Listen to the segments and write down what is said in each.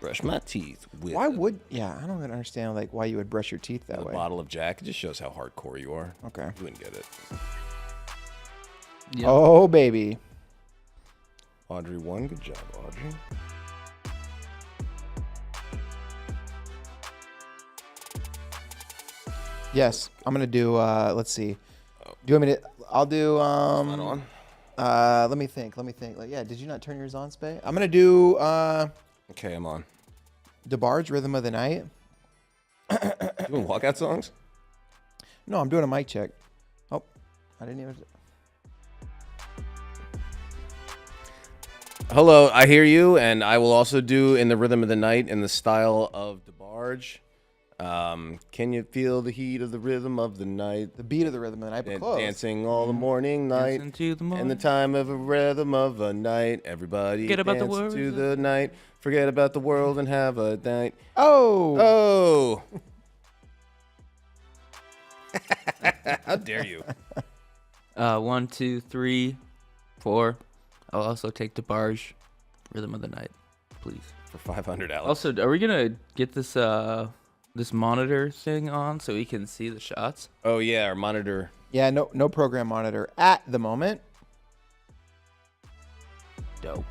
Brush my teeth with Why would? Yeah, I don't even understand like why you would brush your teeth that a way. bottle of Jack. It just shows how hardcore you are. Okay. You wouldn't get it. Yep. Oh baby. Audrey won. Good job, Audrey. Yes, I'm gonna do. Let's see. Do you want me to? I'll do. Not on. Let me think. Like, yeah, did you not turn yours on, Spay? I'm gonna do. Okay, I'm on. DeBarge, Rhythm of the Night. Doing walkout songs? No, I'm doing a mic check. Oh, I didn't even. Hello, I hear you, and I will also do In the Rhythm of the Night in the style of DeBarge. Can you feel the heat of the rhythm of the night? The beat of the Rhythm of the Night, but close. Dancing all the morning, night, Dancing to the morning. and the time of a rhythm of a night. Everybody Forget about the dance words to of- the night. Forget about the world and have a night. Oh. Oh! How dare you? 1, 2, 3, 4. I'll also take DeBarge, Rhythm of the Night, please. For 500, Alex. Also, are we gonna get this this monitor thing on so we can see the shots? Oh, yeah, our monitor. Yeah, no program monitor at the moment. Dope.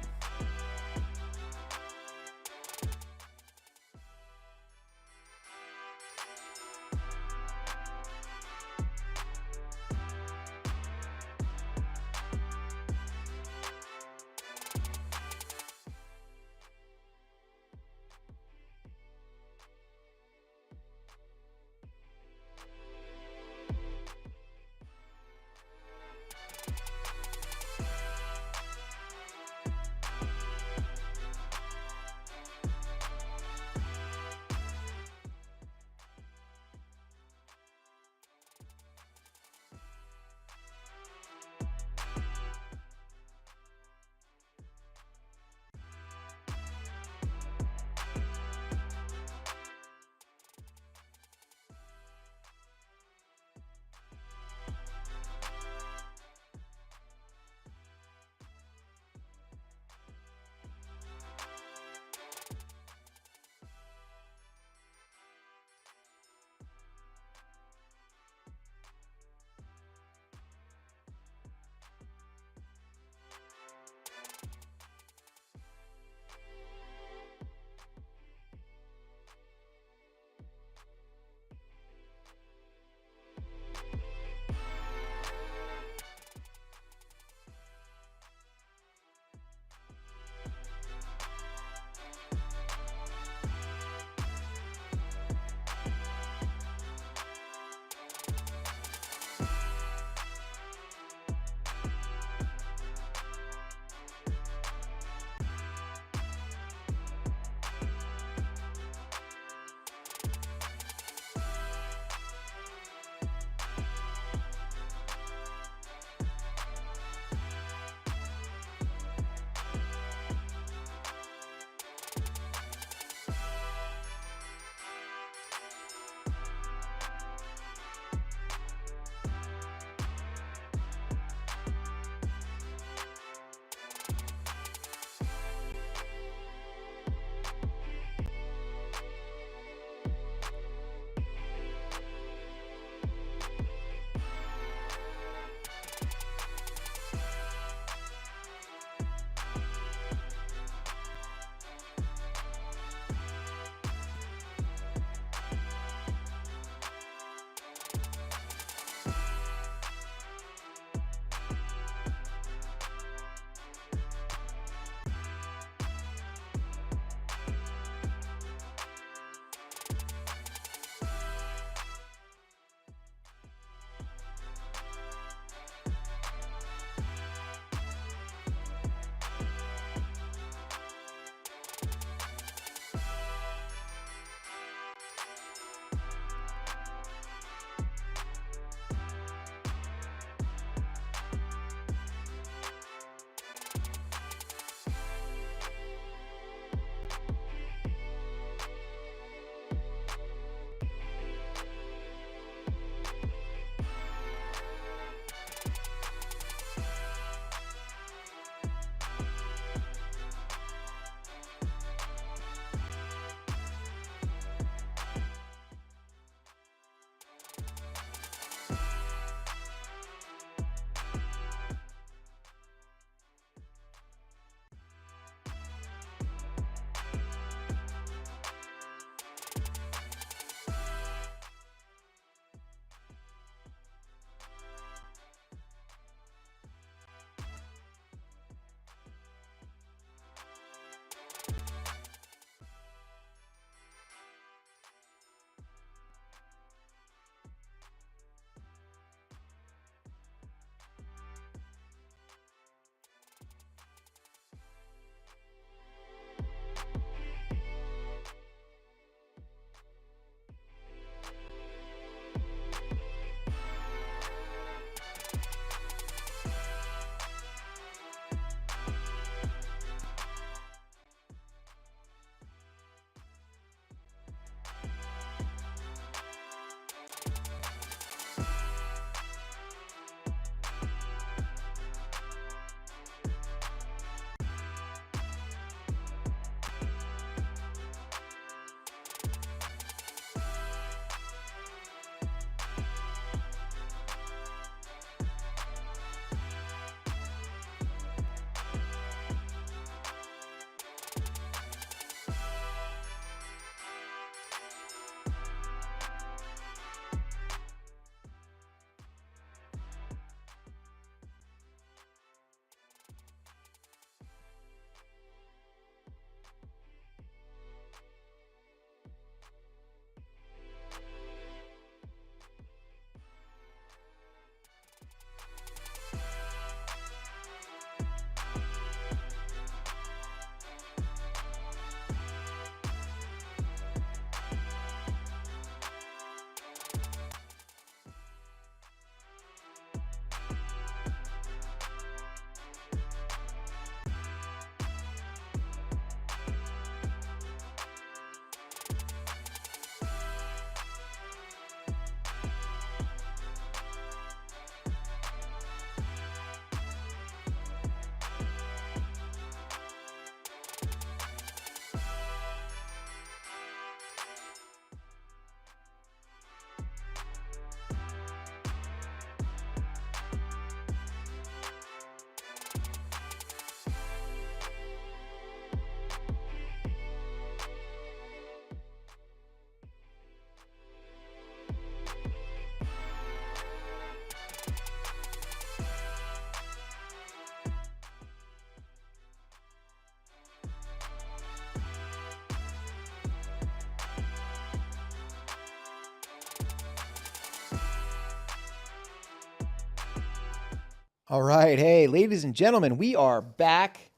All right. Hey, ladies and gentlemen, we are back.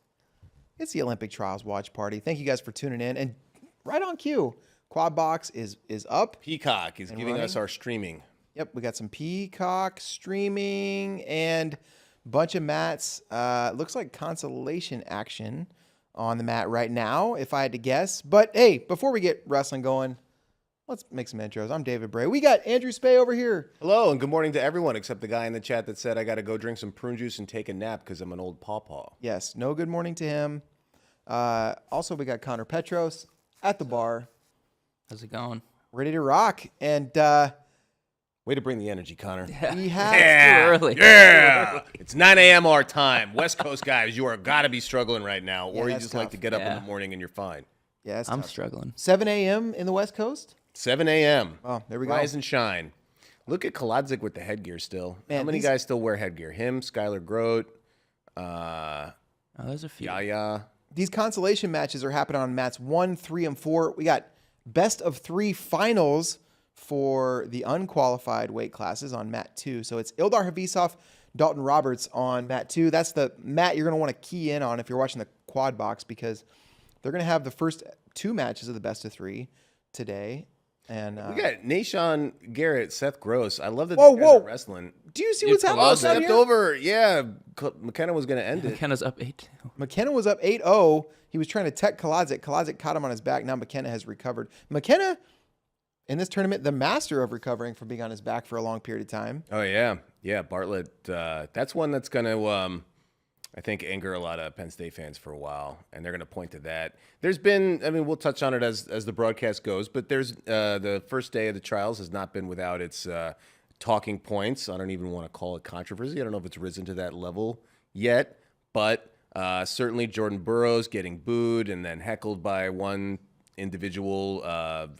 It's the Olympic Trials Watch Party. Thank you guys for tuning in. And right on cue, Quad Box is up. Peacock is giving us our streaming. Yep, we got some Peacock streaming and a bunch of mats. Looks like consolation action on the mat right now, if I had to guess. But hey, before we get wrestling going, let's make some intros. I'm David Bray. We got Andrew Spay over here. Hello, and good morning to everyone except the guy in the chat that said I got to go drink some prune juice and take a nap because I'm an old pawpaw. Yes, no good morning to him. Also, we got Connor Petros at the bar, How's it going? ready to rock. And Way to bring the energy, Connor. we have Too early. Yeah. It's 9 a.m. our time. West Coast guys, you are got to be struggling right now, or you that's just like tough. to get up in Yeah. the morning and you're fine. yeah, it's I'm tough. struggling. 7 a.m. in the West Coast. 7 a.m. Oh, there we go. Rise and shine. Look at Kaladzik with the headgear still. How Man, many these- guys still wear headgear? Him, Skylar Grote, Oh, there's a few. Yaya. These consolation matches are happening on mats 1, 3, and 4. We got best of 3 finals for the unqualified weight classes on mat 2. So it's Ildar Havisov, Dalton Roberts on mat 2. That's the mat you're going to want to key in on if you're watching the Quad Box, because they're going to have the first 2 matches of the best of 3 today. And We got Nashon Garrett, Seth Gross. I love that Whoa, these guys are whoa. wrestling. do you see what's happening Oh, down stepped here? over. Yeah, McKenna was going to end it. McKenna's up 8-2. McKenna was up 8-0. He was trying to tech Kaladzik. Kaladzik caught him on his back. Now McKenna has recovered. McKenna, in this tournament, the master of recovering from being on his back for a long period of time. Oh, yeah. Yeah, Bartlett. That's one that's going to, I think, anger a lot of Penn State fans for a while, and they're going to point to that. There's been, I mean, we'll touch on it as the broadcast goes, but there's the first day of the trials has not been without its talking points. I don't even want to call it controversy. I don't know if it's risen to that level yet, but certainly Jordan Burroughs getting booed and then heckled by one individual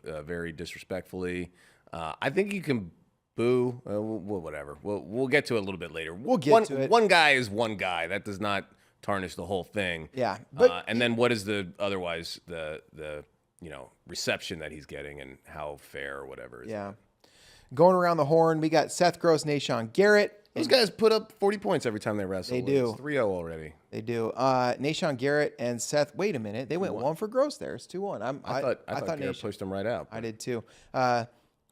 very disrespectfully. I think you can boo. Whatever. We'll get to it a little bit later. We'll get to it. One guy is one guy. That does not tarnish the whole thing. Yeah, but and then what is the reception that he's getting and how fair or whatever. yeah. Going around the horn, we got Seth Gross, Nashon Garrett. Those guys put up 40 points every time they wrestle. They do. It's 3-0 already. They do. Nashon Garrett and Seth. Wait a minute. They went 1 for Gross there. It's 2-1. I thought Garrett Nation- pushed him right out. I did too.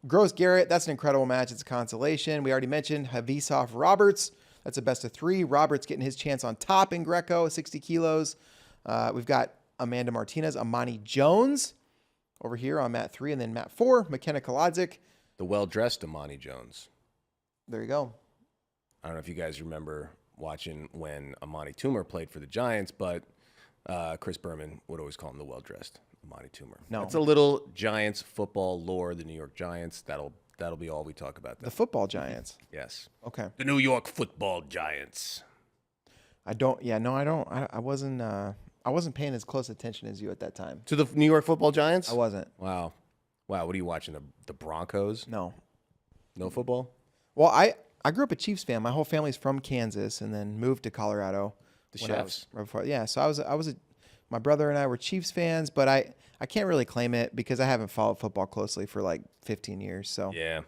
Gross Garrett, that's an incredible match. It's a consolation. We already mentioned Havisov Roberts. That's a best of 3. Roberts getting his chance on top in Greco, 60 kilos. We've got Amanda Martinez, Amani Jones over here on mat 3, and then mat 4, McKenna Kaladzik. The well-dressed Amani Jones. There you go. I don't know if you guys remember watching when Amani Toomer played for the Giants, but Chris Berman would always call him the well-dressed Amani Toomer. No. It's a little Giants football lore, the New York Giants. That'll be all we talk about. The football Giants. Yes. Okay. The New York football Giants. I don't. Yeah, no, I don't. I wasn't paying as close attention as you at that time. To the New York football Giants? I wasn't. Wow. What are you watching? The Broncos? No. No football? Well, I grew up a Chiefs fan. My whole family's from Kansas, and then moved to Colorado. The when I Chefs. was- right before, yeah, so my brother and I were Chiefs fans, but I can't really claim it because I haven't followed football closely for like 15 years. So Yeah.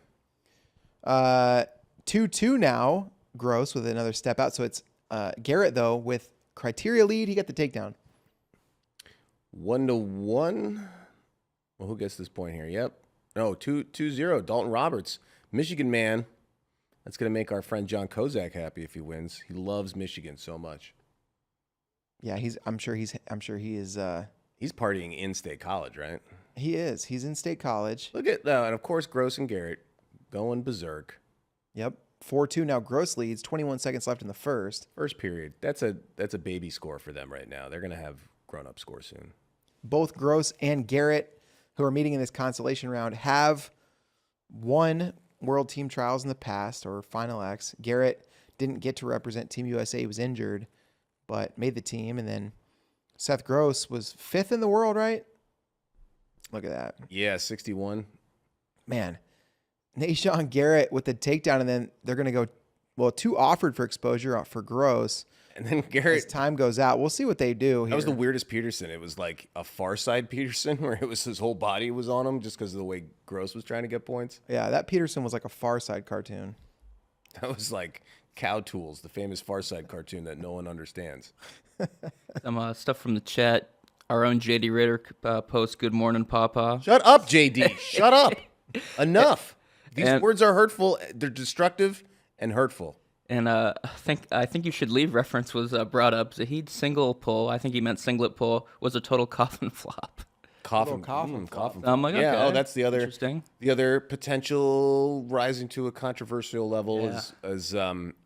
2-2 now, Gross with another step out. So it's Garrett though with criteria lead. He got the takedown. 1-1. Well, who gets this point here? Yep. No, 2-0. Dalton Roberts, Michigan man. That's going to make our friend John Kozak happy if he wins. He loves Michigan so much. Yeah, I'm sure he is. He's partying in State College, right? He is. He's in State College. Look at that. And of course, Gross and Garrett going berserk. Yep. 4-2 now. Gross leads. 21 seconds left in the first. First period. That's a baby score for them right now. They're going to have grown-up score soon. Both Gross and Garrett, who are meeting in this consolation round, have won World Team Trials in the past, or Final X. Garrett didn't get to represent Team USA. He was injured, but made the team. And then Seth Gross was 5th in the world, right? Look at that. Yeah, 61. Man, Nashon Garrett with the takedown, and then they're going to go, well, 2 offered for exposure for Gross. And then As Garrett, time goes out, we'll see what they do here. that was the weirdest Peterson. It was like a Far Side Peterson where it was his whole body was on him just because of the way Gross was trying to get points. Yeah, that Peterson was like a Far Side cartoon. That was like Cow Tools, the famous Far Side cartoon that no one understands. Some stuff from the chat. Our own JD Ritter posts, "Good morning, Papa." Shut up, JD. Shut up. Enough. These And- words are hurtful. They're destructive and hurtful. And I think you should leave reference was brought up. Zahid's single pull, I think he meant singlet pull, was a total coffin flop. Coffin flop. I'm like, yeah. okay, Oh, that's the other interesting. The other potential rising to a controversial level Yeah. is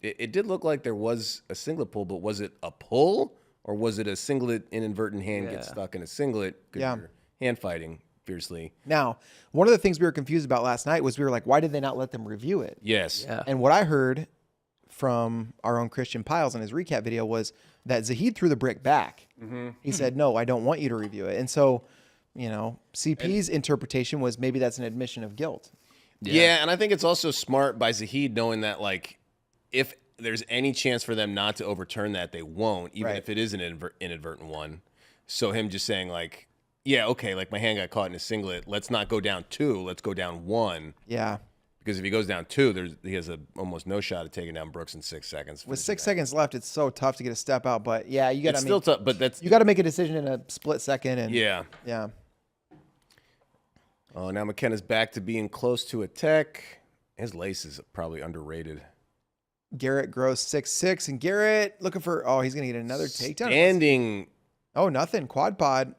it did look like there was a singlet pull, but was it a pull or was it a singlet inadvertent hand gets Yeah. stuck in a singlet? 'Cause Yeah. you're hand fighting fiercely. Now, one of the things we were confused about last night was we were like, why did they not let them review it? Yes. Yeah. And what I heard from our own Christian Piles in his recap video was that Zahid threw the brick back. He said, no, I don't want you to review it. And so, CP's interpretation was maybe that's an admission of guilt. Yeah, and I think it's also smart by Zahid knowing that, like, if there's any chance for them not to overturn that, they won't, even Right. if it is an inadvertent one. So him just saying, like, yeah, okay, like my hand got caught in a singlet. Let's not go down 2. Let's go down 1. Yeah. Because if he goes down 2, he has almost no shot of taking down Brooks in 6 seconds. With 6 seconds left, it's so tough to get a step out. But yeah, you got It's to still tough, but that's you got to make a decision in a split second. And yeah. yeah. Oh, now McKenna's back to being close to a tech. His lace is probably underrated. Garrett Gross 6'6", and Garrett looking for. Oh, he's gonna get another takedown. Standing Oh, nothing. Quad pod.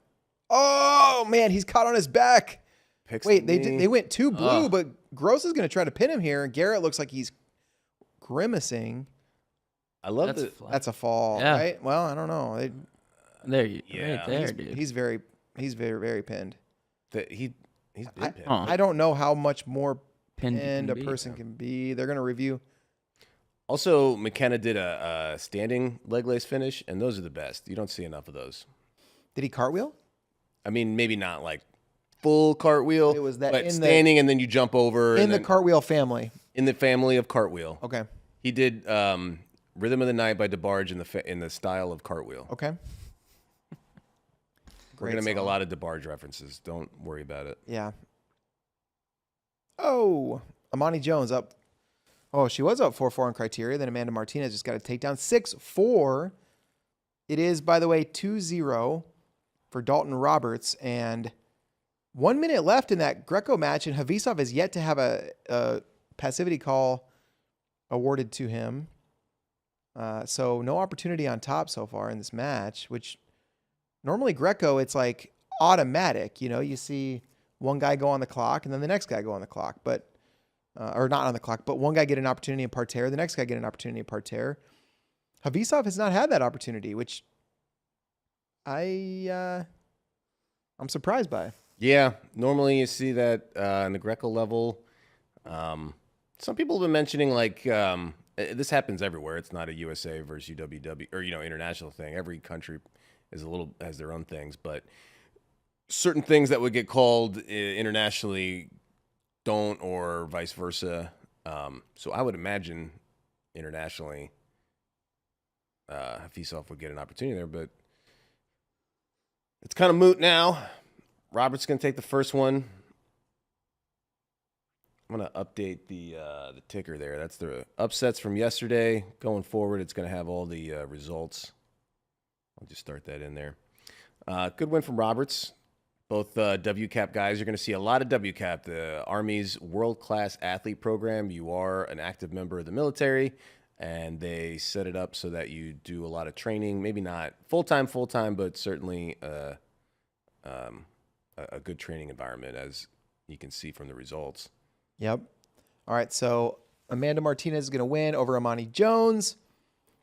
Oh man, he's caught on his back. picks Wait, the they knee. they went 2 blue, Oh. but Gross is gonna try to pin him here. Garrett looks like he's grimacing. I love That's the flat. That's a fall, Yeah. right? Well, I don't know. There you, Yeah. right there, dude. He's very very pinned. he's been pinned. Oh. I don't know how much more Pinned you pinned can a be. person can be. They're gonna review. Also, McKenna did a standing leg lace finish, and those are the best. You don't see enough of those. Did he cartwheel? I mean, maybe not like full cartwheel, It was that but in the- standing and then you jump over. In and the then cartwheel family. in the family of cartwheel. Okay. He did Rhythm of the Night by DeBarge in the style of cartwheel. Okay. We're going to make a lot of DeBarge references. Don't worry about it. Yeah. Oh, Amani Jones up. Oh, she was up 4-4 on criteria. Then Amanda Martinez just got a takedown. 6-4. It is, by the way, 2-0 for Dalton Roberts. And 1 minute left in that Greco match. And Havisov has yet to have a passivity call awarded to him. So no opportunity on top so far in this match, which normally Greco, it's like automatic. You see one guy go on the clock and then the next guy go on the clock, but or not on the clock, but one guy get an opportunity in parterre, the next guy get an opportunity in parterre. Havisov has not had that opportunity, which I'm surprised by. Yeah, normally you see that in the Greco level. Some people have been mentioning like this happens everywhere. It's not a USA versus UWW or international thing. Every country has their own things, but certain things that would get called internationally don't, or vice versa. So I would imagine internationally, Havisov would get an opportunity there, but it's kind of moot now. Robert's going to take the first one. I'm going to update the ticker there. That's the upsets from yesterday. Going forward, it's going to have all the results. I'll just start that in there. Good win from Roberts. Both WCAP guys. You're going to see a lot of WCAP, the Army's world-class athlete program. You are an active member of the military, and they set it up so that you do a lot of training. Maybe not full-time, but certainly a good training environment, as you can see from the results. Yep. All right, so Amanda Martinez is going to win over Amani Jones.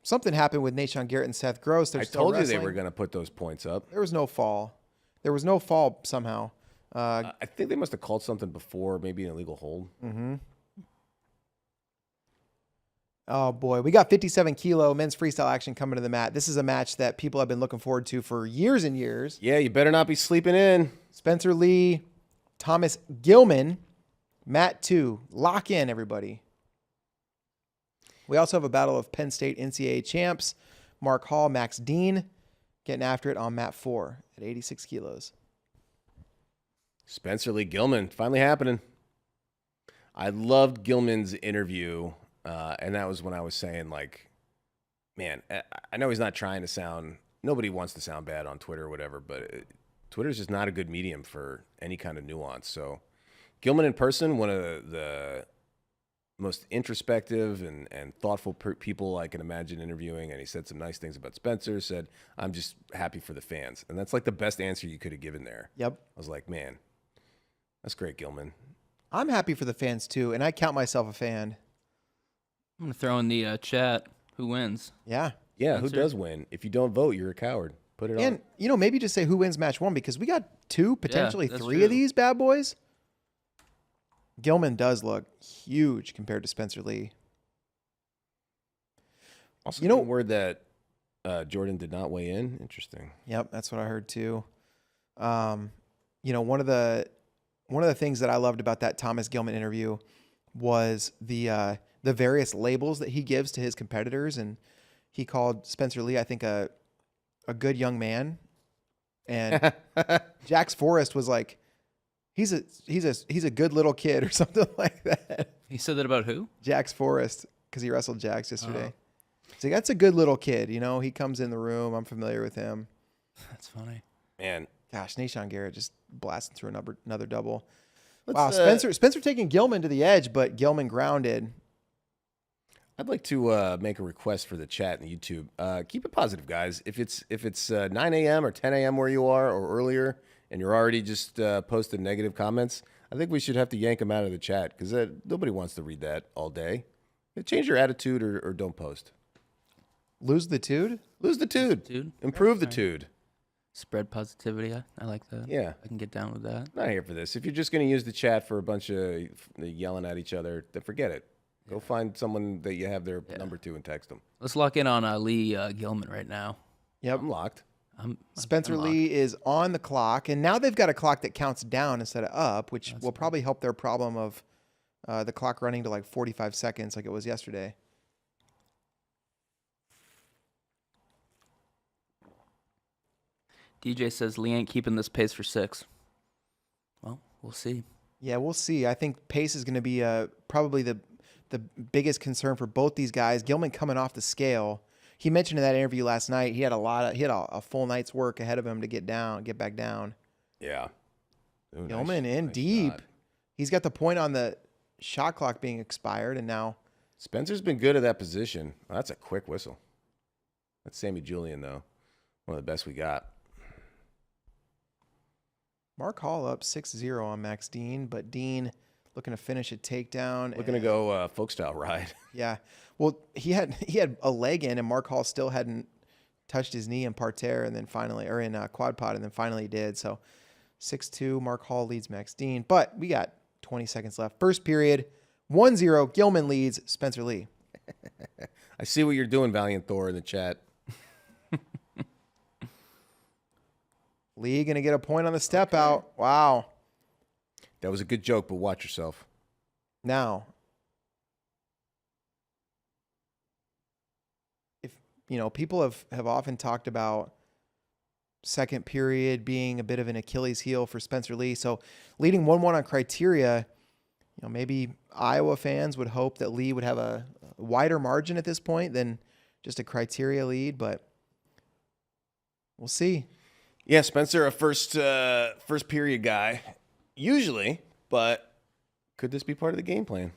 Something happened with Nathan Garrett and Seth Gross. They're I still told you wrestling. they were going to put those points up. There was no fall. There was no fall somehow. I think they must have called something before, maybe an illegal hold. Mm-hmm. Oh, boy. We got 57 kilo men's freestyle action coming to the mat. This is a match that people have been looking forward to for years and years. Yeah, you better not be sleeping in. Spencer Lee, Thomas Gilman, Matt 2. Lock in, everybody. We also have a battle of Penn State NCAA champs. Mark Hall, Max Dean getting after it on mat 4 at 86 kilos. Spencer Lee Gilman, finally happening. I loved Gilman's interview And that was when I was saying, like, man, I know he's not trying to sound, nobody wants to sound bad on Twitter or whatever, but Twitter's just not a good medium for any kind of nuance. So Gilman in person, one of the most introspective and thoughtful people I can imagine interviewing. And he said some nice things about Spencer, said, I'm just happy for the fans. And that's like the best answer you could have given there. Yep. I was like, man, that's great, Gilman. I'm happy for the fans too, and I count myself a fan. I'm going to throw in the chat who wins. Yeah. Yeah, who Spencer? does win? If you don't vote, you're a coward. Put it And, on. maybe just say who wins match 1 because we got 2, potentially that's 3 true. of these bad boys. Gilman does look huge compared to Spencer Lee. Also, getting word that Jordan did not weigh in. Interesting. Yep, that's what I heard too. One of the things that I loved about that Thomas Gilman interview was the various labels that he gives to his competitors, and he called Spencer Lee, I think, a good young man, and Jax Forrest was like, he's a good little kid or something like that. He said that about who? Jax Forrest, because he wrestled Jax yesterday. So that's a good little kid. He comes in the room. I'm familiar with him. That's funny. Man. Gosh, Nashon Garrett just blasting through another double. Let's, Wow, Spencer taking Gilman to the edge, but Gilman grounded. I'd like to make a request for the chat and YouTube. Keep it positive, guys. If it's 9 a.m. or 10 a.m. where you are or earlier, and you're already just posting negative comments, I think we should have to yank them out of the chat because nobody wants to read that all day. Change your attitude or don't post. Lose the tude? Lose the tude. Dude. Improve the tude. Spread positivity. I like that. Yeah. I can get down with that. Not here for this. If you're just going to use the chat for a bunch of yelling at each other, then forget it. Go find someone that you have their number to and text them. Let's lock in on Lee Gilman right now. Yep. I'm locked. Spencer Lee is on the clock, and now they've got a clock that counts down instead of up, which will probably help their problem of the clock running to like 45 seconds like it was yesterday. DJ says Lee ain't keeping this pace for 6. Well, we'll see. Yeah, we'll see. I think pace is going to be probably the biggest concern for both these guys. Gilman coming off the scale. He mentioned in that interview last night he had a full night's work ahead of him to get back down. Yeah. Ooh, Gilman nice deep. shot. He's got the point on the shot clock being expired, and now Spencer's been good at that position. Well, that's a quick whistle. That's Sammy Julian, though. One of the best we got. Mark Hall up 6-0 on Max Dean, but Dean looking to finish a takedown. Looking to go folk style ride. Yeah. Well, he had a leg in, and Mark Hall still hadn't touched his knee in parterre, and then finally, or in quad pod, and then finally did. So 6-2, Mark Hall leads Max Dean, but we got 20 seconds left. First period, 1-0. Gilman leads Spencer Lee. I see what you're doing, Valiant Thor, in the chat. Lee going to get a point on the step out. Wow. That was a good joke, but watch yourself. Now, if people have often talked about second period being a bit of an Achilles heel for Spencer Lee. So leading 1-1 on criteria, maybe Iowa fans would hope that Lee would have a wider margin at this point than just a criteria lead, but we'll see. Yeah, Spencer, a first period guy, usually, but could this be part of the game plan?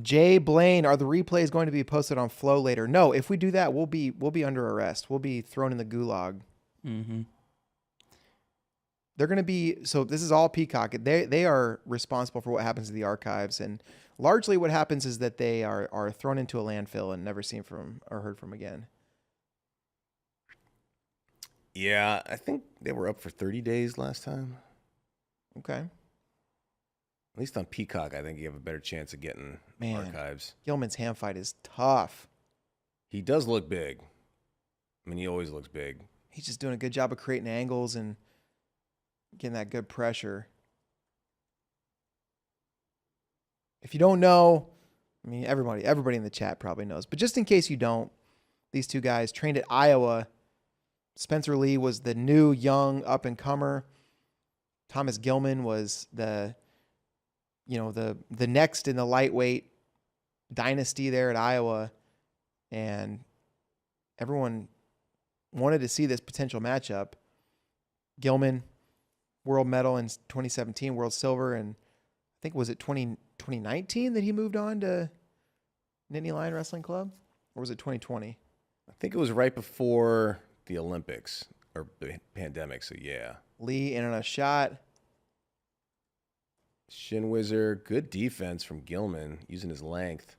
Jay Blaine, are the replays going to be posted on Flow later? No, if we do that, we'll be under arrest. We'll be thrown in the gulag. Mm-hmm. They're going to be, so this is all Peacock. They are responsible for what happens to the archives, and largely what happens is that they are thrown into a landfill and never seen from or heard from again. Yeah, I think they were up for 30 days last time. Okay. At least on Peacock, I think you have a better chance of getting archives. Gilman's hand fight is tough. He does look big. I mean, he always looks big. He's just doing a good job of creating angles and getting that good pressure. If you don't know, I mean, everybody in the chat probably knows, but just in case you don't, these two guys trained at Iowa Spencer Lee was the new young up and comer. Thomas Gilman was the next in the lightweight dynasty there at Iowa, and everyone wanted to see this potential matchup. Gilman, world medal in 2017, world silver, and I think was it 2019 that he moved on to Nittany Lion Wrestling Club, or was it 2020? I think it was right before the Olympics or the pandemic. So yeah. Lee in on a shot. Shin Wizard, good defense from Gilman using his length.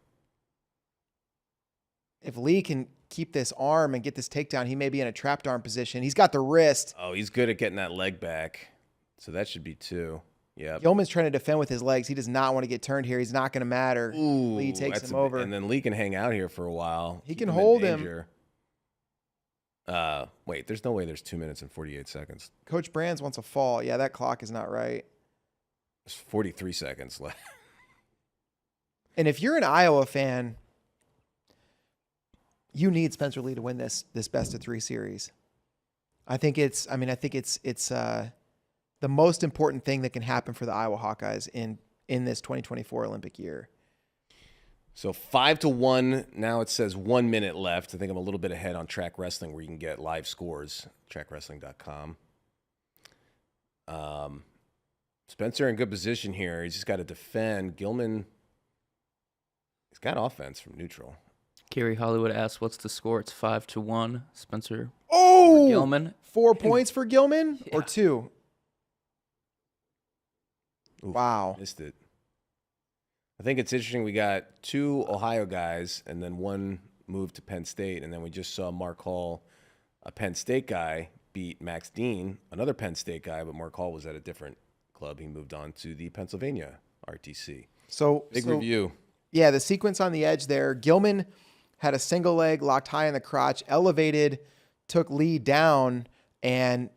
If Lee can keep this arm and get this takedown, he may be in a trapped arm position. He's got the wrist. Oh, he's good at getting that leg back. So that should be 2. Yeah. Gilman's trying to defend with his legs. He does not want to get turned here. He's not going to matter. Ooh, Lee takes him over. And then Lee can hang out here for a while. He Keep can in hold him. danger. Wait, there's no way there's 2 minutes and 48 seconds. Coach Brands wants a fall. Yeah, that clock is not right. There's 43 seconds left. And if you're an Iowa fan, you need Spencer Lee to win this best of 3 series. I think it's the most important thing that can happen for the Iowa Hawkeyes in this 2024 Olympic year. So 5-1. Now it says 1 minute left. I think I'm a little bit ahead on Track Wrestling, where you can get live scores. TrackWrestling.com. Spencer in good position here. He's just got to defend. Gilman, he's got offense from neutral. Gary Hollywood asks, "What's the score?" It's 5-1. Spencer. Oh, Gilman. 4 points for Gilman or Yeah. 2? Oof, Wow. missed it. I think it's interesting. We got 2 Ohio guys and then 1 moved to Penn State. And then we just saw Mark Hall, a Penn State guy, beat Max Dean, another Penn State guy, but Mark Hall was at a different club. He moved on to the Pennsylvania RTC. So Big review. Yeah, the sequence on the edge there. Gilman had a single leg locked high in the crotch, elevated, took Lee down, and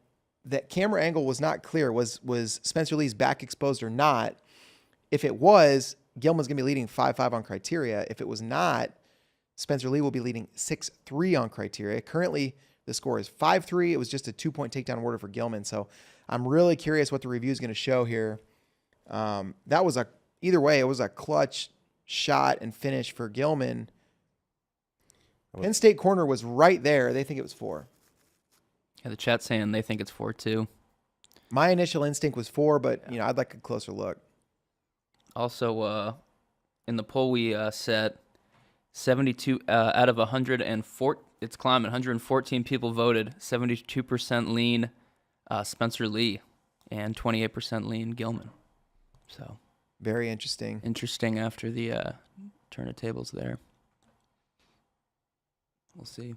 that camera angle was not clear. Was Spencer Lee's back exposed or not? If it was, Gilman's going to be leading 5-5 on criteria. If it was not, Spencer Lee will be leading 6-3 on criteria. Currently, the score is 5-3. It was just a 2-point takedown order for Gilman. So I'm really curious what the review is going to show here. Either way, it was a clutch shot and finish for Gilman. Penn State corner was right there. They think it was 4. Yeah, the chat's saying they think it's 4-2. My initial instinct was 4, but I'd like a closer look. Also, in the poll we set, 72 out of 104. It's climbing. 114 people voted. 72% lean Spencer Lee, and 28% lean Gilman. So very interesting. Interesting after the turn of tables there. We'll see.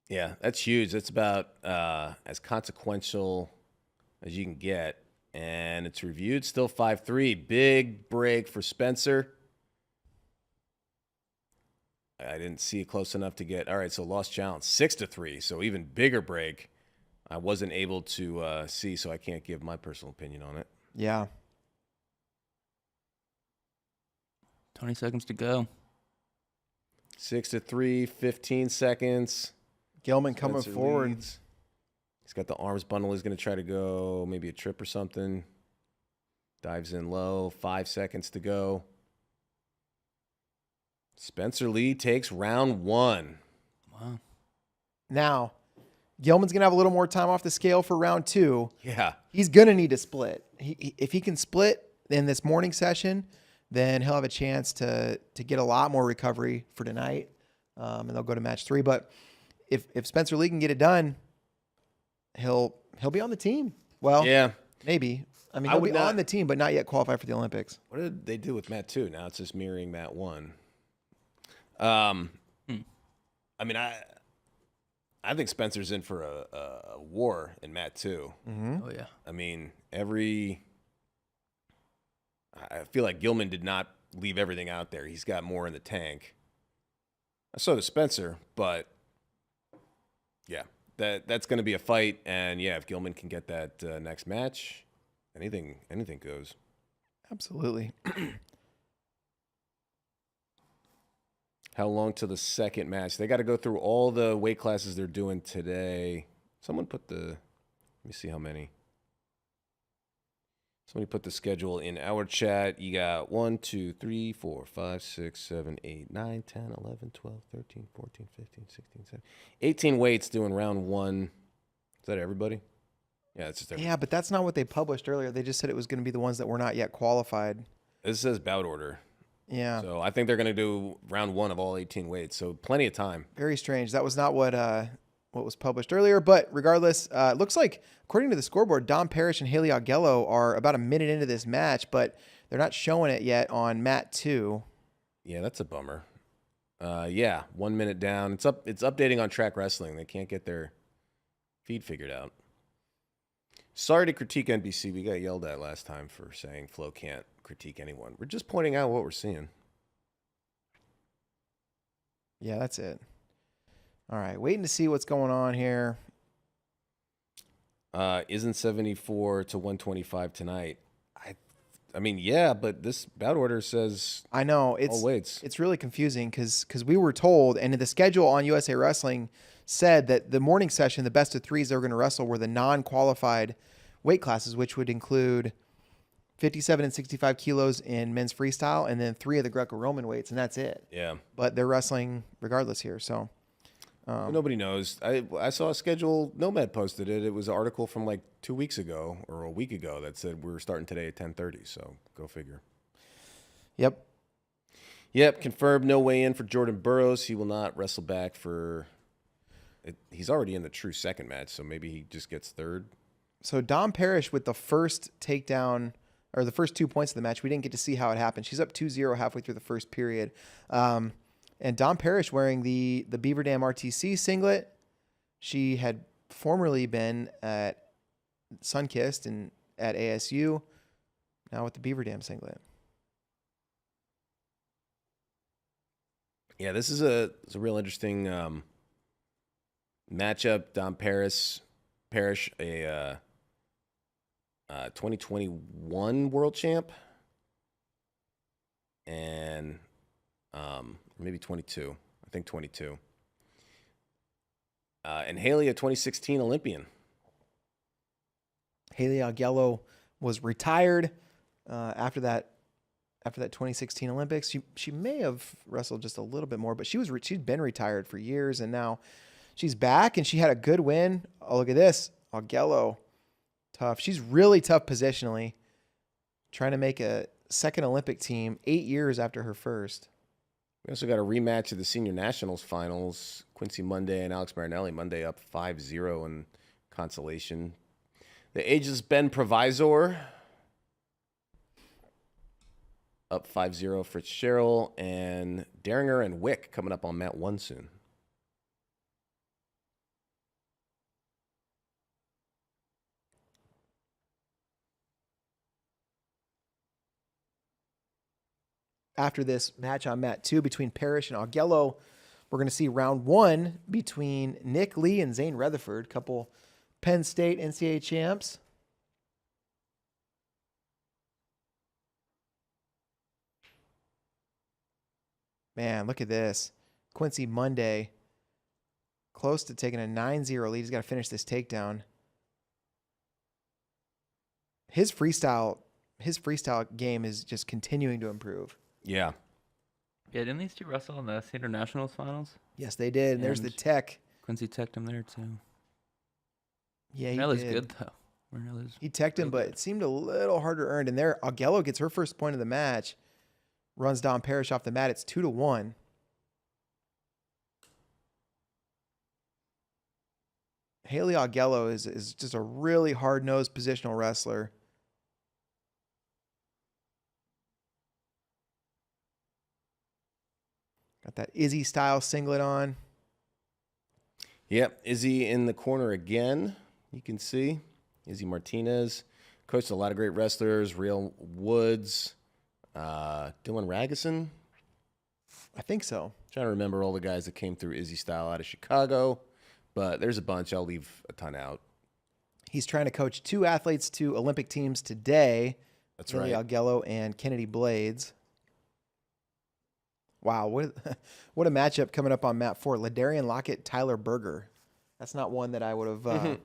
Yeah, that's huge. That's about as consequential as you can get. And it's reviewed still 5-3. Big break for Spencer. I didn't see it close enough to get. All right, so lost challenge 6-3. So even bigger break. I wasn't able to see, so I can't give my personal opinion on it. Yeah. 20 seconds to go. 6-3, 15 seconds. Gilman coming Spencer forward. leads. He's got the arms bundle. He's going to try to go maybe a trip or something. Dives in low. 5 seconds to go. Spencer Lee takes round 1. Wow. Now, Gilman's going to have a little more time off the scale for round 2. Yeah. He's going to need to split. If he can split in this morning session, then he'll have a chance to get a lot more recovery for tonight, and they'll go to match 3. But if Spencer Lee can get it done, he'll be on the team. Well, Yeah. maybe. I mean, he'll be on the team, but not yet qualify for the Olympics. What did they do with Mat 2? Now it's just mirroring Mat 1. I mean, I think Spencer's in for a war in Mat 2. Mm-hmm. Oh, yeah. I mean, I feel like Gilman did not leave everything out there. He's got more in the tank. So does Spencer, but yeah, that's going to be a fight. And yeah, if Gilman can get that next match, anything goes. Absolutely. How long till the second match? They got to go through all the weight classes they're doing today. Someone put the. Let me see how many. Somebody put the schedule in our chat. You got 1, 2, 3, 4, 5, 6, 7, 8, 9, 10, 11, 12, 13, 14, 15, 16, 17, 18 weights doing round 1. Is that everybody? Yeah, it's just everybody. Yeah, but that's not what they published earlier. They just said it was going to be the ones that were not yet qualified. This says bout order. Yeah. So I think they're going to do round 1 of all 18 weights. So plenty of time. Very strange. That was not what was published earlier. But regardless, it looks like, according to the scoreboard, Dom Parrish and Haley Augello are about a minute into this match, but they're not showing it yet on mat 2. Yeah, that's a bummer. Yeah, 1 minute down. It's updating on Track Wrestling. They can't get their feed figured out. Sorry to critique NBC. We got yelled at last time for saying Flo can't critique anyone. We're just pointing out what we're seeing. Yeah, that's it. All right, waiting to see what's going on here. Isn't 74 to 125 tonight? I mean, yeah, but this bout order says I know all weights. It's really confusing because we were told, and the schedule on USA Wrestling said that the morning session, the best of 3s they were going to wrestle were the non-qualified weight classes, which would include 57 and 65 kilos in men's freestyle, and then 3 of the Greco-Roman weights, and that's it. Yeah. But they're wrestling regardless here, so. Nobody knows. I saw a schedule. Nomad posted it. It was an article from like 2 weeks ago or a week ago that said we're starting today at 10:30. So go figure. Yep. Confirmed no way in for Jordan Burroughs. He will not wrestle back for. He's already in the true second match, so maybe he just gets third. So Dom Parrish with the first takedown, or the first 2 points of the match. We didn't get to see how it happened. She's up 2-0 halfway through the first period. And Dom Parrish wearing the Beaver Dam RTC singlet. She had formerly been at Sunkist and at ASU, now with the Beaver Dam singlet. Yeah, this is a real interesting matchup. Dom Parrish, a 2021 world champ, and maybe 22. I think 22. And Haley, a 2016 Olympian. Haley Augello was retired after that 2016 Olympics. She may have wrestled just a little bit more, but she'd been retired for years, and now she's back, and she had a good win. Oh, look at this. Augello, tough. She's really tough positionally, trying to make a second Olympic team 8 years after her first. We also got a rematch of the Senior Nationals finals. Quincy Monday and Alex Marinelli. Monday up 5-0 in consolation. The ageless Ben Provisor up 5-0 for Cheryl, and Deringer and Wick coming up on mat 1 soon. After this match on mat 2 between Parrish and Augello, we're going to see round 1 between Nick Lee and Zane Rutherford, couple Penn State NCAA champs. Man, look at this. Quincy Monday, close to taking a 9-0 lead. He's got to finish this takedown. His freestyle game is just continuing to improve. Yeah. Yeah, didn't these two wrestle in the Senior Nationals finals? Yes, they did. And there's the tech. Quincy teched him there, too. Yeah, he Marinelli's did. good, though. Marinelli's He teched him, but it seemed a little harder earned. And there, Augello gets her first point of the match, runs Dom Parrish off the mat. It's 2-1. Haley Augello is just a really hard-nosed positional wrestler. Got that Izzy-style singlet on. Yep, Izzy in the corner again. You can see Izzy Martinez coached a lot of great wrestlers. Real Woods, Dylan Ragusan. I think so. Trying to remember all the guys that came through Izzy style out of Chicago, but there's a bunch. I'll leave a ton out. He's trying to coach 2 athletes to Olympic teams today. That's Haley right. Augello and Kennedy Blades. Wow, what a matchup coming up on Mat 4. Ladarian Lockett, Tyler Berger. That's not one that I would have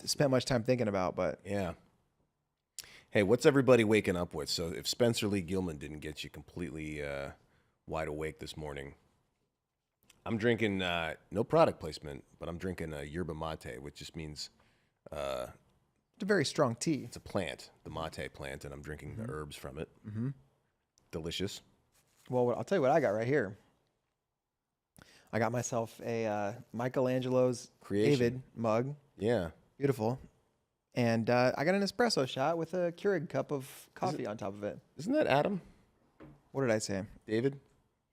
spent much time thinking about, but Yeah. Hey, what's everybody waking up with? So if Spencer Lee Gilman didn't get you completely wide awake this morning, I'm drinking, no product placement, but I'm drinking yerba mate, which just means it's a very strong tea. it's a plant, the mate plant, and I'm drinking the herbs from it. Delicious. Well, I'll tell you what I got right here. I got myself a Michelangelo's Creation. David mug. Yeah. Beautiful. And I got an espresso shot with a Keurig cup of coffee on top of it. Isn't that Adam? What did I say? David?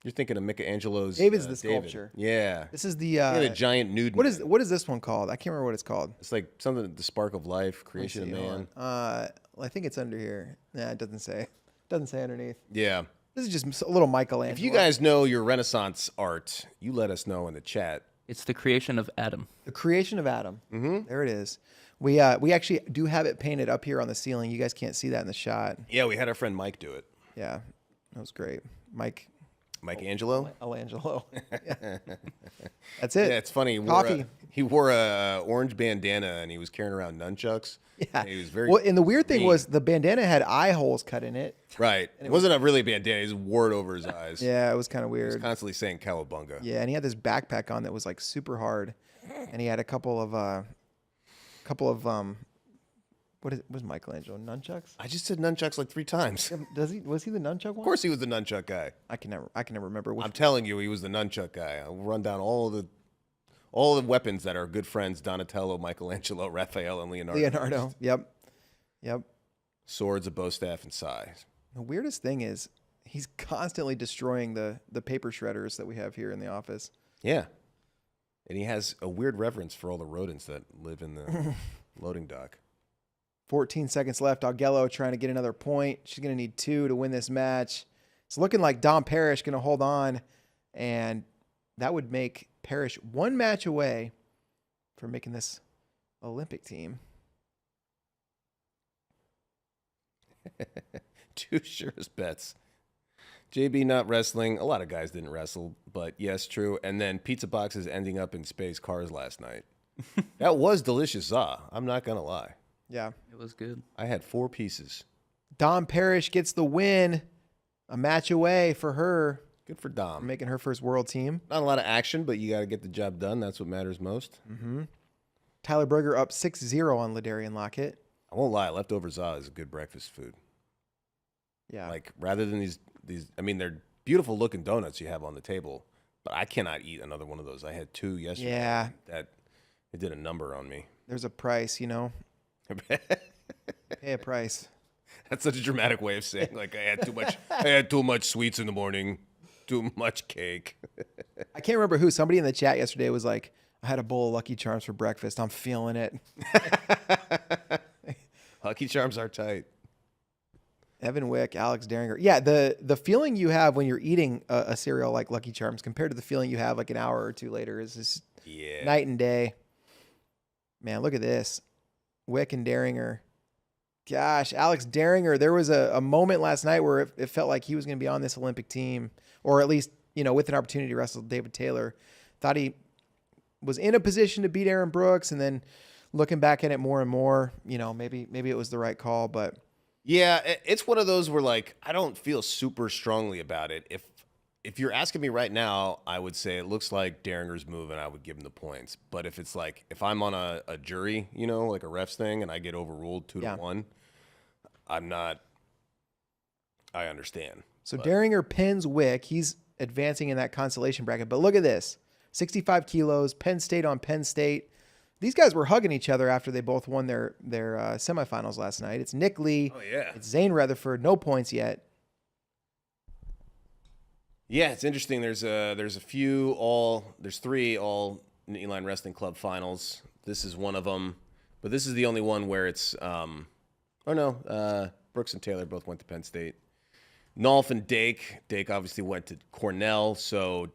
You're thinking of Michelangelo's. David's the David. sculpture. Yeah. This is the He had a giant nude. what man. is this one called? I can't remember what it's called. It's like something, the spark of life, creation of Let's see, hold man. on. I think it's under here. Nah, it doesn't say. Doesn't say underneath. Yeah. This is just a little Michelangelo. If you guys know your Renaissance art, you let us know in the chat. It's the creation of Adam. The creation of Adam. Mm-hmm. There it is. We actually do have it painted up here on the ceiling. You guys can't see that in the shot. Yeah, we had our friend Mike do it. Yeah, that was great. Mike Angelo? Alangelo. Yeah. That's it. Yeah, it's funny. Coffee. He wore a orange bandana and he was carrying around nunchucks. Yeah. And he was very well, and the weird thing green. was the bandana had eye holes cut in it. Right. It wasn't a really bandana. He just wore it over his eyes. Yeah, it was kind of He was weird. constantly saying cowabunga. Yeah, and he had this backpack on that was like super hard, and he had a couple of what was Michelangelo nunchucks? I just said nunchucks like 3 times. Was he the nunchuck one? Of course he was the nunchuck guy. I can never remember which. I'm telling you, he was the nunchuck guy. I'll run down all the weapons that are good friends: Donatello, Michelangelo, Raphael, and Leonardo. Leonardo. Yep. Swords, a bow staff, and sais. The weirdest thing is he's constantly destroying the paper shredders that we have here in the office. Yeah. And he has a weird reverence for all the rodents that live in the loading dock. 14 seconds left. Augello trying to get another point. She's going to need 2 to win this match. It's looking like Dom Parrish going to hold on, and that would make Parrish 1 match away from making this Olympic team. 2 surest bets. JB not wrestling. A lot of guys didn't wrestle, but yes, true. And then pizza boxes ending up in space cars last night. That was delicious. I'm not going to lie. Yeah. It was good. I had 4 pieces. Dom Parrish gets the win. A match away for her. Good for Dom. Making her first world team. Not a lot of action, but you got to get the job done. That's what matters most. Mm-hmm. Tyler Berger up 6-0 on Ladarian Lockett. I won't lie. Leftover za is a good breakfast food. Yeah. Like, rather than these, I mean, they're beautiful looking donuts you have on the table, but I cannot eat another one of those. I had 2 yesterday. Yeah. That it did a number on me. There's a price, you know. Pay a price. That's such a dramatic way of saying, like, I had too much. I had too much sweets in the morning, too much cake. I can't remember who. Somebody in the chat yesterday was like, I had a bowl of Lucky Charms for breakfast. I'm feeling it. Lucky Charms are tight. Evan Wick, Alex Daringer. Yeah, the feeling you have when you're eating a cereal like Lucky Charms compared to the feeling you have like an hour or 2 later is just night and day. Man, look at this. Wick and Daringer. Gosh, Alex Daringer, there was a moment last night where it felt like he was going to be on this Olympic team, or at least, with an opportunity to wrestle David Taylor. Thought he was in a position to beat Aaron Brooks, and then looking back at it more and more, maybe it was the right call, but... Yeah, it's one of those where, like, I don't feel super strongly about it. If you're asking me right now, I would say it looks like Daringer's move, and I would give him the points. But if it's like, if I'm on a jury, like a refs thing, and I get overruled 2-1, I'm not. I understand. So Daringer pins Wick. He's advancing in that consolation bracket. But look at this: 65 kilos, Penn State on Penn State. These guys were hugging each other after they both won their semifinals last night. It's Nick Lee. Oh yeah. It's Zane Rutherford. No points yet. Yeah, it's interesting. There's 3 all New Line Wrestling Club finals. This is one of them, but this is the only one where it's Brooks and Taylor both went to Penn State. Nolf and Dake obviously went to Cornell. So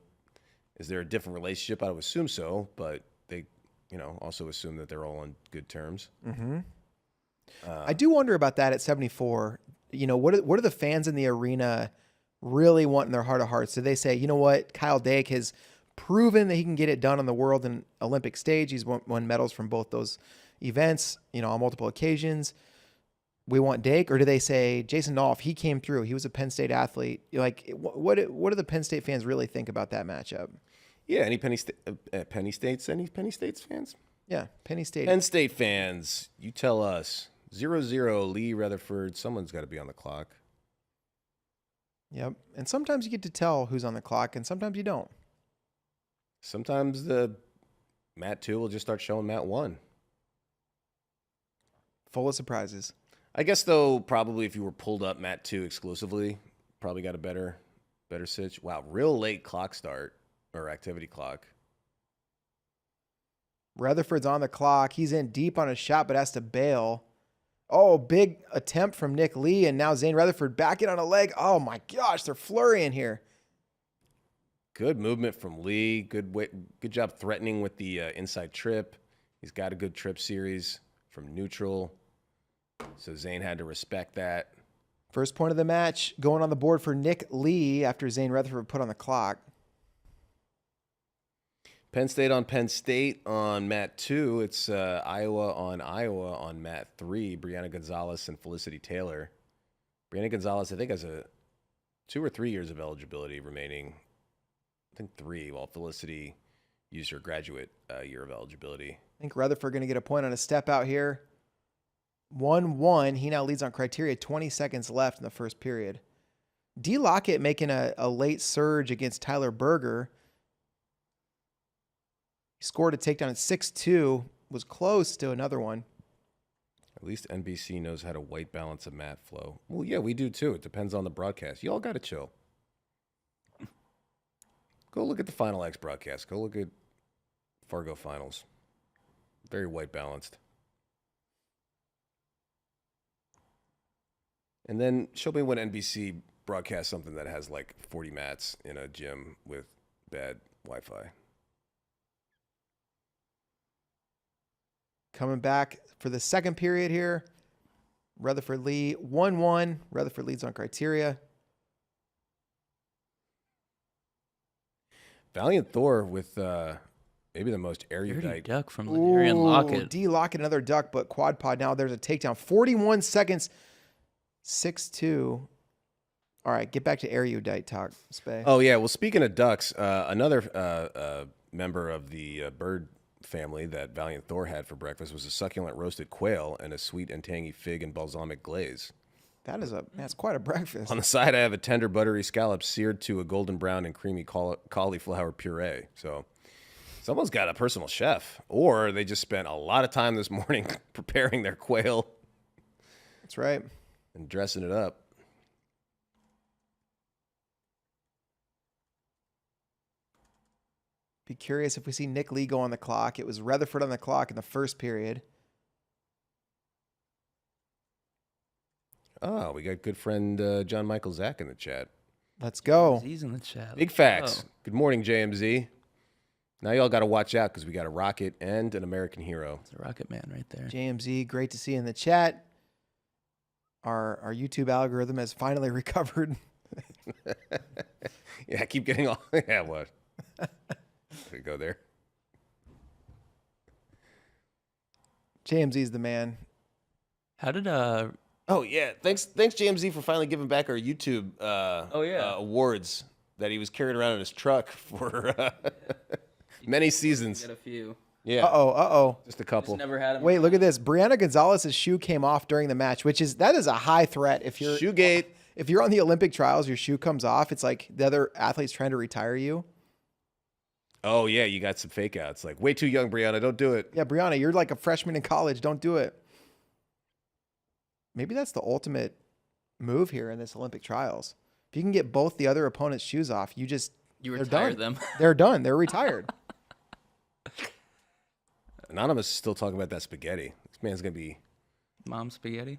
is there a different relationship? I would assume so, but they also assume that they're all on good terms. Mm-hmm. I do wonder about that at 74. What are the fans in the arena really want in their heart of hearts? Do they say, you know what, Kyle Dake has proven that he can get it done on the world and Olympic stage. He's won medals from both those events, on multiple occasions. We want Dake. Or do they say, Jason Nolf, he came through. He was a Penn State athlete. Like, what do the Penn State fans really think about that matchup? Yeah, any Penny States fans? Yeah, Penn State. Penn State fans, you tell us. 0-0, Lee Rutherford. Someone's got to be on the clock. Yep. And sometimes you get to tell who's on the clock, and sometimes you don't. Sometimes the Matt 2 will just start showing Matt 1. Full of surprises. I guess, though, probably if you were pulled up Matt 2 exclusively, probably got a better sitch. Wow, real late clock start or activity clock. Rutherford's on the clock. He's in deep on a shot, but has to bail. Oh, big attempt from Nick Lee, and now Zane Rutherford back in on a leg. Oh, my gosh, they're flurrying here. Good movement from Lee. Good job threatening with the inside trip. He's got a good trip series from neutral. So Zane had to respect that. First point of the match going on the board for Nick Lee after Zane Rutherford put on the clock. Penn State on mat 2. It's Iowa on mat 3. Brianna Gonzalez and Felicity Taylor. Brianna Gonzalez, I think, has 2 or 3 years of eligibility remaining. I think 3, while Felicity used her graduate year of eligibility. I think Rutherford going to get a point on a step out here. 1-1. He now leads on criteria. 20 seconds left in the first period. D. Lockett making a late surge against Tyler Berger. He scored a takedown at 6-2. Was close to another one. At least NBC knows how to white balance a mat flow. Well, yeah, we do too. It depends on the broadcast. You all got to chill. Go look at the Final X broadcast. Go look at Fargo Finals. Very white balanced. And then show me when NBC broadcasts something that has like 40 mats in a gym with bad Wi-Fi. Coming back for the second period here. Rutherford Lee, 1-1. Rutherford leads on criteria. Valiant Thor with maybe the most erudite. Dirty duck from Ladarian Lockett. D. Lockett, another duck, but quad pod. Now there's a takedown. 41 seconds. 6-2. All right, get back to erudite talk, Spay. Oh, yeah. Well, speaking of ducks, another member of the bird family that Valiant Thor had for breakfast was a succulent roasted quail and a sweet and tangy fig and balsamic glaze. That's quite a breakfast. On the side, I have a tender buttery scallop seared to a golden brown and creamy cauliflower puree. So someone's got a personal chef, or they just spent a lot of time this morning preparing their quail. That's right. And dressing it up. Be curious if we see Nick Lee go on the clock. It was Rutherford on the clock in the first period. Oh, we got good friend John Michael Zach in the chat. Let's go. He's in the chat. Big facts. Good morning, JMZ. Now y'all got to watch out because we got a rocket and an American hero. It's a rocket man right there. JMZ, great to see you in the chat. Our YouTube algorithm has finally recovered. Yeah, I keep getting all. Yeah, what? We go there. JMZ's the man. How did Oh yeah, thanks JMZ for finally giving back our YouTube awards that he was carrying around in his truck for many seasons. Get a few. Yeah. Uh-oh. Just a couple. Just never had him. Wait, look at this. Brianna Gonzalez's shoe came off during the match, that is a high threat. If you're Shoegate. If you're on the Olympic trials, your shoe comes off. It's like the other athlete's trying to retire you. Oh yeah, you got some fake outs. Like, way too young, Brianna. Don't do it. Yeah, Brianna, you're like a freshman in college. Don't do it. Maybe that's the ultimate move here in this Olympic trials. If you can get both the other opponent's shoes off, You they're retire done. them. They're done. They're retired. Anonymous is still talking about that spaghetti. This man's gonna be. Mom spaghetti.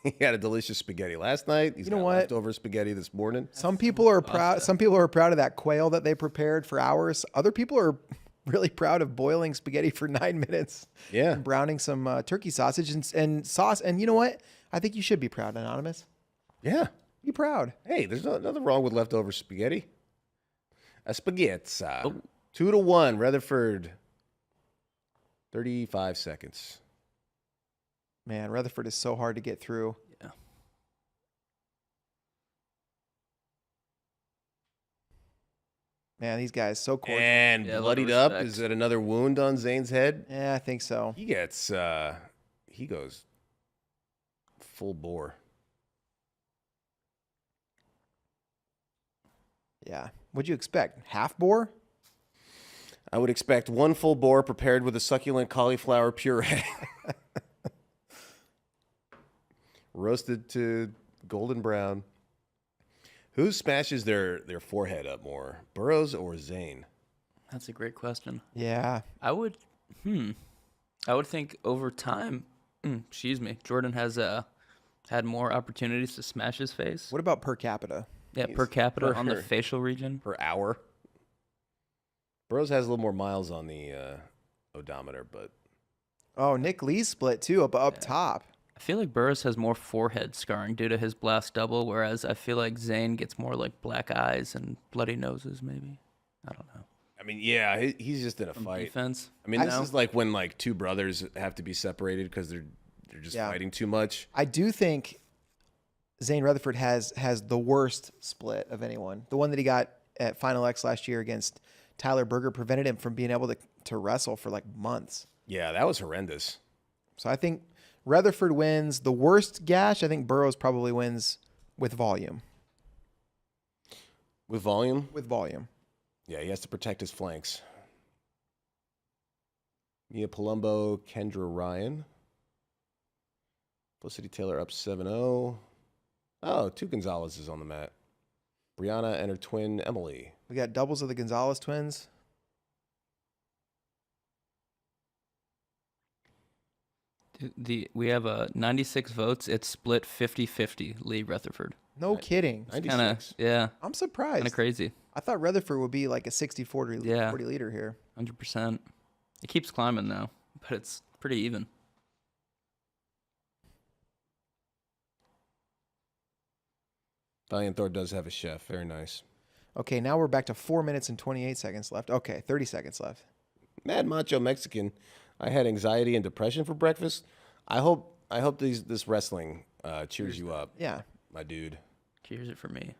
He had a delicious spaghetti last night. He's got leftover spaghetti this morning. Some people are proud. Some people are proud of that quail that they prepared for hours. Other people are really proud of boiling spaghetti for 9 minutes. Yeah. And browning some turkey sausage and sauce. And you know what? I think you should be proud, Anonymous. Yeah. Be proud. Hey, there's nothing wrong with leftover spaghetti. A spaghetti. Oh. 2-1, Rutherford. 35 seconds. Man, Rutherford is so hard to get through. Yeah. Man, these guys so cordial. And Yeah, a lot of bloodied up. respect. Is that another wound on Zane's head? Yeah, I think so. He gets, he goes full bore. Yeah. What'd you expect? Half bore? I would expect one full bore prepared with a succulent cauliflower puree. Roasted to golden brown. Who smashes their forehead up more, Burroughs or Zane? That's a great question. Yeah. I would think over time, excuse me, Jordan has had more opportunities to smash his face. What about per capita? Yeah, per capita on the per- facial region. Per hour. Burroughs has a little more miles on the odometer, but Oh, Nick Lee's split too, up top. I feel like Burris has more forehead scarring due to his blast double, whereas I feel like Zane gets more like black eyes and bloody noses, maybe. I don't know. I mean, yeah, he's just in a From fight. defense. I mean, this is like when like two brothers have to be separated because they're just Yeah. fighting too much. I do think Zane Rutherford has the worst split of anyone. The one that he got at Final X last year against Tyler Berger prevented him from being able to wrestle for like months. Yeah, that was horrendous. So I think Rutherford wins. The worst gash, I think Burroughs probably wins with volume. With volume? With volume. Yeah, he has to protect his flanks. Mia Palumbo, Kendra Ryan. Felicity Taylor up 7-0. Oh, two Gonzalez's on the mat. Brianna and her twin, Emily. We got doubles of the Gonzalez twins. We have 96 votes. It's split 50-50, Lee Rutherford. No kidding. 96. Yeah, I'm surprised. kind of crazy. I thought Rutherford would be like a 60-40 Yeah. 40 leader here. 100%. It keeps climbing now, but it's pretty even. Valiant Thor does have a chef. Very nice. Okay, now we're back to 4 minutes and 28 seconds left. Okay, 30 seconds left. Mad Macho Mexican. I had anxiety and depression for breakfast. I hope this wrestling cheers you up, Yeah. my dude. Cheers it for me.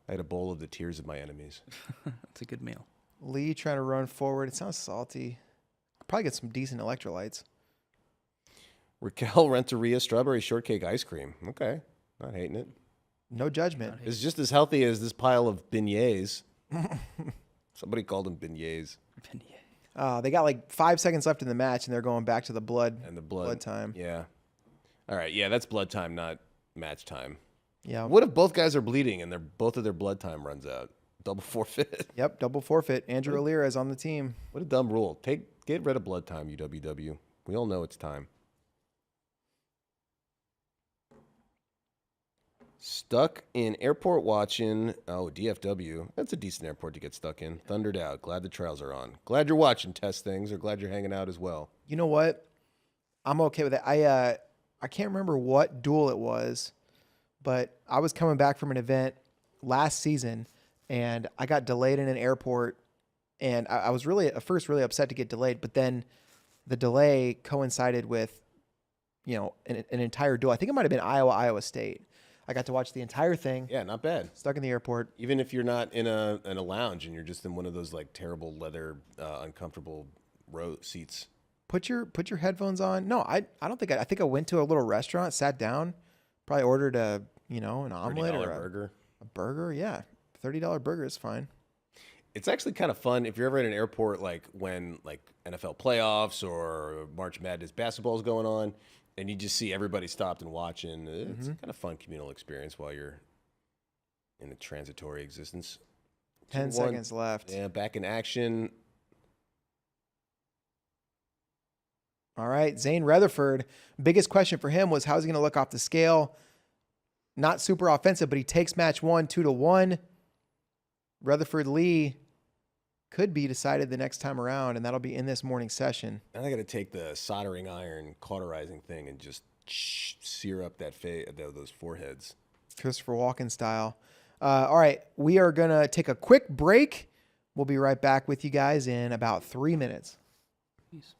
I had a bowl of the tears of my enemies. That's a good meal. Lee trying to run forward. It sounds salty. Probably get some decent electrolytes. Raquel Renteria strawberry shortcake ice cream. Okay, not hating it. No judgment. It's just as healthy as this pile of beignets. Somebody called them beignets. They got like 5 seconds left in the match, and they're going back to the blood And the blood time. Yeah. All right. Yeah, that's blood time, not match time. Yeah. What if both guys are bleeding and both of their blood time runs out? Double forfeit. Yep. Double forfeit. Andrew Alira is on the team. What a dumb rule. Get rid of blood time, UWW. We all know it's time. Stuck in airport watching. Oh, DFW. That's a decent airport to get stuck in. Thundered out. Glad the trails are on. Glad you're watching Test Things, or glad you're hanging out as well. You know what? I'm okay with that. I can't remember what duel it was, but I was coming back from an event last season, and I got delayed in an airport, and I was really at first really upset to get delayed, but then the delay coincided with, an entire duel. I think it might have been Iowa State. I got to watch the entire thing. Yeah, not bad. Stuck in the airport. Even if you're not in a lounge and you're just in one of those like terrible leather, uncomfortable row seats. Put your headphones on. No, I don't think I think I went to a little restaurant, sat down, probably ordered an omelet or burger. a burger. Yeah, $30 burger is fine. It's actually kind of fun if you're ever at an airport, like when like NFL playoffs or March Madness basketball is going on, and you just see everybody stopped and watching. It's kind of fun communal experience while you're in a transitory existence. 10 2-1. seconds left. Yeah, back in action. All right, Zane Rutherford. Biggest question for him was how's he going to look off the scale? Not super offensive, but he takes match 1, 2-1. Rutherford Lee could be decided the next time around, and that'll be in this morning session. And I got to take the soldering iron cauterizing thing and just sear up those foreheads. Christopher Walken style. All right, we are going to take a quick break. We'll be right back with you guys in about 3 minutes. Peace.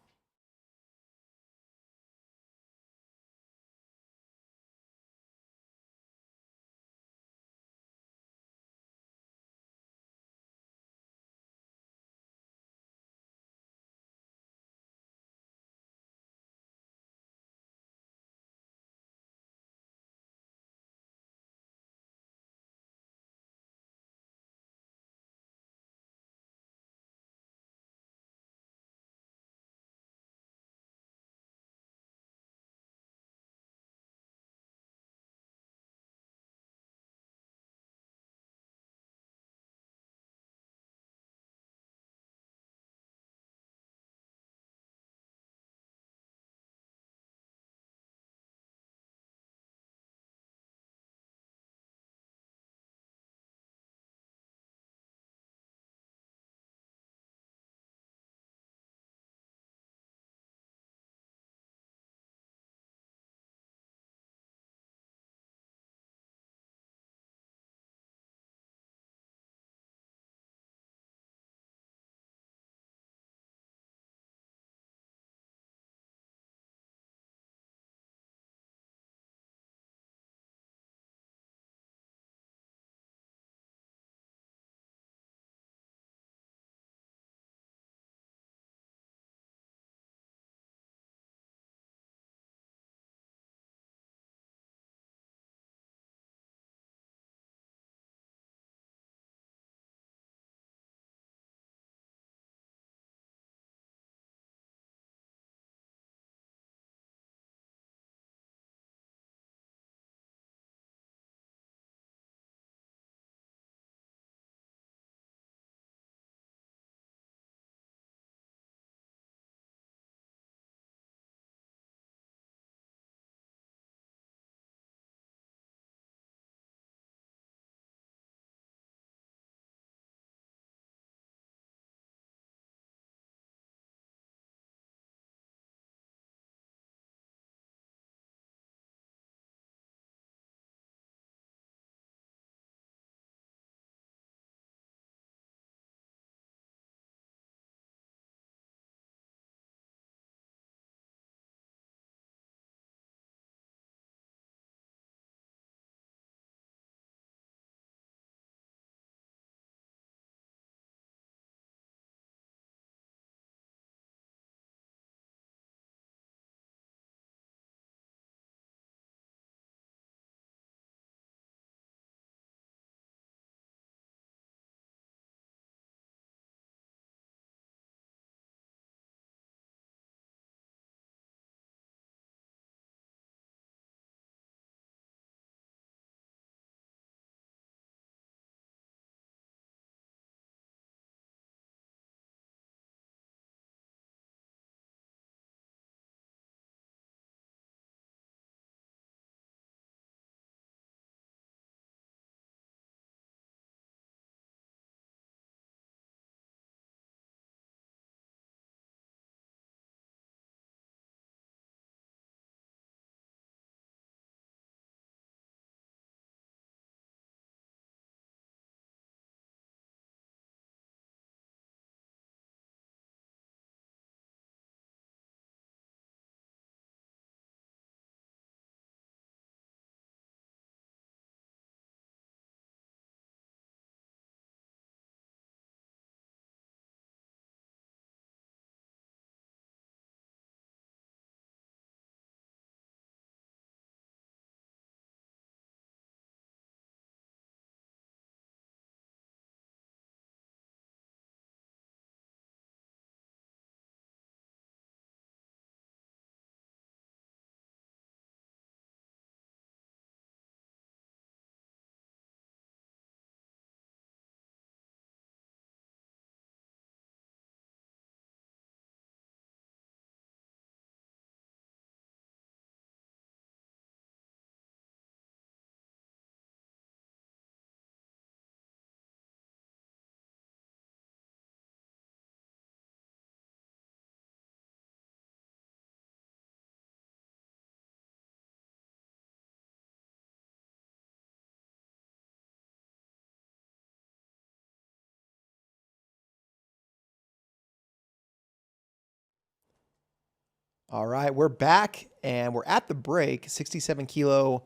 All right, we're back, and we're at the break. 67-kilo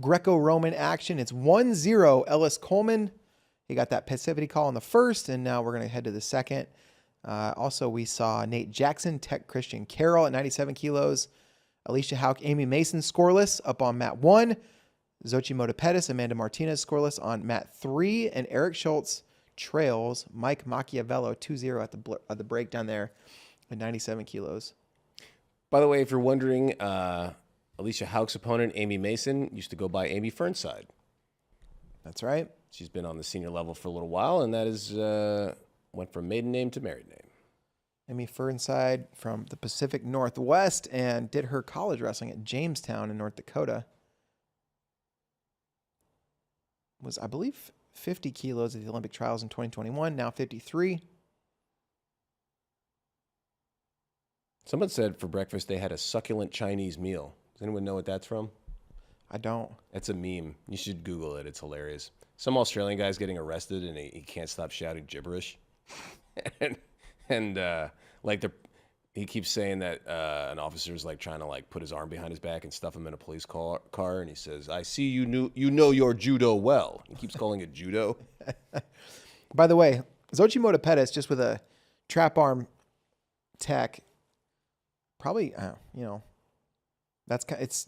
Greco-Roman action. It's 1-0 Ellis Coleman. He got that passivity call in the first, and now we're going to head to the second. Also, we saw Nate Jackson tech Christian Carroll at 97 kilos. Alicia Hauk, Amy Mason scoreless up on mat 1. Xochitl Pettis, Amanda Martinez scoreless on mat 3. And Eric Schultz trails Mike Machiavello 2-0 at the break down there at 97 kilos. By the way, if you're wondering, Alicia Hauk's opponent, Amy Mason, used to go by Amy Fernside. That's right. She's been on the senior level for a little while, and that is went from maiden name to married name. Amy Fernside from the Pacific Northwest and did her college wrestling at Jamestown in North Dakota. Was, I believe, 50 kilos at the Olympic trials in 2021, now 53. Someone said for breakfast they had a succulent Chinese meal. Does anyone know what that's from? I don't. It's a meme. You should Google it. It's hilarious. Some Australian guy's getting arrested and he can't stop shouting gibberish. and he keeps saying that an officer's like trying to like put his arm behind his back and stuff him in a police car, and he says, "I see you know your judo well." He keeps calling it judo. By the way, Xochitl Pettis just with a trap arm tech. Probably, it's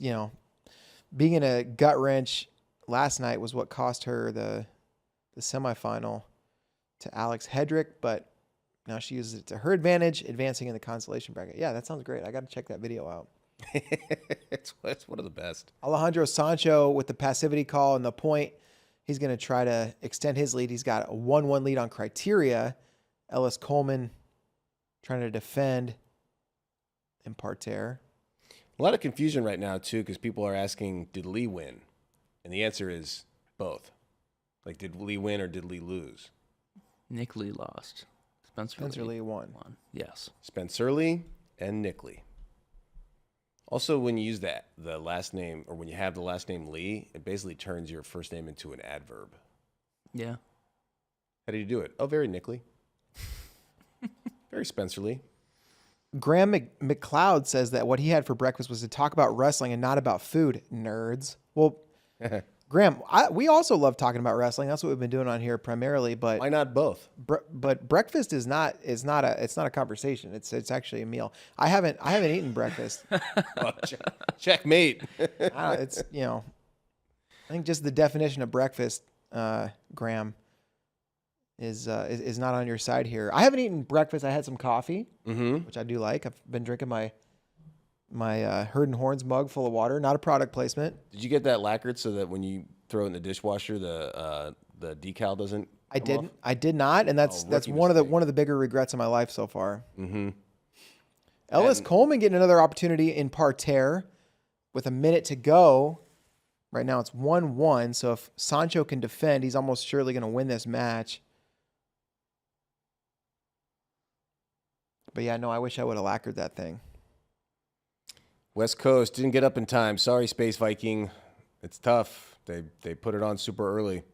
being in a gut wrench last night was what cost her the semifinal to Alex Hedrick, but now she uses it to her advantage, advancing in the consolation bracket. Yeah, that sounds great. I got to check that video out. It's one of the best. Alejandro Sancho with the passivity call and the point. He's going to try to extend his lead. He's got a 1-1 lead on Criteria. Ellis Coleman trying to defend in parterre. A lot of confusion right now, too, because people are asking, did Lee win? And the answer is both. Like, did Lee win or did Lee lose? Nick Lee lost. Spencer Lee won. Yes. Spencer Lee and Nick Lee. Also, when you use the last name, or when you have the last name Lee, it basically turns your first name into an adverb. Yeah. How did you do it? Oh, very Nick Lee. Very Spencer Lee. Graham McLeod says that what he had for breakfast was to talk about wrestling and not about food, nerds. Well, Graham, we also love talking about wrestling. That's what we've been doing on here primarily. But why not both? But breakfast is not a conversation. It's actually a meal. I haven't eaten breakfast. Oh, checkmate. It's I think just the definition of breakfast, Graham, is not on your side here. I haven't eaten breakfast. I had some coffee, which I do like. I've been drinking my Herd and Horns mug full of water. Not a product placement. Did you get that lacquered so that when you throw it in the dishwasher, the decal doesn't? I didn't. Off? I did not, and that's one of the bigger regrets of my life so far. Mm-hmm. Ellis Coleman getting another opportunity in parterre with a minute to go. Right now it's 1-1. So if Sancho can defend, he's almost surely going to win this match. But yeah, no, I wish I would have lacquered that thing. West Coast didn't get up in time. Sorry, Space Viking. It's tough. They put it on super early.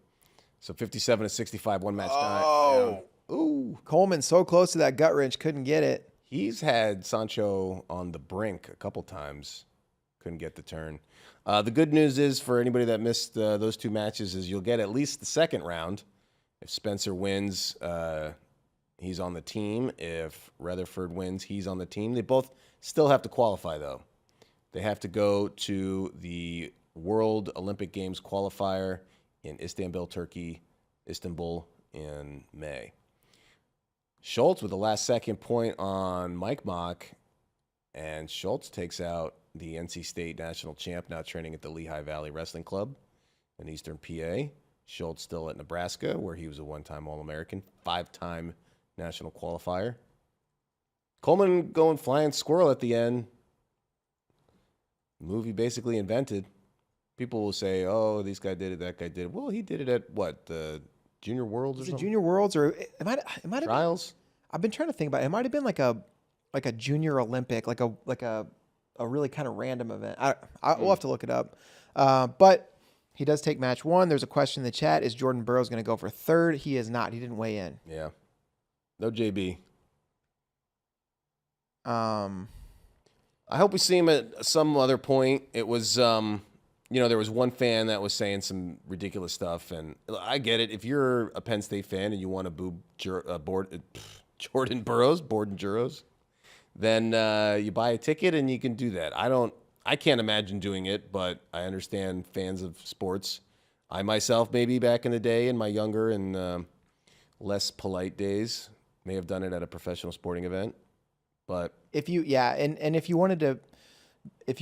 So 57-65, one match time. Oh, ooh! Coleman so close to that gut wrench, couldn't get it. He's had Sancho on the brink a couple times, couldn't get the turn. The good news is for anybody that missed those two matches is you'll get at least the second round. If Spencer wins, he's on the team. If Rutherford wins, he's on the team. They both still have to qualify, though. They have to go to the World Olympic Games qualifier in Istanbul, Turkey, Istanbul in May. Schultz with the last second point on Mike Mock, and Schultz takes out the NC State national champ, now training at the Lehigh Valley Wrestling Club in Eastern PA. Schultz still at Nebraska, where he was a one-time All-American, 5-time national qualifier. Coleman going flying squirrel at the end. Move he basically invented. People will say, "Oh, this guy did it, that guy did it." Well, he did it at what, the Junior Worlds or something? Junior Worlds, or it might have Trials. I've been trying to think about it. It might have been like a Junior Olympic, like a really kind of random event. We'll have to look it up. But he does take match one. There's a question in the chat: is Jordan Burroughs going to go for third? He is not. He didn't weigh in. Yeah. No JB. I hope we see him at some other point. It was, there was one fan that was saying some ridiculous stuff, and I get it. If you're a Penn State fan and you want to boo Jordan Burroughs, then you buy a ticket and you can do that. I can't imagine doing it, but I understand fans of sports. I myself, maybe back in the day in my younger and less polite days, may have done it at a professional sporting event. But if you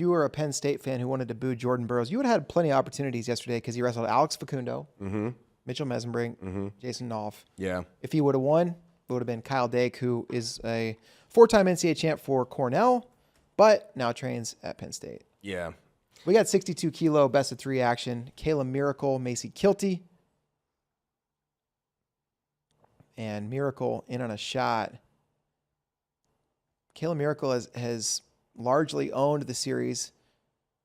were a Penn State fan who wanted to boo Jordan Burroughs, you would have had plenty of opportunities yesterday because he wrestled Alex Facundo, Mitchell Mesenbrink, Jason Nolf. Yeah. If he would have won, it would have been Kyle Dake, who is a 4-time NCAA champ for Cornell, but now trains at Penn State. Yeah. We got 62 kilo best of 3 action. Kayla Miracle, Macy Kilty. And Miracle in on a shot. Kayla Miracle has largely owned the series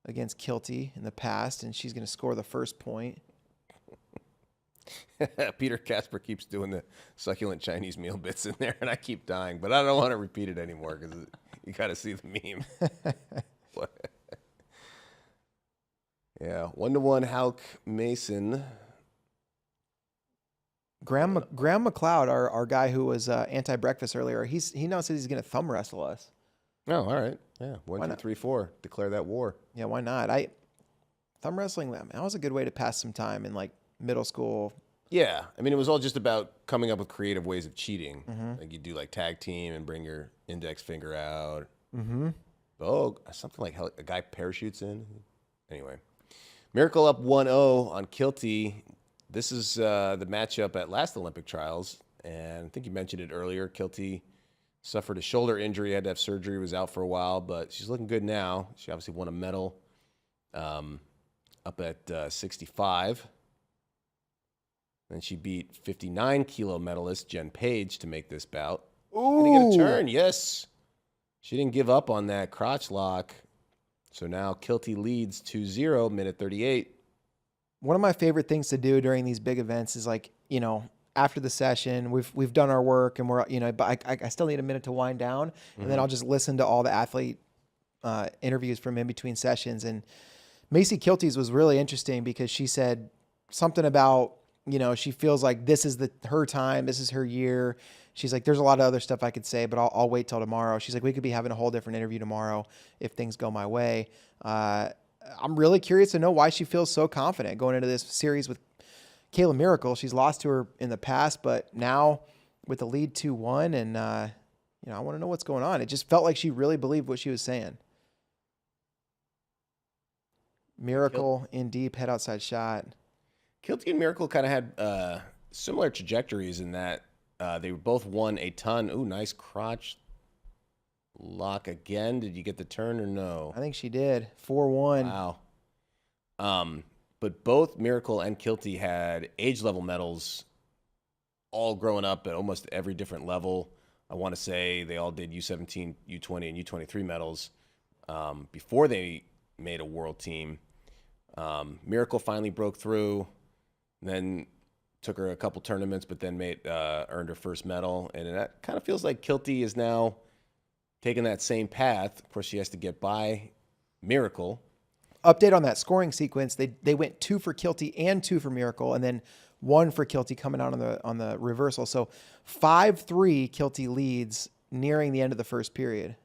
against Kilty in the past, and she's going to score the first point. Peter Casper keeps doing the succulent Chinese meal bits in there, and I keep dying, but I don't want to repeat it anymore because you got to see the meme. Yeah, 1-1 Hauk Mason. Graham McLeod, our guy who was anti-breakfast earlier, he now says he's going to thumb wrestle us. Oh, all right. Yeah, 1, 2, 3, 4. Declare that war. Yeah, why not? Thumb wrestling, that was a good way to pass some time in like middle school. Yeah, I mean, it was all just about coming up with creative ways of cheating. Like you do like tag team and bring your index finger out. Oh, something like a guy parachutes in. Anyway, Miracle up 1-0 on Kilty. This is the matchup at last Olympic trials, and I think you mentioned it earlier. Kilty suffered a shoulder injury, had to have surgery, was out for a while, but she's looking good now. She obviously won a medal up at 65. And she beat 59 kilo medalist Jen Page to make this bout. Ooh. Gonna get a turn, yes. She didn't give up on that crotch lock. So now Kilty leads 2-0, minute 38. One of my favorite things to do during these big events is like, after the session, we've done our work and we're, but I still need a minute to wind down, and then I'll just listen to all the athlete interviews from in between sessions. And Macy Kilty's was really interesting because she said something about, she feels like this is her time, this is her year. She's like, there's a lot of other stuff I could say, but I'll wait till tomorrow. She's like, we could be having a whole different interview tomorrow if things go my way. I'm really curious to know why she feels so confident going into this series with Kayla Miracle. She's lost to her in the past, but now with the lead 2-1, and I want to know what's going on. It just felt like she really believed what she was saying. Miracle in deep, head outside shot. Kilty and Miracle kind of had similar trajectories in that they both won a ton. Ooh, nice crotch lock again. Did you get the turn or no? I think she did. 4-1. Wow. But both Miracle and Kilty had age level medals all growing up at almost every different level. I want to say they all did U17, U20, and U23 medals before they made a world team. Miracle finally broke through, then took her a couple tournaments, but then earned her first medal. And that kind of feels like Kilty is now taking that same path. Of course, she has to get by Miracle. Update on that scoring sequence. They went 2 for Kilty and 2 for Miracle, and then 1 for Kilty coming out on the reversal. So 5-3 Kilty leads nearing the end of the first period.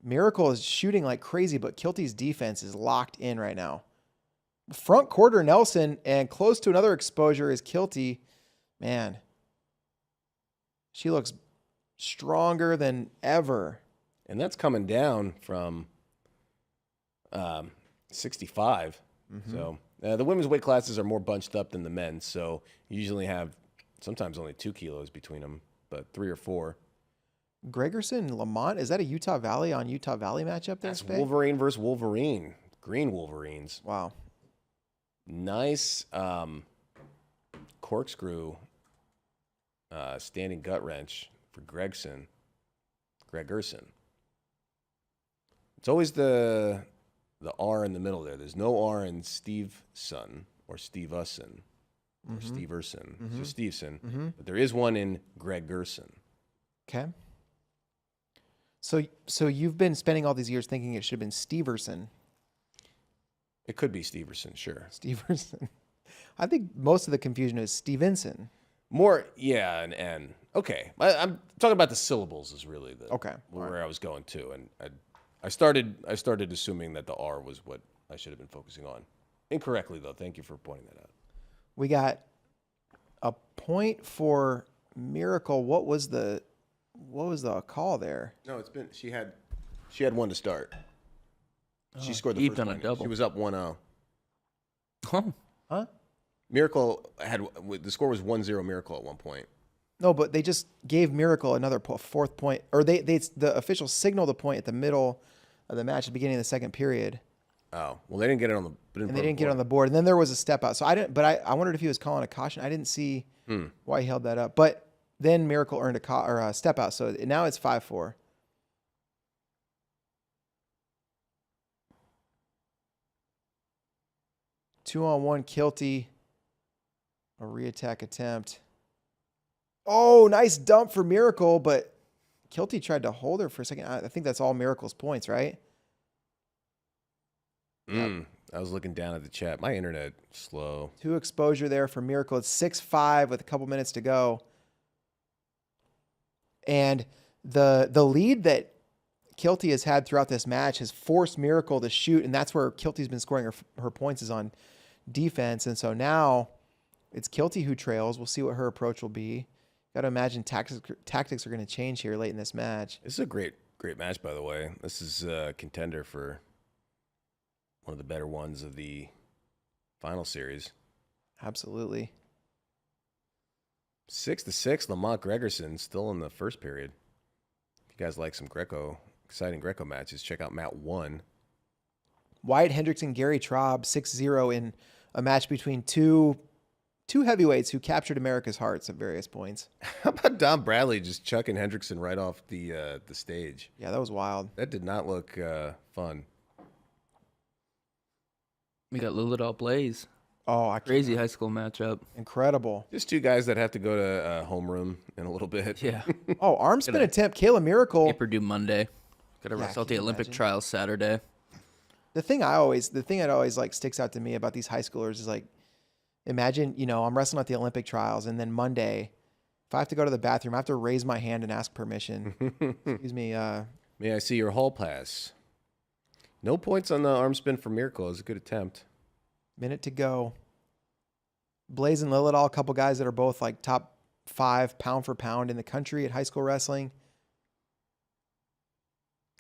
Miracle is shooting like crazy, but Kilty's defense is locked in right now. Front quarter Nelson, and close to another exposure is Kilty. Man, she looks stronger than ever. And that's coming down from 65. So the women's weight classes are more bunched up than the men's. So you usually have sometimes only 2 kilos between them, but 3 or 4. Gregerson, Lamont, is that a Utah Valley on Utah Valley matchup there? That's Wolverine versus Wolverine. Green Wolverines. Wow. Nice corkscrew standing gut wrench for Gregerson. It's always the R in the middle there. There's no R in Steveson or Steveson or Steverson. It's just Steveson. But there is one in Gregerson. Okay. So you've been spending all these years thinking it should have been Steverson. It could be Steverson, sure. Steverson. I think most of the confusion is Stevenson. More, yeah, and okay. I'm talking about the syllables is really the Okay, where I was going to, and I started assuming that the R was what I should have been focusing on. Incorrectly though. Thank you for pointing that out. We got a point for Miracle. What was the call there? No, she had one to start. She scored the he'd first done a one. double. She was up 1-0. Oh, Huh? Miracle the score was 1-0 Miracle at one point. No, but they just gave Miracle another fourth point, or the official signaled a point at the middle of the match at the beginning of the second period. Oh, well, they didn't get it on the. And they didn't get it on the board. And then there was a step out. So I didn't. But I wondered if he was calling a caution. I didn't see why he held that up. But then Miracle earned a step out. So now it's 5-4. Two-on-one Kilty. A reattack attempt. Oh, nice dump for Miracle, but Kilty tried to hold her for a second. I think that's all Miracle's points, right? I was looking down at the chat. My internet slow. 2 exposure there for Miracle. It's 6-5 with a couple minutes to go. And the lead that Kilty has had throughout this match has forced Miracle to shoot, and that's where Kilty's been scoring her points is on defense. And so now it's Kilty who trails. We'll see what her approach will be. Got to imagine tactics are going to change here late in this match. This is a great match, by the way. This is a contender for one of the better ones of the final series. Absolutely. 6-6, Lamont Gregerson still in the first period. If you guys like some exciting Greco matches, check out Mat 1. Wyatt Hendrickson, Gary Traub, 6-0 in a match between two heavyweights who captured America's hearts at various points. How about Don Bradley just chucking Hendrickson right off the stage? Yeah, that was wild. That did not look fun. we got Lilidal Blaze. Oh, Crazy high school matchup. incredible. Just two guys that have to go to homeroom in a little bit. Yeah. Oh, arm spin attempt. Kayla Miracle. Paper due Monday. Got to Yeah, wrestle at can the you Olympic imagine? trials Saturday. The thing that always like sticks out to me about these high schoolers is like, imagine, I'm wrestling at the Olympic trials, and then Monday, if I have to go to the bathroom, I have to raise my hand and ask permission. Excuse me. May I see your hall pass? No points on the arm spin for Miracle. It was a good attempt. Minute to go. Blaze and Lilidal, a couple guys that are both like top 5 pound for pound in the country at high school wrestling.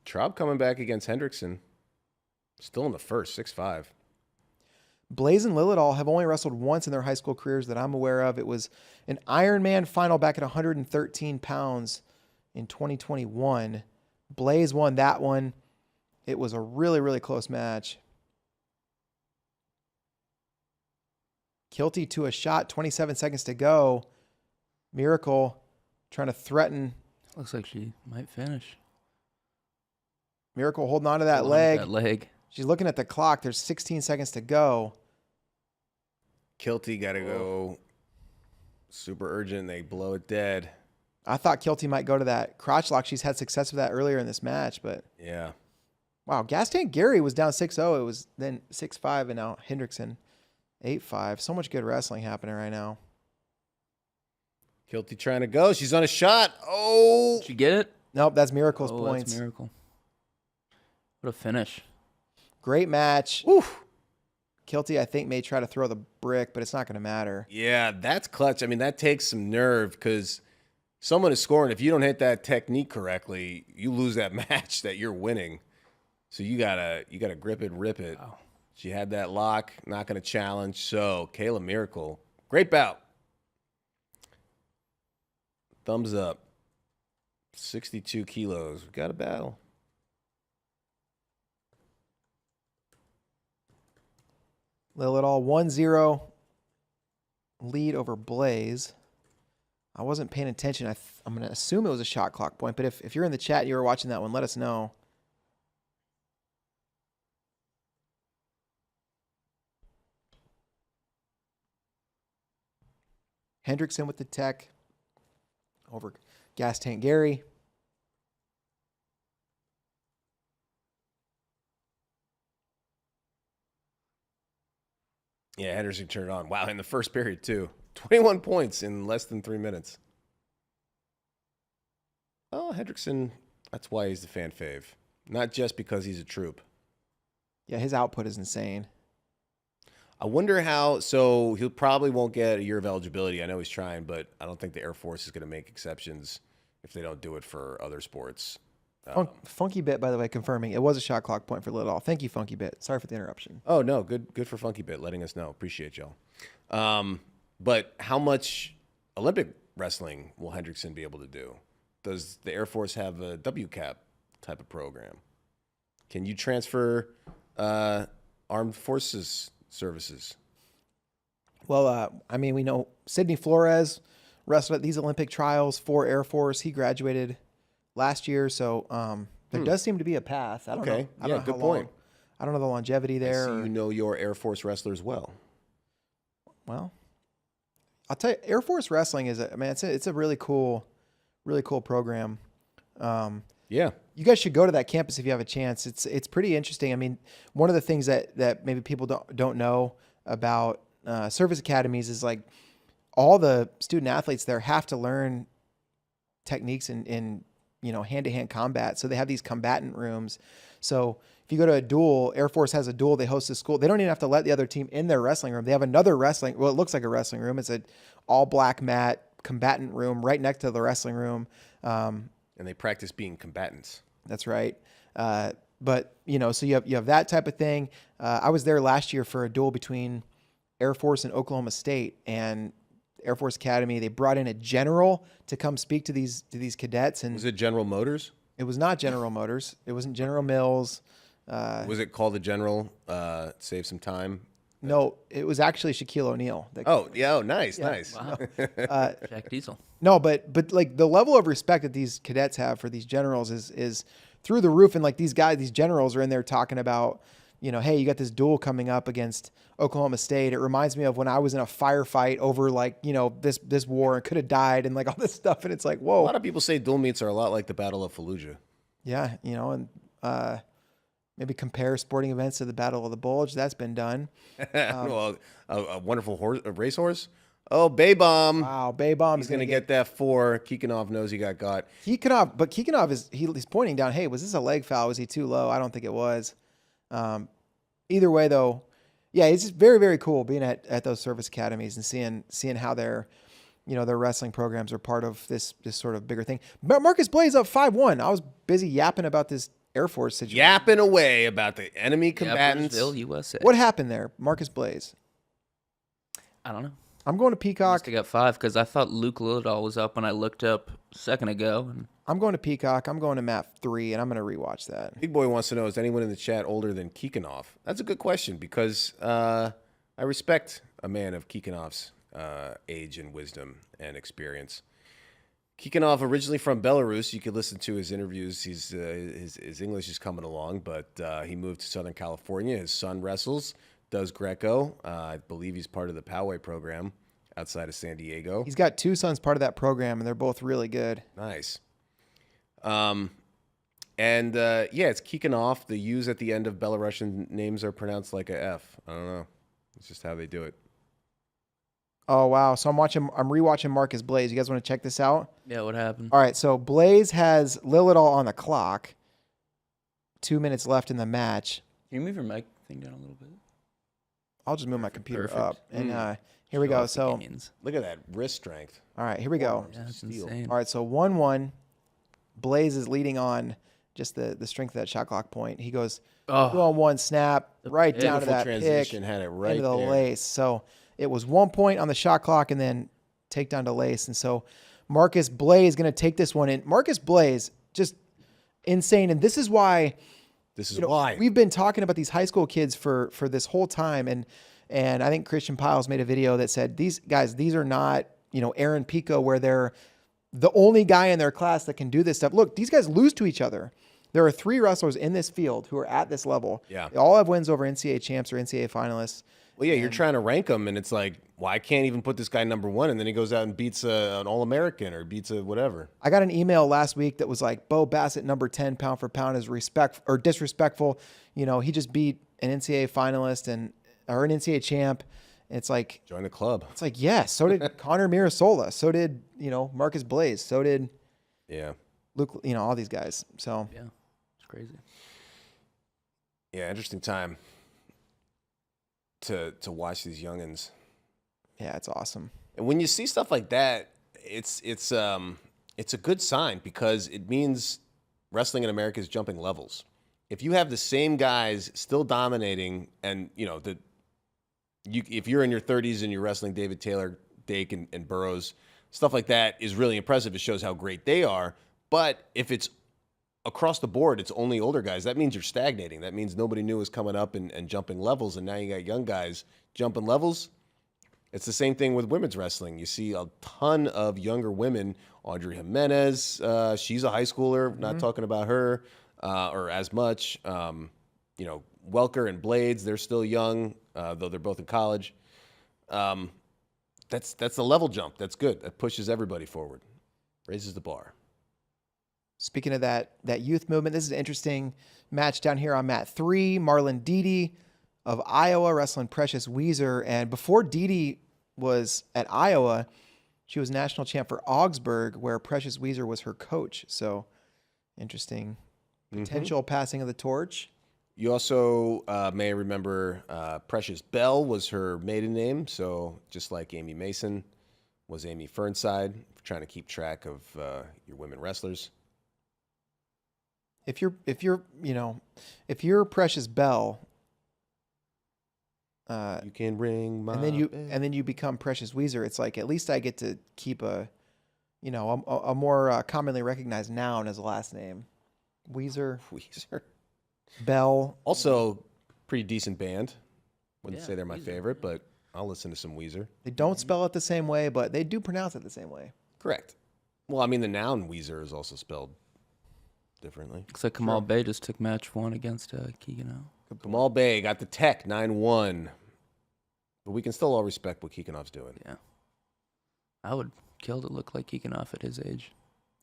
Traub coming back against Hendrickson. Still in the first, 6-5. Blaze and Lilidal have only wrestled once in their high school careers that I'm aware of. It was an Ironman final back at 113 pounds in 2021. Blaze won that one. It was a really, really close match. Kilty to a shot, 27 seconds to go. Miracle trying to threaten. Looks like she might finish. Miracle holding on to that Hold on to leg. That leg. She's looking at the clock. There's 16 seconds to go. Kilty got to go super urgent. They blow it dead. I thought Kilty might go to that crotch lock. She's had success with that earlier in this match, but Yeah. wow. Gas Tank Gary was down 6-0. It was then 6-5, and now Hendrickson 8-5. So much good wrestling happening right now. Kilty trying to go. She's on a shot. Oh. Did you get it? Nope, that's Miracle's Oh, points. that's Miracle. What a finish. Great match. Whew. Kilty, I think, may try to throw the brick, but it's not going to matter. Yeah, that's clutch. I mean, that takes some nerve because someone is scoring. If you don't hit that technique correctly, you lose that match that you're winning. So you gotta grip it, rip it. Wow. She had that lock, not gonna challenge. So Kayla Miracle, great bout. Thumbs up. 62 kilos. We got a battle. Lilidal 1-0 lead over Blaze. I wasn't paying attention. I'm going to assume it was a shot clock point, but if you're in the chat and you were watching that one, let us know. Hendrickson with the tech over Gas Tank Gary. Yeah, Henderson turned it on. Wow, in the first period, too. 21 points in less than 3 minutes. Oh, Hendrickson, that's why he's the fan fave. Not just because he's a troop. Yeah, his output is insane. I wonder how, so he probably won't get a year of eligibility. I know he's trying, but I don't think the Air Force is going to make exceptions if they don't do it for other sports. Funky Bit, by the way, confirming it was a shot clock point for Little. Thank you, Funky Bit. Sorry for the interruption. Oh, no, good for Funky Bit letting us know. Appreciate y'all. But how much Olympic wrestling will Hendrickson be able to do? Does the Air Force have a WCAP type of program? Can you transfer armed forces services? Well, we know Sidney Flores wrestled at these Olympic trials for Air Force. He graduated last year, so there does seem to be a path. I don't know. I don't know good point. I don't know the longevity there. So you know your Air Force wrestlers well. Well, I'll tell you, Air Force wrestling is it's a really cool program. Yeah. You guys should go to that campus if you have a chance. It's pretty interesting. I mean, one of the things that maybe people don't know about service academies is like all the student athletes there have to learn techniques in hand-to-hand combat. So they have these combatant rooms. So if you go to a duel, Air Force has a duel, they host a school. They don't even have to let the other team in their wrestling room. They have another it looks like a wrestling room. It's an all black mat combatant room right next to the wrestling room. And they practice being combatants. That's right. But so you have that type of thing. I was there last year for a duel between Air Force and Oklahoma State, and Air Force Academy, they brought in a general to come speak to these cadets. And was it General Motors? It was not General Motors. It wasn't General Mills. Was it called the General? Save some time. No, it was actually Shaquille O'Neal. Nice. Wow. Jack Diesel. No, but like the level of respect that these cadets have for these generals is through the roof. And like these generals are in there talking about, hey, you got this duel coming up against Oklahoma State. It reminds me of when I was in a firefight over this war and could have died and like all this stuff. And it's like, whoa. A lot of people say duel meets are a lot like the Battle of Fallujah. Yeah, and maybe compare sporting events to the Battle of the Bulge. That's been done. Well, a wonderful racehorse. Oh, Bay Bomb. Wow, Bay Bomb. He's going to get that 4. Kikinov knows he got got. Kikinov he's pointing down, hey, was this a leg foul? Was he too low? I don't think it was. Either way, though, yeah, it's just very, very cool being at those service academies and seeing how their wrestling programs are part of this sort of bigger thing. But Marcus Blaze up 5-1. I was busy yapping about this Air Force situation. Yapping away about the enemy combatants. Yappersville, USA. What happened there, Marcus Blaze? I don't know. I'm going to Peacock. I got 5 because I thought Luke Lillidahl was up when I looked up a second ago. And I'm going to Peacock. I'm going to map 3, and I'm going to rewatch that. Big Boy wants to know, is anyone in the chat older than Kikinov? That's a good question because I respect a man of Kikinov's age and wisdom and experience. Kikinov, originally from Belarus, you could listen to his interviews. His English is coming along, but he moved to Southern California. His son wrestles, does Greco. I believe he's part of the Poway program outside of San Diego. He's got 2 sons part of that program, and they're both really good. Nice. It's Kikinov. The U's at the end of Belarusian names are pronounced like a F. I don't know. It's just how they do it. Oh, wow. So I'm rewatching Marcus Blaze. You guys want to check this out? yeah, what happened? All right. So Blaze has Lillidahl on the clock. 2 minutes left in the match. Can you move your mic thing down a little bit? I'll just move my computer Perfect. up. And here we Show go. off the So, gains. Look at that wrist strength. all right, here we go. Yeah, that's Steel. insane. All right, so 1-1. Blaze is leading on just the strength of that shot clock point. He goes 2-on-1 snap right down to Beautiful that transition, pick had it right into the there. lace. So it was 1 point on the shot clock and then take down to lace. And so Marcus Blaze going to take this one in. Marcus Blaze, just insane. And this is why we've been talking about these high school kids for this whole time. And I think Christian Piles made a video that said, these are not, Aaron Pico, where they're the only guy in their class that can do this stuff. Look, these guys lose to each other. There are 3 wrestlers in this field who are at this level. Yeah. They all have wins over NCAA champs or NCAA finalists. Well, yeah, you're trying to rank them, and it's like, well, I can't even put this guy number 1, and then he goes out and beats an All-American or beats a whatever. I got an email last week that was like, Bo Bassett, number 10 pound for pound, is disrespectful. He just beat an NCAA finalist or an NCAA champ. It's like, Join the club. yeah, so did Connor Mirasola. So did, Marcus Blaze. So did Yeah. Luke, all these guys. So Yeah, it's crazy. Yeah, interesting time to watch these youngins. yeah, it's awesome. And when you see stuff like that, it's a good sign because it means wrestling in America is jumping levels. If you have the same guys still dominating, and if you're in your 30s and you're wrestling David Taylor, Dake, and Burroughs, stuff like that is really impressive. It shows how great they are. But if it's across the board, it's only older guys, that means you're stagnating. That means nobody new is coming up and jumping levels, and now you got young guys jumping levels. It's the same thing with women's wrestling. You see a ton of younger women. Audrey Jimenez, she's a high schooler, not talking about her or as much. Welker and Blades, they're still young, though they're both in college. That's the level jump. That's good. That pushes everybody forward, raises the bar. Speaking of that youth movement, this is an interesting match down here on mat 3. Marlon Dede of Iowa wrestling Precious Weezer. And before Dede was at Iowa, she was national champ for Augsburg, where Precious Weezer was her coach. So interesting potential passing of the torch. You also may remember Precious Bell was her maiden name. So just like Amy Mason was Amy Fernside, trying to keep track of your women wrestlers. If you're Precious Bell, You can ring my and then you become Precious Weezer, it's like, at least I get to keep a more commonly recognized noun as a last name. Weezer, Bell. Also, pretty decent band. Wouldn't Yeah, say they're my Weezer, favorite, but I'll listen to some Weezer. They don't spell it the same way, but they do pronounce it the same way. Correct. Well, I mean, the noun Weezer is also spelled differently. Looks like Kamal Bay just took match 1 against Keegan. Kamal Bay got the tech 9-1. But we can still all respect what Keeganov's doing. Yeah. I would kill to look like Keeganov at his age.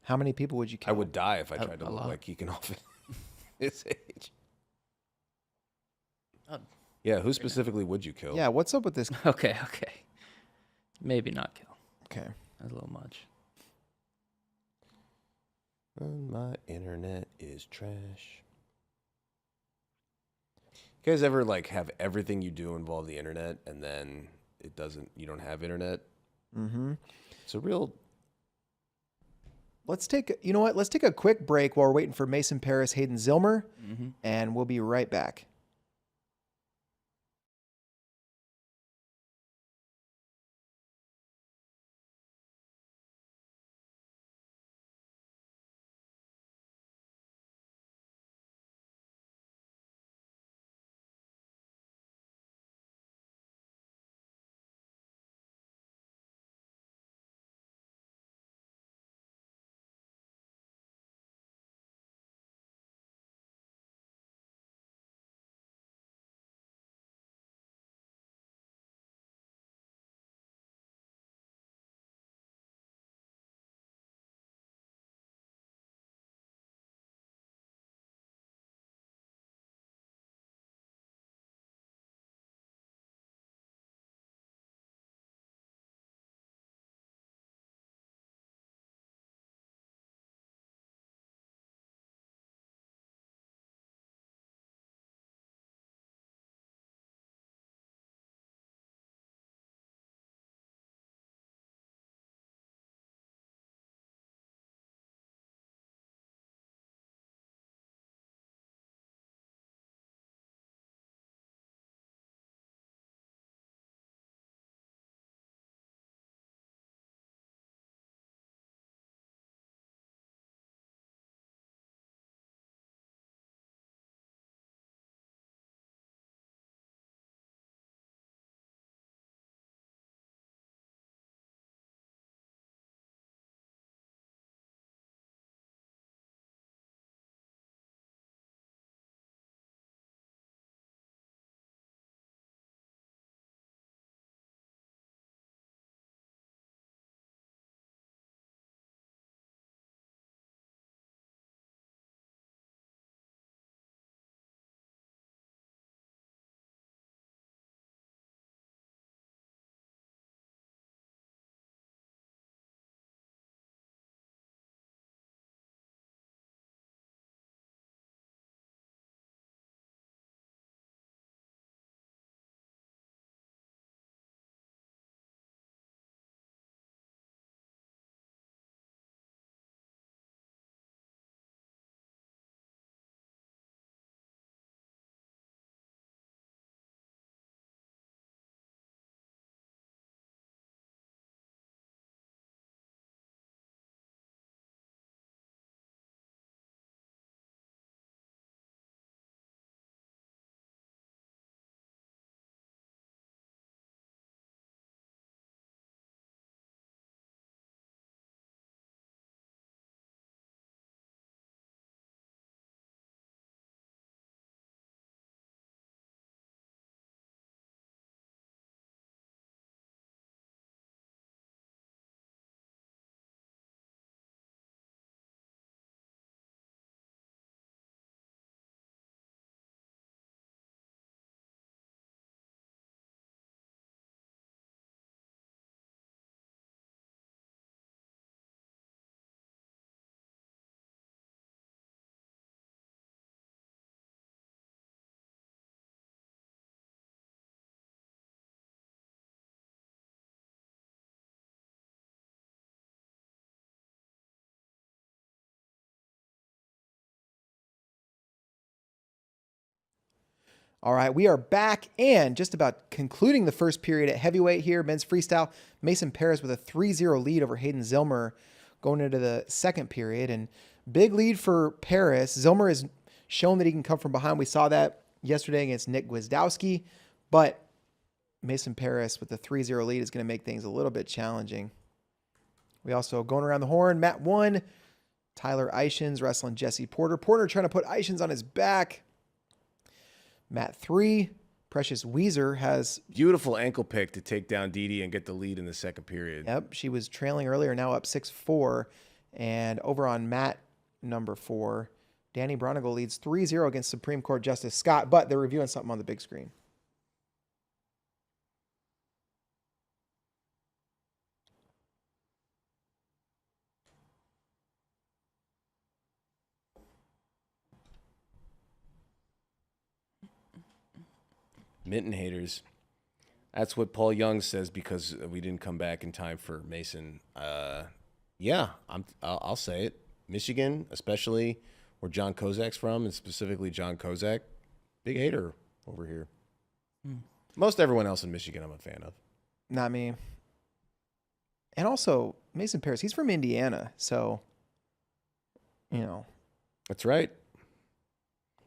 How many people would you kill? I would die if I tried to a look lot. like Keeganov at his age. Oh. Yeah, who specifically would you kill? Yeah, what's up with this? Okay. Maybe not kill. Okay. That's a little much. My internet is trash. You guys ever have everything you do involve the internet and then you don't have internet? Mm-hmm. It's a real... Let's take a quick break while we're waiting for Mason Paris, Hayden Zilmer, Mm-hmm. and we'll be right back. All right, we are back and just about concluding the first period at heavyweight here. Men's freestyle, Mason Paris with a 3-0 lead over Hayden Zillmer going into the second period. And big lead for Paris. Zillmer has shown that he can come from behind. We saw that yesterday against Nick Gwizdowski. But Mason Paris with the 3-0 lead is going to make things a little bit challenging. We also, going around the horn, Mat 1, Tyler Eichens wrestling Jesse Porter. Porter trying to put Eichens on his back. Mat 3, Precious Weezer has... Beautiful ankle pick to take down Didi and get the lead in the second period. Yep, she was trailing earlier, now up 6-4. And over on mat number 4, Danny Bronigal leads 3-0 against Supreme Court Justice Scott, but they're reviewing something on the big screen. Mitten haters. That's what Paul Young says because we didn't come back in time for Mason. Yeah, I'll say it. Michigan, especially where John Kozak's from, and specifically John Kozak, big hater over here. Most everyone else in Michigan I'm a fan of. Not me. And also, Mason Paris, he's from Indiana, so, you know. That's right.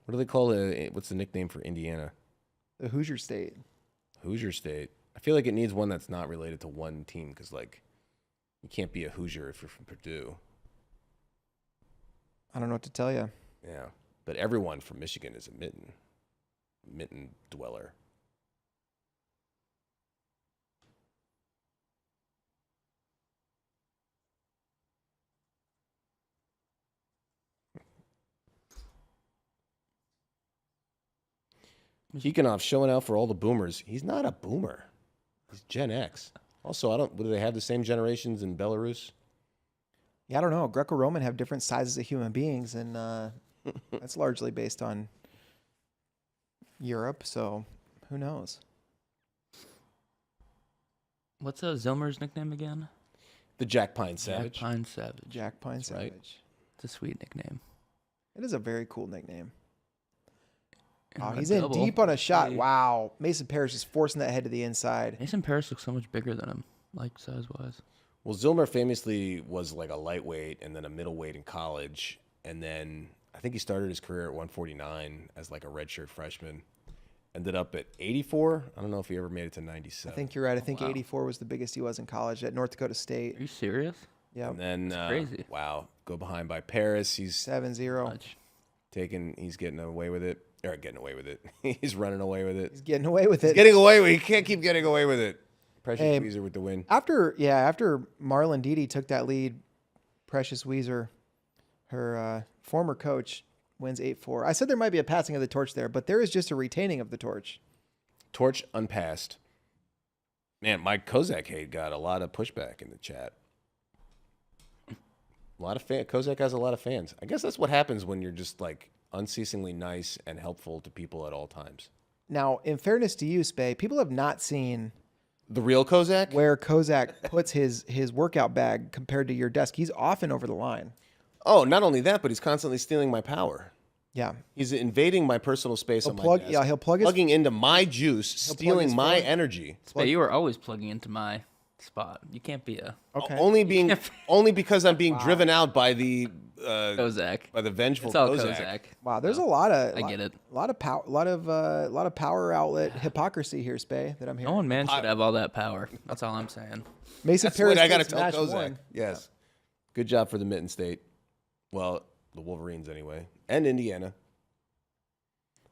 What do they call it? What's the nickname for Indiana? The Hoosier State. Hoosier State. I feel like it needs one that's not related to one team because, like, you can't be a Hoosier if you're from Purdue. I don't know what to tell you. Yeah. But everyone from Michigan is a mitten dweller. Keekanoff showing out for all the boomers. He's not a boomer. He's Gen X. Also, do they have the same generations in Belarus? Yeah, I don't know. Greco-Roman have different sizes of human beings, and that's largely based on Europe, so who knows? What's Zilmer's nickname again? The Jack Pine Savage. Jack Pine Savage. Jack Pine That's Savage. right. It's a sweet nickname. It is a very cool nickname. Oh, And he's a in double. deep on a shot. Hey. Wow. Mason Paris is forcing that head to the inside. Mason Paris looks so much bigger than him, like size-wise. Well, Zilmer famously was like a lightweight and then a middleweight in college. And then I think he started his career at 149 as like a redshirt freshman. Ended up at 84. I don't know if he ever made it to 97. I think you're right. I think wow. 84 was the biggest he was in college at North Dakota State. Are you serious? Yeah. And then, crazy. Wow, go behind by Paris. He's 7-0. Much. he's getting away with it. Or getting away with it. He's running away with it. He's getting away with it. Getting away with it. He can't keep getting away with it. Precious Hey, Weezer with the win. After Marlon Didi took that lead, Precious Weezer, her former coach, wins 8-4. I said there might be a passing of the torch there, but there is just a retaining of the torch. Torch unpassed. Man, Mike Kozak hate got a lot of pushback in the chat. Kozak has a lot of fans. I guess that's what happens when you're just like unceasingly nice and helpful to people at all times. Now, in fairness to you, Spay, people have not seen The real Kozak? where Kozak puts his workout bag compared to your desk. He's often over the line. Oh, not only that, but he's constantly stealing my power. Yeah. He's invading my personal space on my desk. Yeah, he'll plug his plugging into my juice, plug stealing his my phone. energy. But you were always plugging into my spot. You can't be a Okay. Only because I'm being driven out by the Kozak. by the vengeful It's all Kozak. Kozak. Wow, there's a lot of I get it. A lot of power, lot of power outlet hypocrisy here, Spay, that I'm hearing. No one man should have all that power. That's all I'm saying. Mason That's Paris what I got to takes tell match Kozak. one. Yes. Good job for the Mitten State. Well, the Wolverines anyway. And Indiana.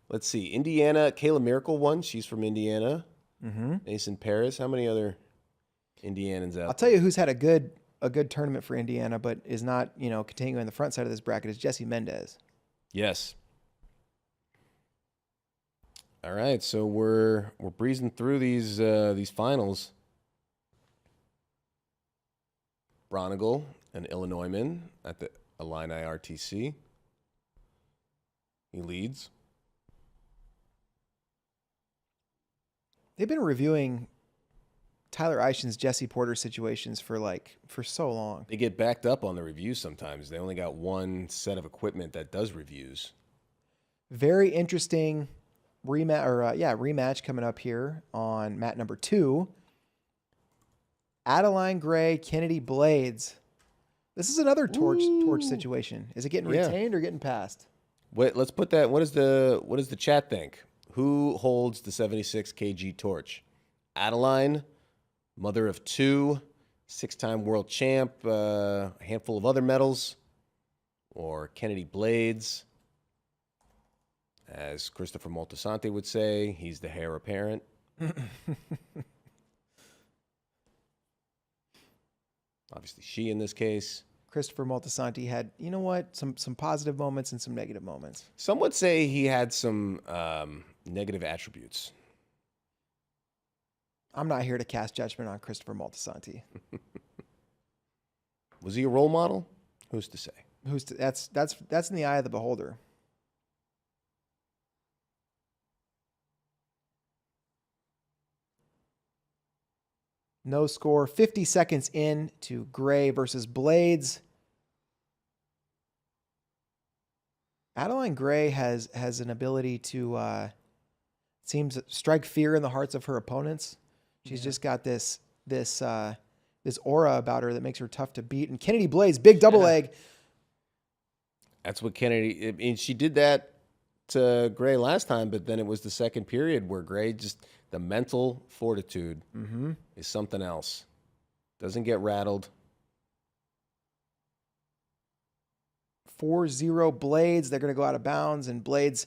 Let's see. Indiana, Kayla Miracle won. She's from Indiana. Mm-hmm. Mason Paris. How many other Indianans out I'll tell you who's had a good tournament for Indiana, but is not, continuing on the front side of this bracket is Jesse Mendez. Yes. All right, so we're breezing through these finals. Bronigal, an Illinoisman at the Illini RTC. He leads. They've been reviewing Tyler Eichen's Jesse Porter situations for so long. They get backed up on the reviews sometimes. They only got one set of equipment that does reviews. Very interesting rematch coming up here on mat number 2. Adeline Gray, Kennedy Blades. This is another torch situation. Is it getting retained or getting passed? Wait, let's put that. What does the chat think? Who holds the 76 kg torch? Adeline, mother of 2, 6-time world champ, a handful of other medals, or Kennedy Blades? As Christopher Moltisanti would say, he's the heir apparent. Obviously, she in this case. Christopher Moltisanti had, you know what, some positive moments and some negative moments. Some would say he had some negative attributes. I'm not here to cast judgment on Christopher Moltisanti. Was he a role model? Who's to say? That's in the eye of the beholder. No score. 50 seconds in to Gray versus Blades. Adeline Gray has an ability to seems strike fear in the hearts of her opponents. She's just got this aura about her that makes her tough to beat. And Kennedy Blades, big double leg. That's what Kennedy. I mean, she did that to Gray last time, but then it was the second period where Gray just the mental fortitude is something else. Doesn't get rattled. 4-0 Blades. They're going to go out of bounds, and Blades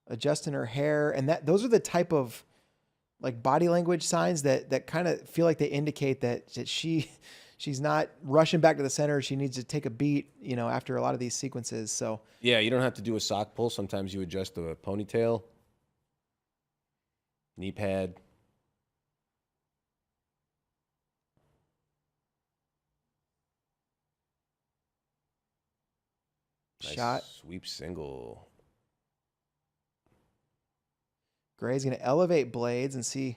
adjusting her hair, and those are the type of like body language signs that kind of feel like they indicate that she's not rushing back to the center. She needs to take a beat, after a lot of these sequences. So yeah, you don't have to do a sock pull. Sometimes you adjust the ponytail, knee pad. Nice shot. Sweep single. Gray's going to elevate Blades and see if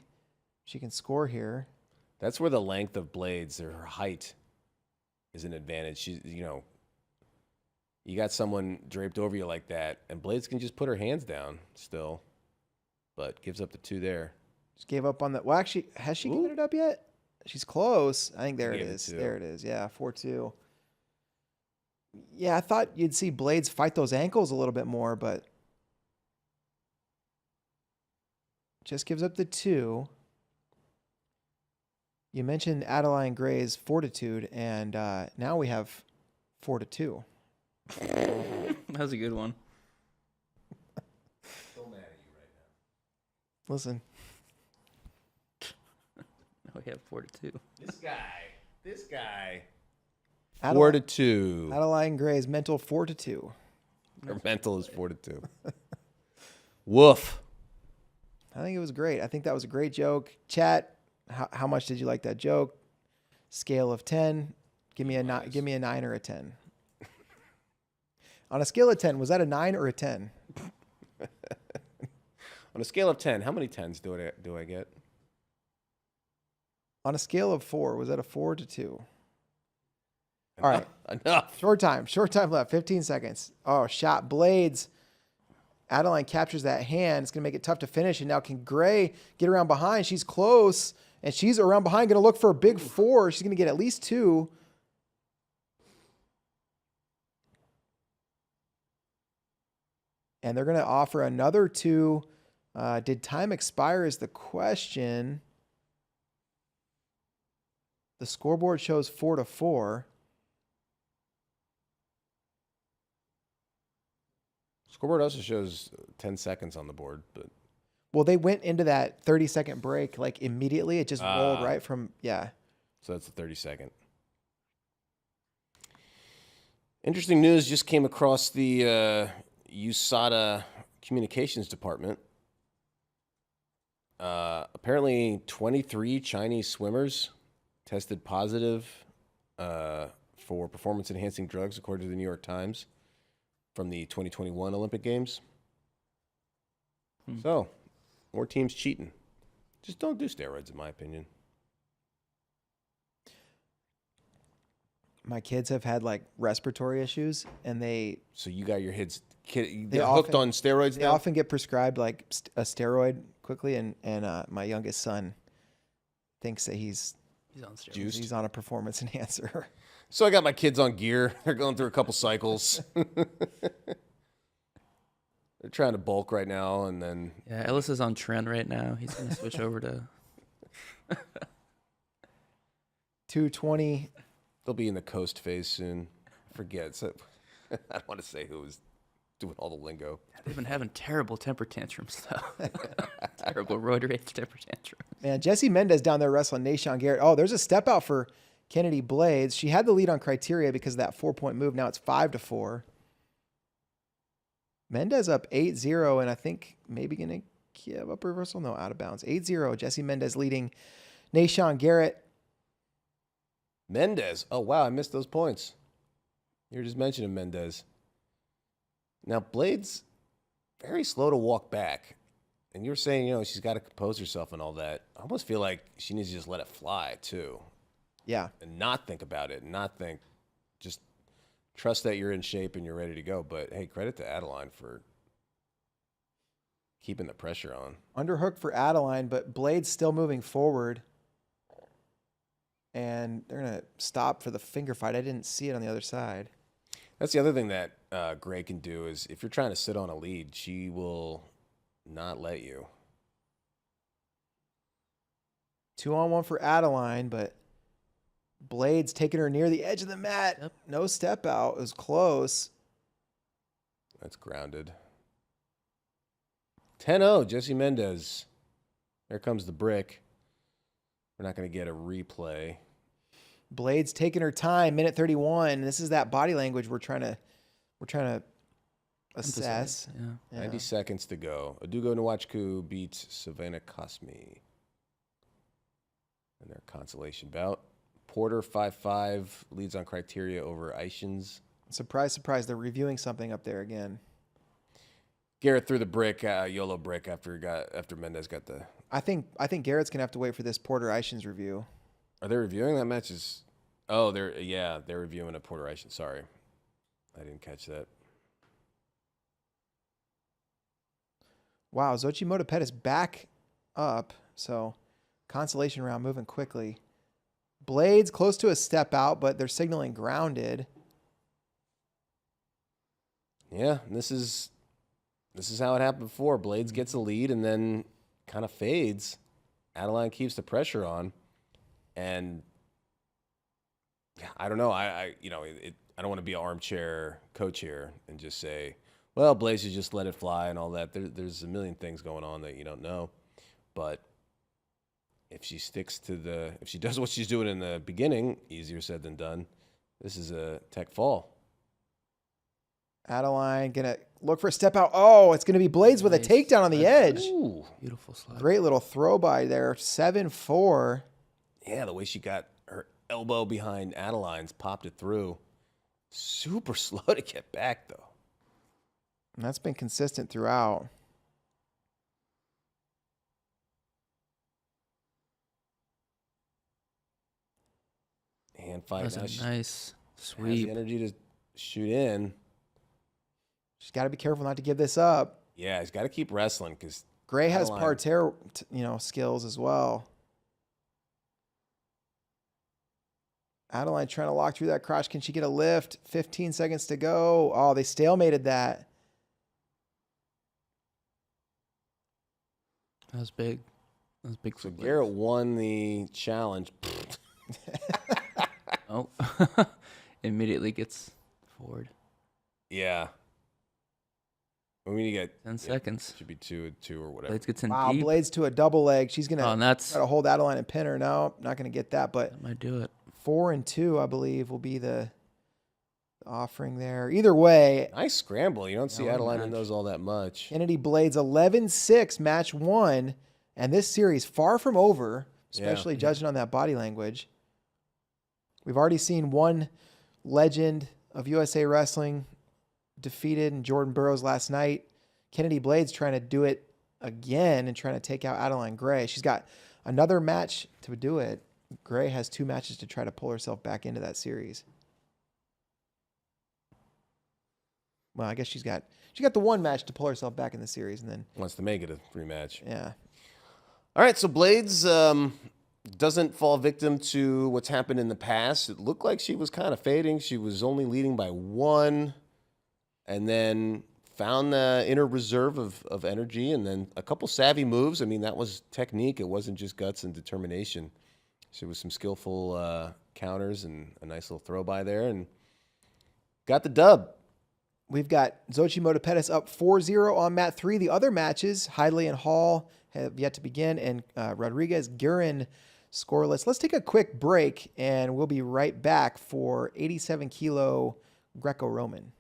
she can score here. That's where the length of Blades, or her height, is an advantage. She's, you got someone draped over you like that, and Blades can just put her hands down still, but gives up the 2 there. Just gave up on that. Well, actually, has she given it up yet? She's close. I think there it is. There it is. Yeah, 4-2. Yeah, I thought you'd see Blades fight those ankles a little bit more, but just gives up the 2. You mentioned Adeline Gray's fortitude, and now we have 4-2. That was a good one. So mad at you right now. Listen. Now we have 4-2. This guy. 4-2. 4-2. Adeline Gray's mental 4-2. Her mental is 4-2. Woof. I think it was great. I think that was a great joke. Chat, how much did you like that joke? Scale of 10. Give me a 9 or a 10. On a scale of 10, was that a 9 or a 10? On a scale of 10, how many 10s do I get? On a scale of 4, was that a 4 to 2? All right. Enough. Short time left. 15 seconds. Oh, shot. Blades. Adeline captures that hand. It's going to make it tough to finish. And now can Gray get around behind? She's close. And she's around behind, going to look for a big 4. She's going to get at least 2. And they're going to offer another 2. Did time expire is the question. The scoreboard shows 4-4. Scoreboard also shows 10 seconds on the board, but well, they went into that 30-second break like immediately. It just rolled right from So that's the 30-second. Interesting news just came across the USADA communications department. Apparently, 23 Chinese swimmers tested positive for performance-enhancing drugs, according to the New York Times, from the 2021 Olympic Games. So, more teams cheating. Just don't do steroids, in my opinion. My kids have had like respiratory issues, and So you got your kids they're hooked on steroids They now? often get prescribed like a steroid quickly, and my youngest son thinks that he's on steroids. Juiced. He's on a performance enhancer. So I got my kids on gear. They're going through a couple cycles. They're trying to bulk right now, and then Yeah, Ellis is on trend right now. He's gonna switch over to 220. they'll be in the coast phase soon. I forget. So, I don't want to say who was doing all the lingo. They've been having terrible temper tantrums though. Terrible roid rage temper tantrums. Man, Jessie Mendez down there wrestling Nashawn Garrett. Oh, there's a step out for Kennedy Blades. She had the lead on Criteria because of that 4-point move. Now it's 5-4. Mendez up 8-0, and I think maybe going to give up reversal. No, out of bounds. 8-0. Jessie Mendez leading Nashawn Garrett. Mendez. Oh, wow. I missed those points. You were just mentioning Mendez. Now, Blades, very slow to walk back. And you were saying, she's got to compose herself and all that. I almost feel like she needs to just let it fly, too. Yeah. And not think about it. Just trust that you're in shape and you're ready to go. But, hey, credit to Adeline for keeping the pressure on. Underhook for Adeline, but Blades still moving forward. And they're going to stop for the finger fight. I didn't see it on the other side. That's the other thing that Gray can do is if you're trying to sit on a lead, she will not let you. 2-on-1 for Adeline, but Blades taking her near the edge of the mat. Yep. No step out. It was close. That's grounded. 10-0, Jessie Mendez. There comes the brick. We're not going to get a replay. Blades taking her time, minute 31. This is that body language we're trying to assess. Yeah. 90 seconds to go. Adugo Nwachukwu beats Savannah Cosme in their consolation bout. Porter 5-5 leads on Criteria over Ishins. Surprise, surprise. They're reviewing something up there again. Garrett threw the brick, YOLO brick after Mendez got the. I think Garrett's gonna have to wait for this Porter Ishins review. Are they reviewing that match? They're reviewing a Porter Ishins. Sorry, I didn't catch that. Wow, Xochitl Pettis back up. So consolation round moving quickly. Blades close to a step out, but they're signaling grounded. Yeah, and this is how it happened before. Blades gets a lead and then kind of fades. Adeline keeps the pressure on, and I don't know. I don't want to be an armchair coach here and just say, well, Blades should just let it fly and all that. There's a million things going on that you don't know, but if she does what she's doing in the beginning, easier said than done. This is a tech fall. Adeline gonna look for a step out. Oh, it's gonna be Blades with a takedown on the edge. Ooh. Beautiful slide. Great little throw by there. 7-4. Yeah, the way she got her elbow behind Adeline's, popped it through. Super slow to get back, though. And that's been consistent throughout. Hand fight. That Now was she a nice has sweep. the energy to shoot in. She's got to be careful not to give this up. Yeah, he's got to keep wrestling because Gray has Adeline- parterre, skills as well. Adeline trying to lock through that crotch. Can she get a lift? 15 seconds to go. Oh, they stalemated that. That was big. That was big. So for Blades. Garrett won the challenge. Oh, immediately gets forward. Yeah. I mean, you get 10 seconds. Should be 2-2 or whatever. Blades gets in Wow, deep. Blades to a double leg. She's going Oh, and to that's try to hold Adeline and pin her. No, not going to get that. But that might do it. 4-2, I believe, will be the offering there. Either way, Nice scramble. You don't see Yeah, Adeline match. in those all that much. Kennedy Blades 11-6, match 1. And this series far from over, especially judging on that body language. We've already seen one legend of USA Wrestling defeated in Jordan Burroughs last night. Kennedy Blades trying to do it again and trying to take out Adeline Gray. She's got another match to do it. Gray has 2 matches to try to pull herself back into that series. Well, I guess she got the one match to pull herself back in the series, and then Wants to make it a rematch. yeah. All right, so Blades doesn't fall victim to what's happened in the past. It looked like she was kind of fading. She was only leading by 1, and then found the inner reserve of energy, and then a couple savvy moves. I mean, that was technique. It wasn't just guts and determination. She was some skillful counters and a nice little throw by there, and got the dub. We've got Xochitl Pettis up 4-0 on mat 3. The other matches, Hidley and Hall, have yet to begin, and Rodriguez, Guerin, scoreless. Let's take a quick break, and we'll be right back for 87-kilo Greco-Roman.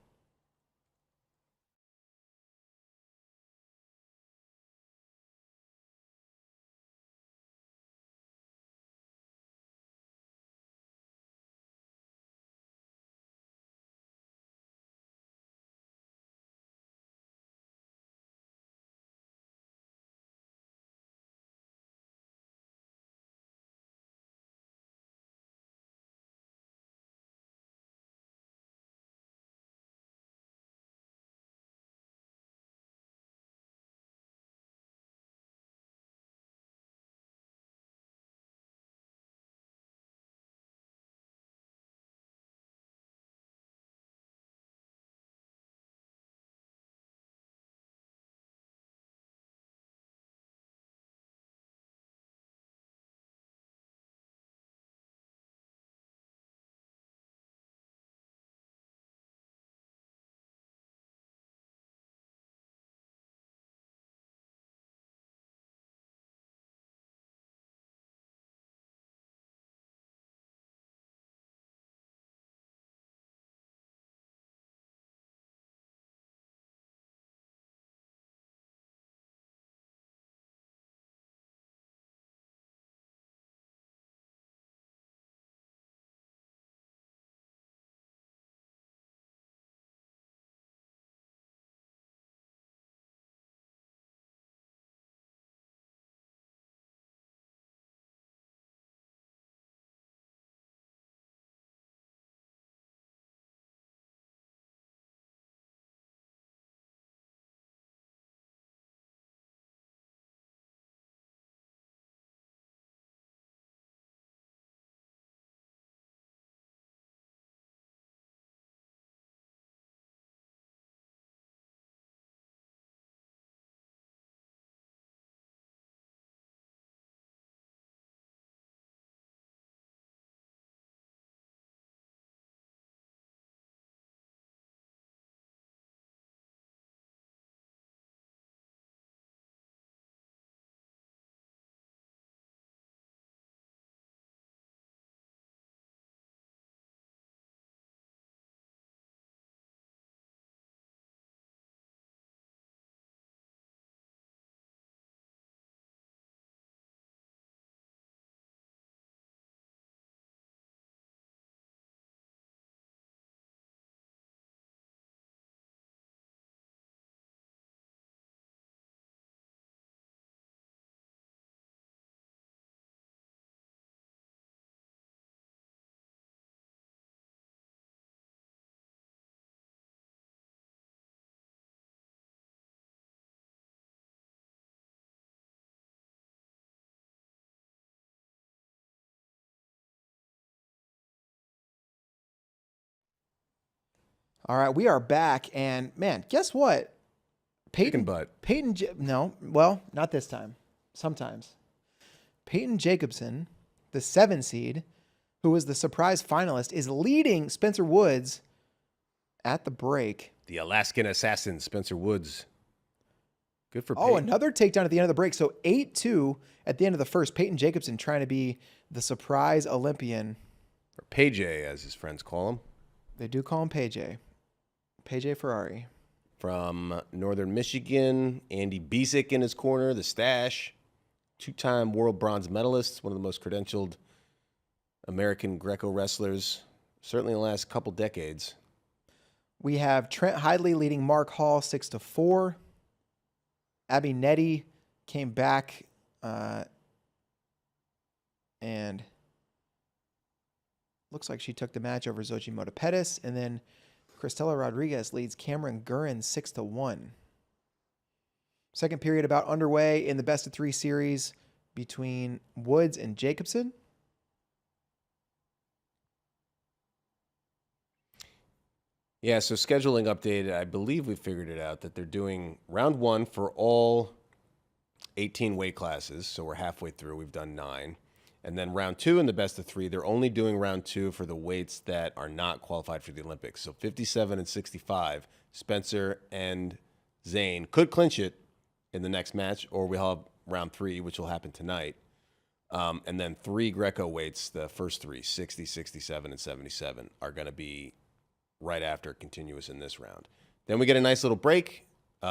All right, we are back, and man, guess what? Chicken butt. No, well, not this time. Sometimes. Peyton Jacobson, the 7 seed, who was the surprise finalist, is leading Spencer Woods at the break. The Alaskan assassin, Spencer Woods. Good for Peyton. Oh, another takedown at the end of the break. So 8-2 at the end of the first. Peyton Jacobson trying to be the surprise Olympian. Or PJ, as his friends call him. They do call him PJ. PJ Ferrari. From Northern Michigan, Andy Bisick in his corner, the stash. 2-time world bronze medalist, one of the most credentialed American Greco wrestlers, certainly in the last couple decades. We have Trent Hidley leading Mark Hall 6-4. Abby Nettie came back and looks like she took the match over Xochitl Pettis. And then Cristela Rodriguez leads Cameron Gurin 6-1. Second period about underway in the best of 3 series between Woods and Jacobson. Yeah, so scheduling update, I believe we figured it out that they're doing round 1 for all 18 weight classes. So we're halfway through. We've done 9. And then round 2 in the best of 3, they're only doing round 2 for the weights that are not qualified for the Olympics. So 57 and 65, Spencer and Zane could clinch it in the next match, or we'll have round 3, which will happen tonight. And then 3 Greco weights, the first 3, 60, 67, and 77, are going to be right after continuous in this round. Then we get a nice little break.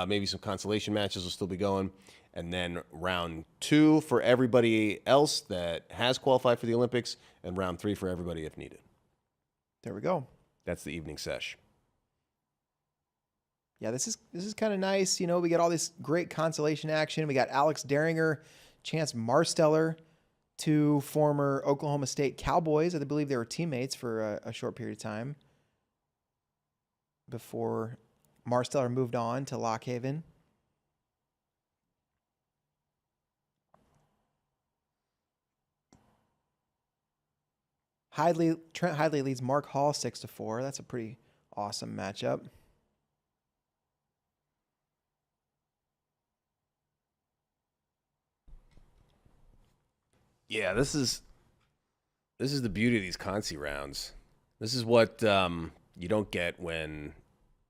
Maybe some consolation matches will still be going. And then round 2 for everybody else that has qualified for the Olympics, and round 3 for everybody if needed. There we go. That's the evening sesh. Yeah, this is kind of nice. You know, we got all this great consolation action. We got Alex Deringer, Chance Marsteller, 2 former Oklahoma State Cowboys. I believe they were teammates for a short period of time before Marsteller moved on to Lock Haven. Trent Hidley leads Mark Hall 6-4. That's a pretty awesome matchup. Yeah, this is the beauty of these Consi rounds. This is what you don't get when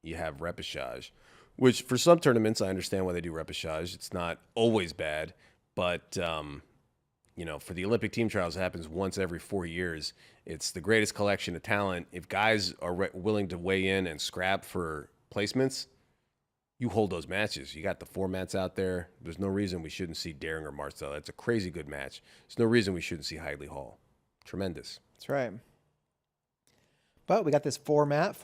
you have repechage, which for some tournaments I understand why they do repechage. It's not always bad, but for the Olympic team trials, it happens once every 4 years. It's the greatest collection of talent. If guys are willing to weigh in and scrap for placements, you hold those matches. You got the formats out there. There's no reason we shouldn't see Daring or Marcel. That's a crazy good match. There's no reason we shouldn't see Hidley Hall. Tremendous. That's right. But we got this format,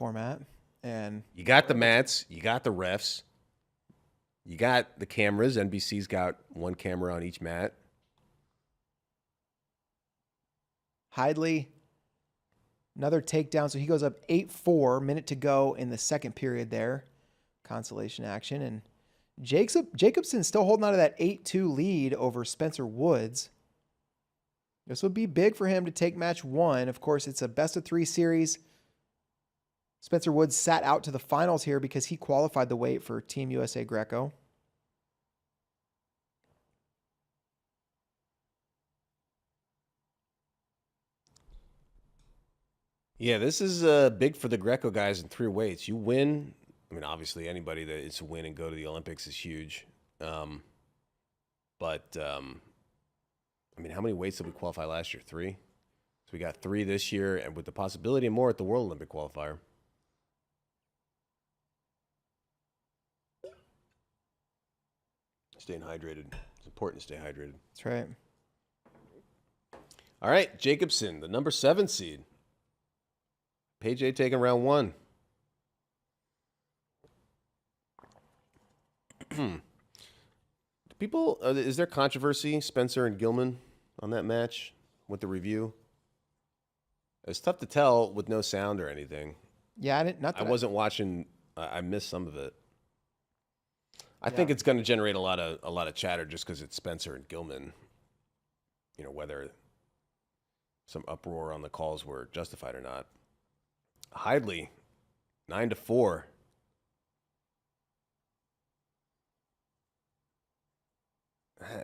and you got the mats, you got the refs, you got the cameras. NBC's got 1 camera on each mat. Hidley, another takedown. So he goes up 8-4, minute to go in the second period there. Consolation action. And Jacobson still holding on to that 8-2 lead over Spencer Woods. This would be big for him to take match 1. Of course, it's a best of 3 series. Spencer Woods sat out to the finals here because he qualified the weight for Team USA Greco. Yeah, this is big for the Greco guys in 3 weights. You win. I mean, obviously, anybody that is to win and go to the Olympics is huge. But how many weights did we qualify last year? 3? So we got 3 this year, and with the possibility of more at the World Olympic qualifier. Staying hydrated. It's important to stay hydrated. That's right. All right, Jacobson, the number 7 seed. Page 8 taking round 1. People, is there controversy, Spencer and Gilman, on that match with the review? It's tough to tell with no sound or anything. Yeah, I wasn't watching. I missed some of it. I think it's going to generate a lot of chatter just because it's Spencer and Gilman. Whether some uproar on the calls were justified or not. Hidley, 9-4.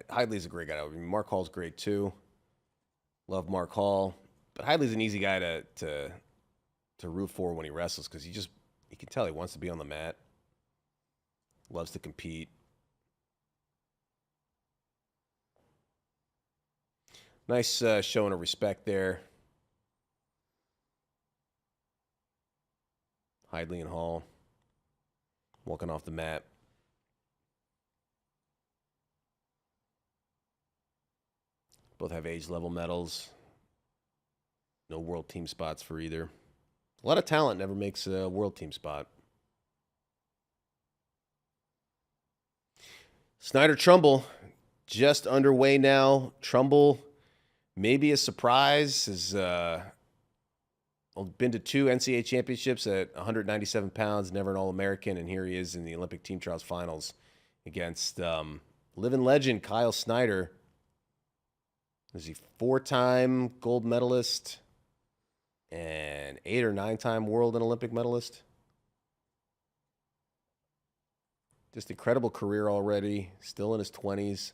Hidley's a great guy. I mean, Mark Hall's great too. Love Mark Hall, but Hidley's an easy guy to root for when he wrestles because you can tell he wants to be on the mat. Loves to compete. Nice showing of respect there. Hidley and Hall walking off the mat. Both have age level medals. No world team spots for either. A lot of talent never makes a world team spot. Snyder Trumbull just underway now. Trumbull maybe a surprise. Is been to 2 NCAA championships at 197 pounds, never an All-American, and here he is in the Olympic team trials finals against living legend Kyle Snyder. Is he 4-time gold medalist and 8 or 9-time world and Olympic medalist? Just incredible career already, still in his 20s.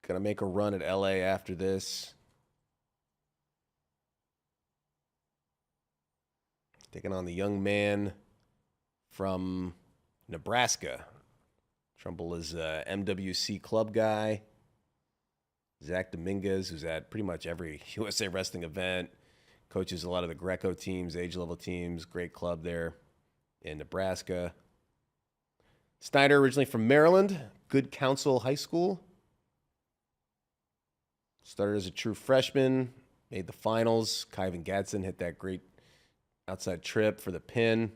Gonna make a run at LA after this. Taking on the young man from Nebraska. Trumbull is a MWC club guy. Zach Dominguez, who's at pretty much every USA Wrestling event. Coaches a lot of the Greco teams, age-level teams. Great club there in Nebraska. Snyder, originally from Maryland. Good Counsel High School. Started as a true freshman. Made the finals. Kyvan Gadsden hit that great outside trip for the pin.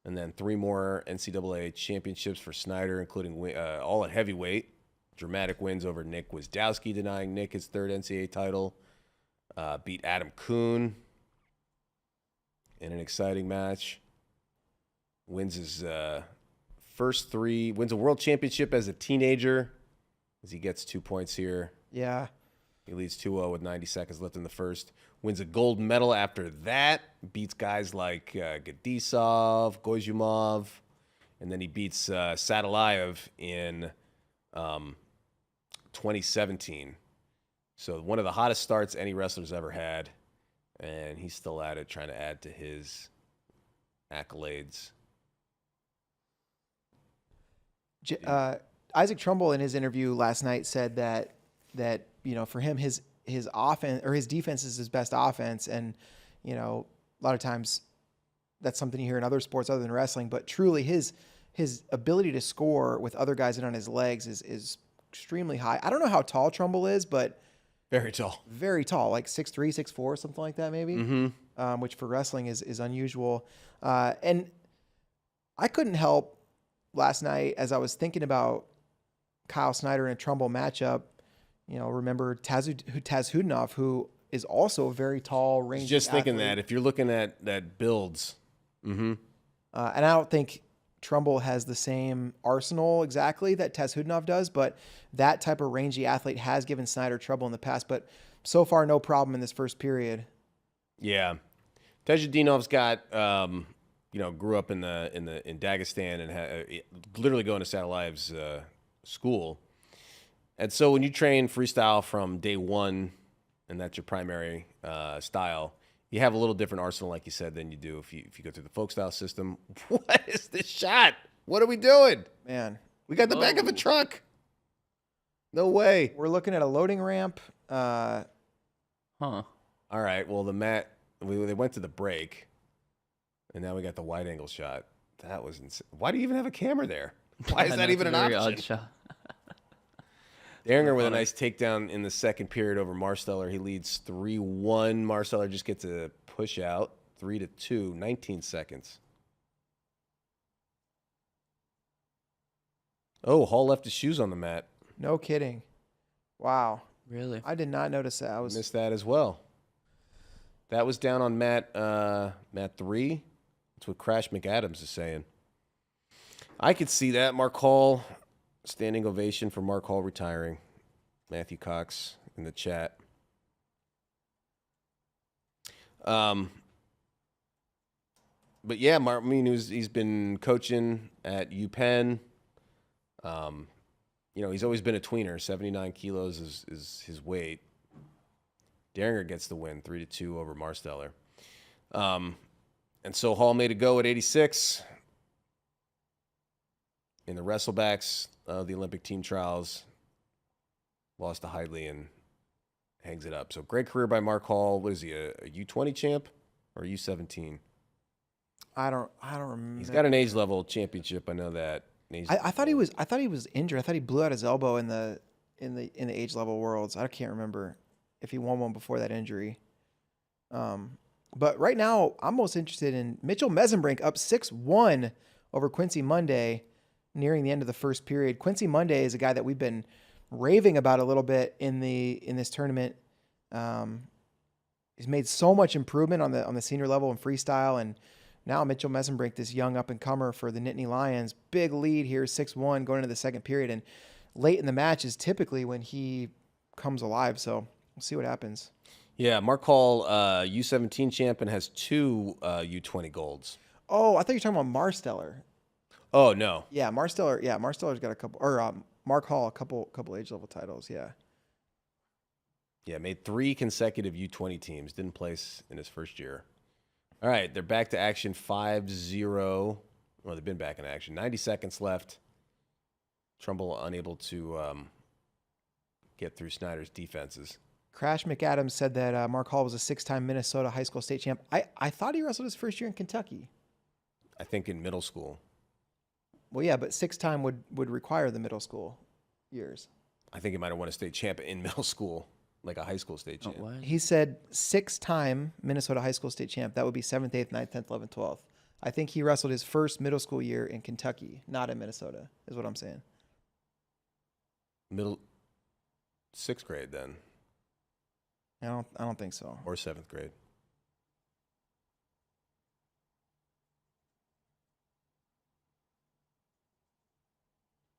And then 3 more NCAA championships for Snyder, including all at heavyweight. Dramatic wins over Nick Wisdowski, denying Nick his 3rd NCAA title. Beat Adam Kuhn in an exciting match. Wins his first 3. Wins a world championship as a teenager, as he gets 2 points here. Yeah. He leads 2-0 with 90 seconds left in the first. Wins a gold medal after that. Beats guys like Gadisov, Gojumov. And then he beats Sadalayev in 2017. So one of the hottest starts any wrestler's ever had. And he's still at it, trying to add to his accolades. Isaac Trumbull in his interview last night said that for him his offense or his defense is his best offense, and a lot of times that's something you hear in other sports other than wrestling, but truly his ability to score with other guys in on his legs is extremely high. I don't know how tall Trumbull is, but very tall, like 6'3", 6'4", something like that maybe. Mm-hmm. Which for wrestling is unusual. And I couldn't help last night as I was thinking about Kyle Snyder in a Trumbull matchup. Remember Taz Hudinov, who is also a very tall, rangy Just thinking athlete. that if you're looking at that builds. Mm-hmm. And I don't think Trumbull has the same arsenal exactly that Taz Hudinov does, but that type of rangy athlete has given Snyder trouble in the past. But so far, no problem in this first period. Yeah, Tejadinov's got grew up in Dagestan and literally going to Sadalayev's school. And so when you train freestyle from day one, and that's your primary style, you have a little different arsenal, like you said, than you do if you go through the folk style system. What is this shot? What are we doing? Man, we got the back of a truck. No way. We're looking at a loading ramp. Huh. All right. Well, they went to the break, and now we got the wide angle shot. That was insane. Why do you even have a camera there? Why is that even an option? Odd shot. Deringer with a nice takedown in the second period over Marsteller. He leads 3-1. Marsteller just gets a push out, 3-2, 19 seconds. Oh, Hall left his shoes on the mat. No kidding. Wow. Really? I did not notice that. I Missed that as well. That was down on mat 3. That's what Crash McAdams is saying. I could see that. Mark Hall. Standing ovation for Mark Hall retiring. Matthew Cox in the chat. But yeah, he's been coaching at UPenn. He's always been a tweener. 79 kilos is his weight. Deringer gets the win, 3-2 over Marsteller. And so Hall made a go at 86. In the wrestlebacks of the Olympic team trials, lost to Heidley and hangs it up. So great career by Mark Hall. What is he, a U20 champ or a U17? I don't remember. He's got an age level championship. I know that. I thought he was injured. I thought he blew out his elbow in the age level worlds. I can't remember if he won one before that injury. But right now, I'm most interested in Mitchell Mesenbrink up 6-1 over Quincy Monday, nearing the end of the first period. Quincy Monday is a guy that we've been raving about a little bit in this tournament. he's made so much improvement on the senior level in freestyle, and now Mitchell Mesenbrink, this young up and comer for the Nittany Lions, big lead here, 6-1 going into the second period, and late in the match is typically when he comes alive. So we'll see what happens. Yeah, Mark Hall, U17 champion, has 2 U20 golds. Oh, I thought you were talking about Marsteller. Oh no. Yeah, Marsteller. Yeah, Marsteller's got a couple, or Mark Hall, a couple age level titles. Yeah. Yeah, made 3 consecutive U20 teams. Didn't place in his first year. All right, they're back to action 5-0. Well, they've been back in action. 90 seconds left. Trumbull unable to get through Snyder's defenses. Crash McAdams said that Mark Hall was a 6-time Minnesota high school state champ. I thought he wrestled his first year in Kentucky. I think in middle school. Well, yeah, but 6-time would require the middle school years. I think he might have won a state champ in middle school, like a high school state champ. What? He said 6-time Minnesota high school state champ. That would be 7th, 8th, 9th, 10th, 11th, 12th. I think he wrestled his first middle school year in Kentucky, not in Minnesota, is what I'm saying. Middle 6th grade then, I don't think so. or 7th grade.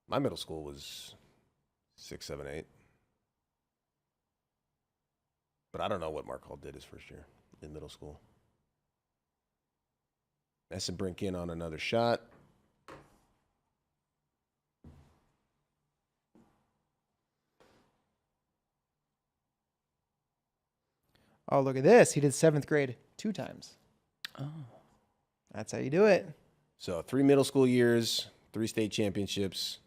My middle school was 6, 7, 8. But I don't know what Mark Hall did his first year in middle school. Mesenbrink in on another shot. Oh, look at this. He did 7th grade 2 times. Oh. That's how you do it. So 3 middle school years, 3 state championships.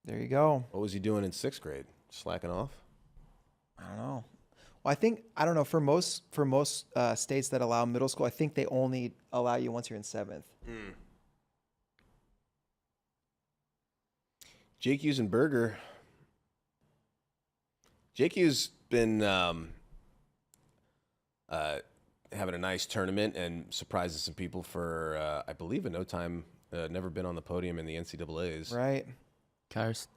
There you go. What was he doing in 6th grade? Slacking off? I don't know. Well, I don't know. For most states that allow middle school, I think they only allow you once you're in 7th. Jake Hughes and Berger. Jake Hughes been having a nice tournament and surprising some people for, I believe, in no time, never been on the podium in the NCAAs. Right.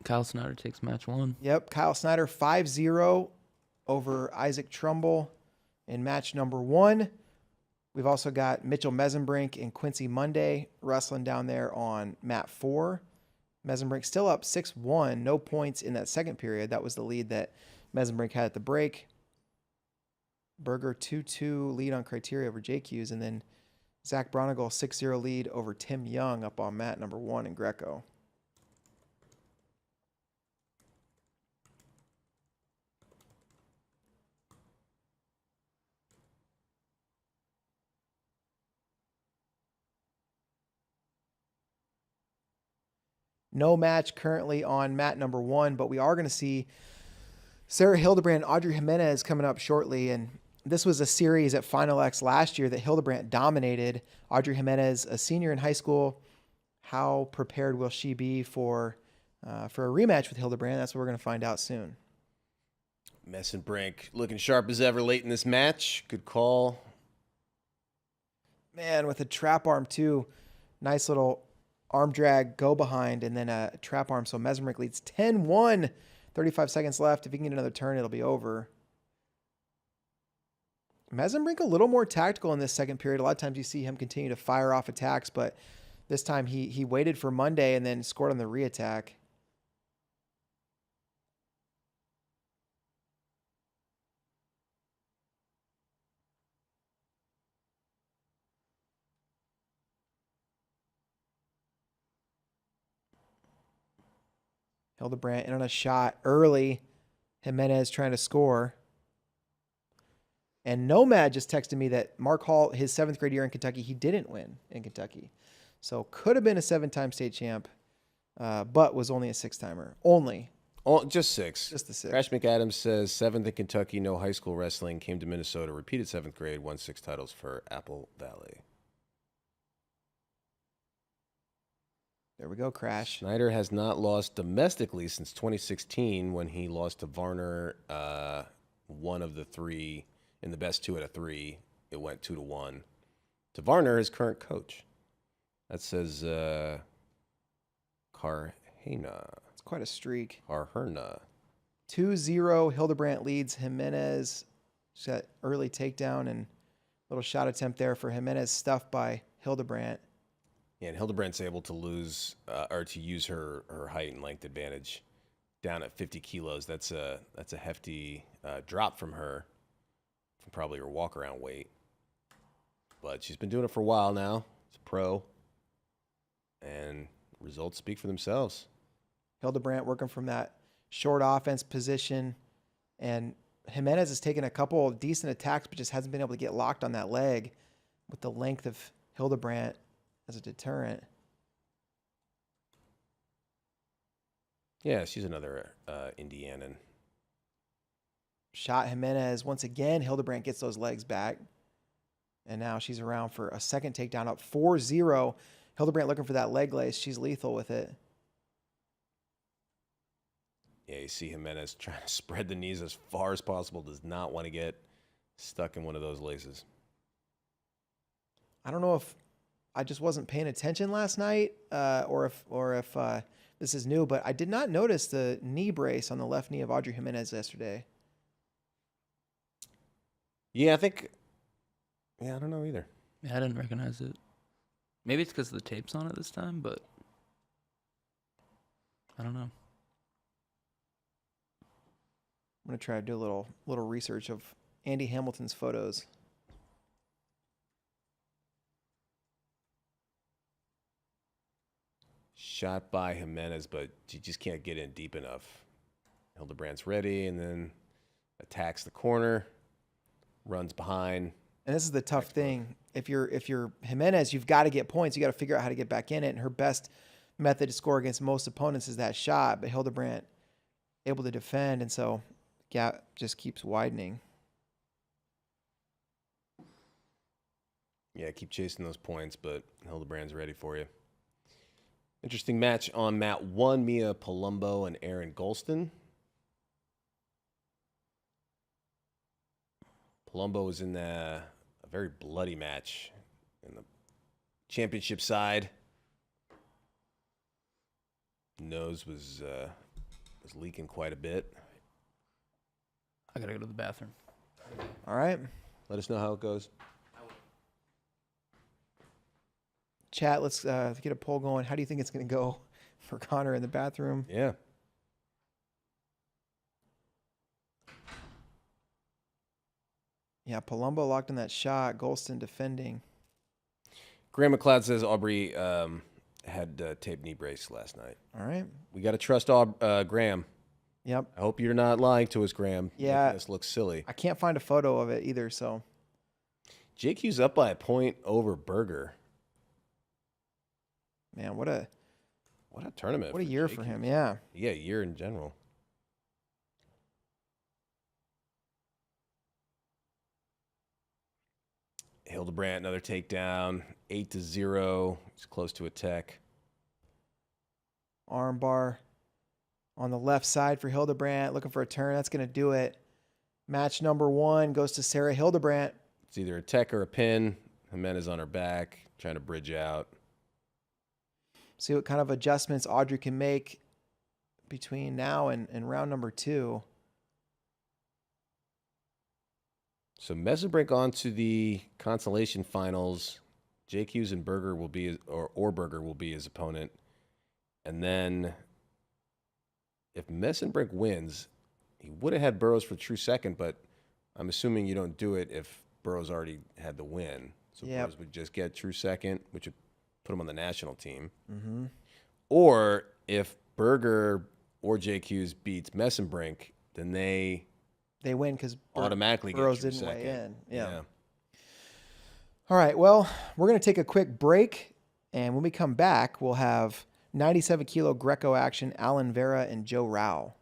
Kyle Snyder takes match 1. Yep. Kyle Snyder 5-0 over Isaac Trumbull in match number 1. We've also got Mitchell Mesenbrink and Quincy Monday wrestling down there on mat 4. Mesenbrink still up 6-1, no points in that second period. That was the lead that Mesenbrink had at the break. Berger 2-2 lead on criteria over Jake Hughes, and then Zach Bronigal 6-0 lead over Tim Young up on mat number 1 in Greco. No match currently on mat number 1, but we are going to see Sarah Hildebrandt and Audrey Jimenez coming up shortly. And this was a series at Final X last year that Hildebrandt dominated. Audrey Jimenez, a senior in high school. How prepared will she be for a rematch with Hildebrandt? That's what we're going to find out soon. Mesenbrink looking sharp as ever late in this match. Good call. Man, with a trap arm too. Nice little arm drag, go behind, and then a trap arm. So Mesenbrink leads 10-1. 35 seconds left. If he can get another turn, it'll be over. Mesenbrink a little more tactical in this second period. A lot of times you see him continue to fire off attacks, but this time he waited for Monday and then scored on the re-attack. Hildebrandt in on a shot early. Jimenez trying to score. And Nomad just texted me that Mark Hall, his 7th grade year in Kentucky, he didn't win in Kentucky. So could have been a 7-time state champ, but was only a 6-timer. Only. Oh, just 6. Just the 6. Crash McAdams says 7th in Kentucky, no high school wrestling, came to Minnesota, repeated 7th grade, won 6 titles for Apple Valley. There we go, Crash. Snyder has not lost domestically since 2016 when he lost to Varner, one of the 3 in the best 2 out of 3. It went 2-1 to Varner, his current coach. That says Carhena. It's quite a streak. Carherna. 2-0, Hildebrandt leads Jimenez She's got early takedown and little shot attempt there for Jimenez, stuffed by Hildebrandt. Yeah, and Hildebrandt's able to lose or to use her height and length advantage down at 50 kilos. That's a hefty drop from her, from probably her walk around weight. But she's been doing it for a while now. It's a pro, and results speak for themselves. Hildebrandt working from that short offense position, and Jimenez has taken a couple of decent attacks, but just hasn't been able to get locked on that leg with the length of Hildebrandt as a deterrent. Yeah, she's another Indianan. Shot Jimenez. Once again, Hildebrandt gets those legs back. And now she's around for a second takedown up 4-0. Hildebrandt looking for that leg lace. She's lethal with it. Yeah, you see Jimenez trying to spread the knees as far as possible. Does not want to get stuck in one of those laces. I don't know if I just wasn't paying attention last night or if this is new, but I did not notice the knee brace on the left knee of Audrey Jimenez yesterday. Yeah, I don't know either. Yeah, I didn't recognize it. Maybe it's because the tape's on it this time, but I don't know. I'm going to try to do a little research of Andy Hamilton's photos. Shot by Jimenez, but she just can't get in deep enough. Hildebrandt's ready and then attacks the corner, runs behind. And this is the tough thing. If you're Jimenez, you've got to get points. You got to figure out how to get back in it. And her best method to score against most opponents is that shot. But Hildebrandt able to defend, and so gap just keeps widening. Yeah, keep chasing those points, but Hildebrandt's ready for you. Interesting match on mat 1, Mia Palumbo and Aaron Golston. Palumbo was in a very bloody match in the championship side. Nose was leaking quite a bit. I gotta go to the bathroom. All right. Let us know how it goes. Chat, let's get a poll going. How do you think it's going to go for Connor in the bathroom? Yeah. Yeah, Palumbo locked in that shot. Golston defending. Graham McLeod says Aubrey had taped knee brace last night. All right. We got to trust Graham. Yep. I hope you're not lying to us, Graham. Yeah. Making us look silly. I can't find a photo of it either, so. JQ's up by a point over Berger. Man, what a tournament. What a year for him, yeah. Yeah, year in general. Hildebrandt, another takedown. 8-0. He's close to a tech. Armbar on the left side for Hildebrandt. Looking for a turn. That's going to do it. Match number 1 goes to Sarah Hildebrandt. It's either a tech or a pin. Jimenez on her back, trying to bridge out. See what kind of adjustments Audrey can make between now and round number 2. So Messenbrink on to the consolation finals. Jake Hughes and Berger will be, or Berger will be his opponent. And then if Messenbrink wins, he would have had Burroughs for true second, but I'm assuming you don't do it if Burroughs already had the win. So Yep. Burroughs would just get true second, which would put him on the national team. Mm-hmm. Or if Berger or Jake Hughes beats Messenbrink, then they win because automatically Burroughs get true didn't second. weigh in. Yeah. Yeah. All right. Well, we're going to take a quick break. And when we come back, we'll have 97 kilo Greco action, Alan Vera and Joe Rao.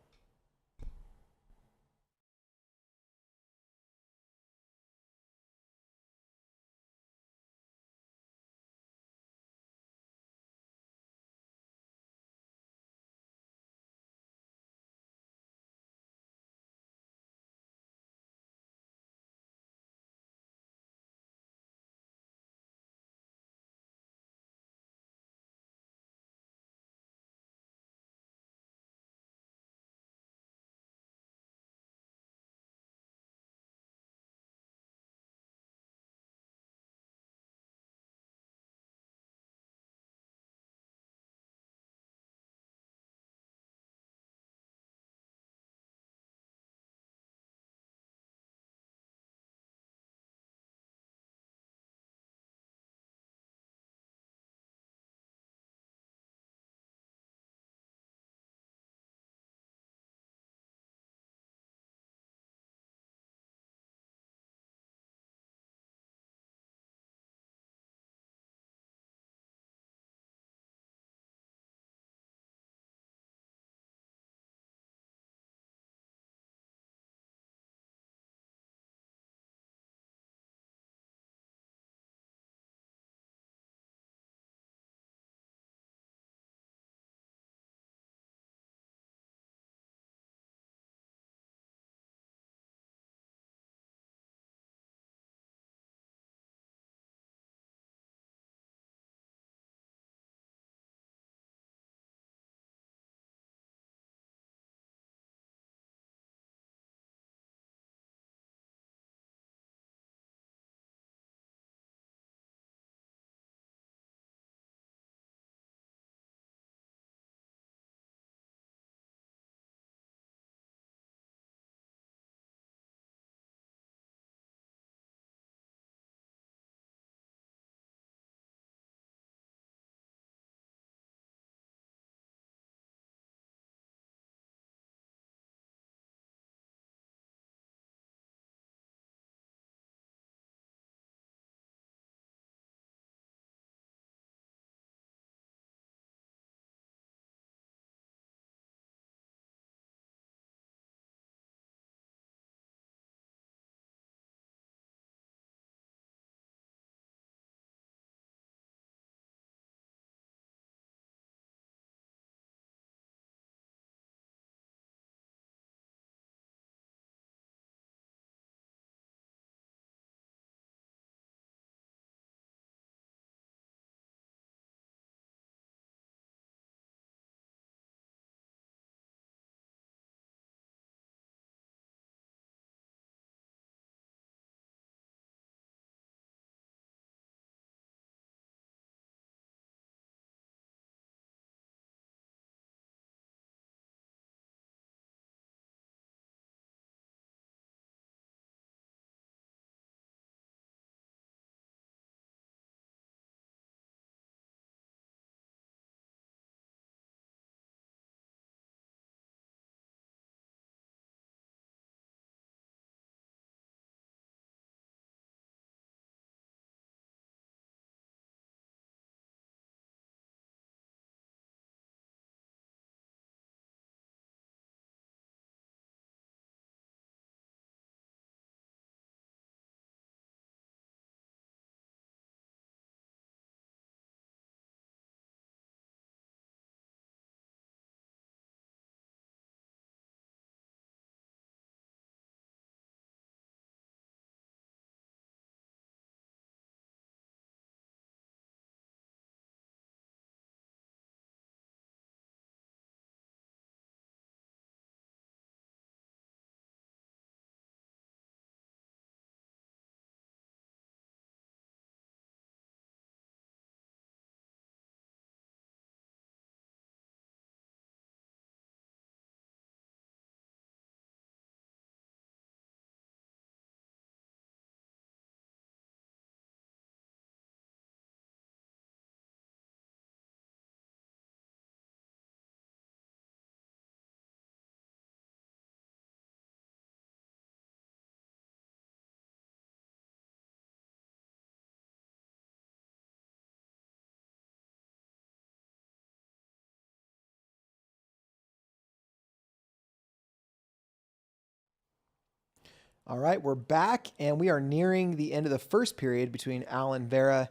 All right, we're back, and we are nearing the end of the first period between Alan Vera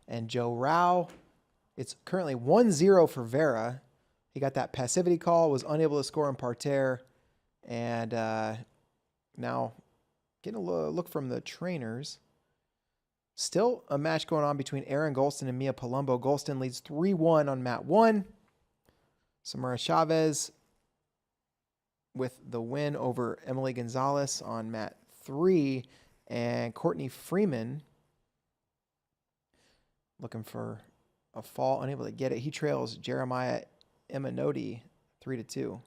and Joe Rao. It's currently 1-0 for Vera. He got that passivity call, was unable to score in parterre, and now getting a look from the trainers. Still a match going on between Aaron Golston and Mia Palumbo. Golston leads 3-1 on mat 1. Samara Chavez with the win over Emily Gonzalez on mat 3. And Courtney Freeman looking for a fall, unable to get it. He trails Jeremiah Eminodi 3-2.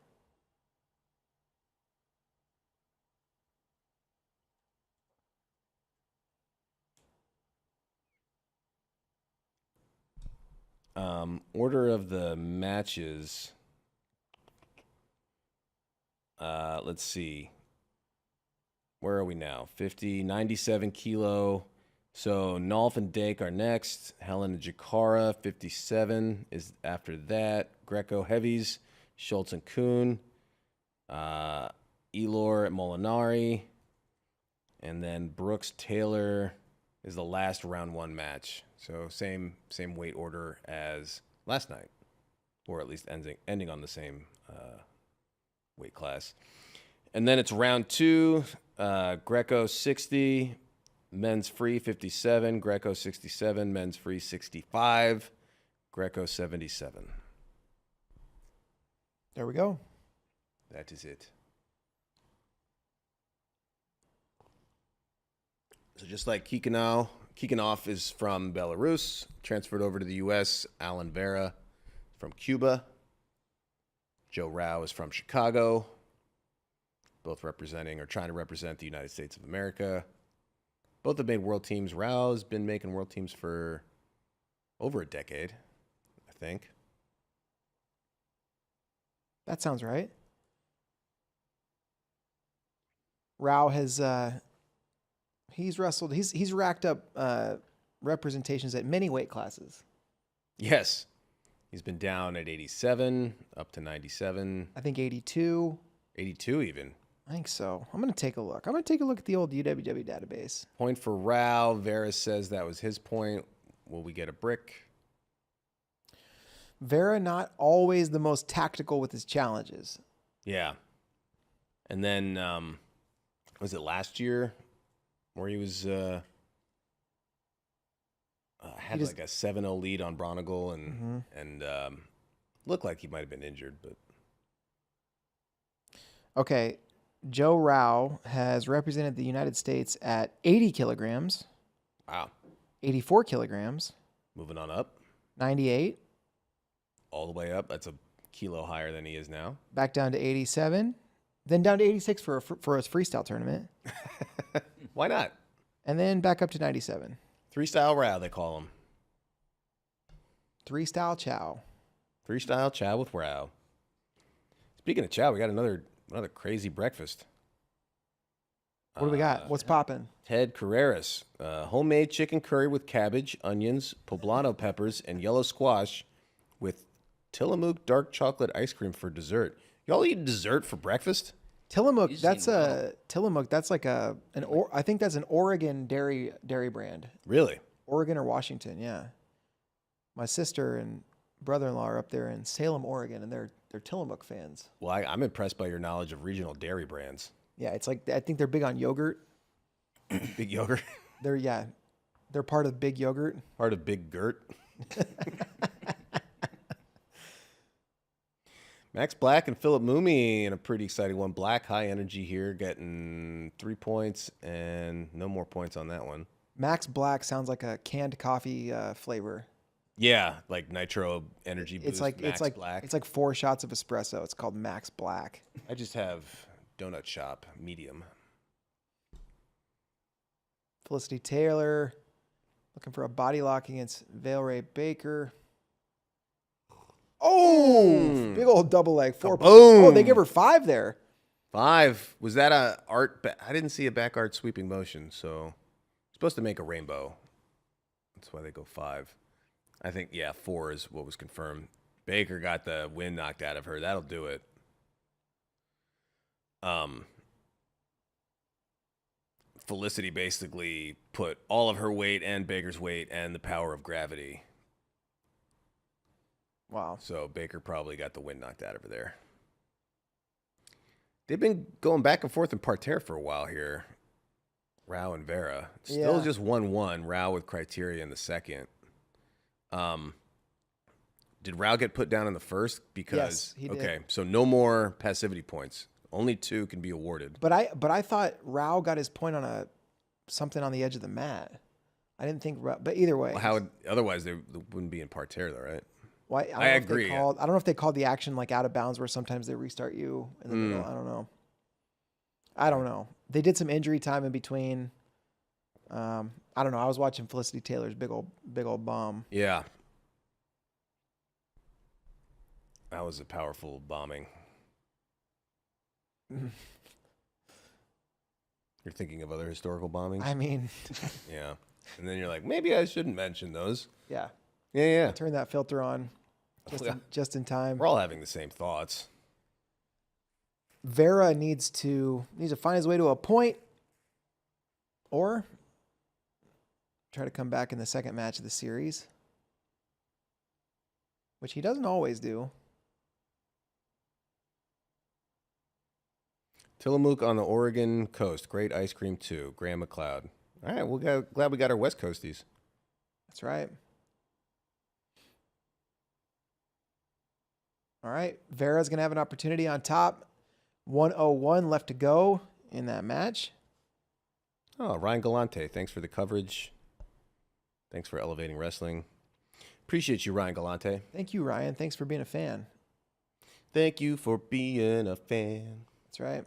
Order of the matches. Let's see. Where are we now? 50, 97 kilo. So Nolf and Dake are next. Helen and Jakara, 57 is after that. Greco heavies, Schultz and Kuhn. Elor at Molinari. And then Brooks Taylor is the last round 1 match. So same weight order as last night, or at least ending on the same weight class. And then it's round 2, Greco 60, men's free 57, Greco 67, men's free 65, Greco 77. There we go. That is it. So just like Kikhanov is from Belarus, transferred over to the U.S. Alan Vera from Cuba. Joe Rao is from Chicago, both representing or trying to represent the United States of America. Both have made world teams. Rao's been making world teams for over a decade, I think. That sounds right. Rao has he's wrestled. He's racked up representations at many weight classes. Yes. He's been down at 87, up to 97. I think 82. 82 even. I think so. I'm going to take a look. I'm going to take a look at the old UWW database. Point for Rao. Vera says that was his point. Will we get a brick? Vera not always the most tactical with his challenges. Yeah. And then, was it last year where he was had like a 7-0 lead on Bronigal and looked like he might have been injured, but okay. Joe Rao has represented the United States at 80 kilograms. wow. 84 kilograms. Moving on up. 98. All the way up. That's a kilo higher than he is now. Back down to 87. Then down to 86 for his freestyle tournament. Why not? And then back up to 97. 3-style Rao, they call him. 3-style chow. 3-style chow with Rao. Speaking of chow, we got another crazy breakfast. What do we got? What's popping? Ted Carreras, homemade chicken curry with cabbage, onions, poblano peppers, and yellow squash with Tillamook dark chocolate ice cream for dessert. Y'all eat dessert for breakfast? Tillamook, You that's seen Tillamook, that's like I think that's an Oregon dairy brand. Really? Oregon or Washington, yeah. My sister and brother-in-law are up there in Salem, Oregon, and they're Tillamook fans. Well, I'm impressed by your knowledge of regional dairy brands. Yeah, it's like I think they're big on yogurt. Big Yogurt? They're part of Big Yogurt. Part of Big Gert? Max Black and Philip Mooney in a pretty exciting one. Black, high energy here, getting 3 points and no more points on that one. Max Black sounds like a canned coffee flavor. Yeah, like nitro energy boost. It's like 4 shots of espresso. It's called Max Black. I just have donut shop medium. Felicity Taylor looking for a body lock against Vale Ray Baker. Oh, big old double leg. 4 points. Oh, they give her 5 there. 5. Was that a art? I didn't see a back art sweeping motion, so supposed to make a rainbow. That's why they go 5. I think, 4 is what was confirmed. Baker got the wind knocked out of her. That'll do it. Felicity basically put all of her weight and Baker's weight and the power of gravity. Wow. So Baker probably got the wind knocked out of her there. They've been going back and forth in parterre for a while here. Rao and Vera. Still just 1-1. Rao with criteria in the second. Did Rao get put down in the first? Because Yes, he did. Okay, so no more passivity points. Only 2 can be awarded. But I thought Rao got his point on something on the edge of the mat. I didn't think, but either way. Well, otherwise they wouldn't be in parterre though, right? Why? I agree. I don't know if they called the action like out of bounds, where sometimes they restart you in the middle. I don't know. They did some injury time in between. I don't know. I was watching Felicity Taylor's big old bomb. Yeah. That was a powerful bombing. You're thinking of other historical bombings? I mean, yeah. And then you're like, maybe I shouldn't mention those. yeah. Yeah. Turn that filter on just in time. We're all having the same thoughts. Vera needs to find his way to a point, or try to come back in the second match of the series, which he doesn't always do. Tillamook on the Oregon coast. Great ice cream too. Graham McLeod. All right, glad we got our West Coasties. That's right. All right, Vera's going to have an opportunity on top. 101 left to go in that match. Oh, Ryan Galante, thanks for the coverage. Thanks for elevating wrestling. Appreciate you, Ryan Galante. Thank you, Ryan. Thanks for being a fan. Thank you for being a fan. That's right.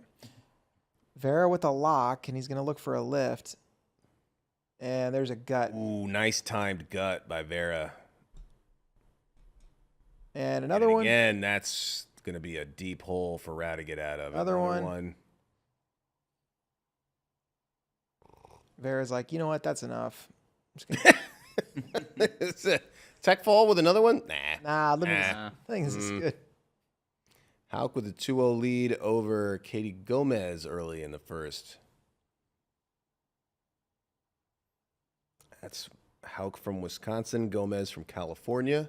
Vera with a lock, and he's going to look for a lift. And there's a gut. Ooh, nice timed gut by Vera. And another one. Again, that's going to be a deep hole for Ra to get out of. Another one. Vera's like, you know what? That's enough. Tech fall with another one? I think this is good. Hauk with a 2-0 lead over Katie Gomez early in the first. That's Hauk from Wisconsin, Gomez from California.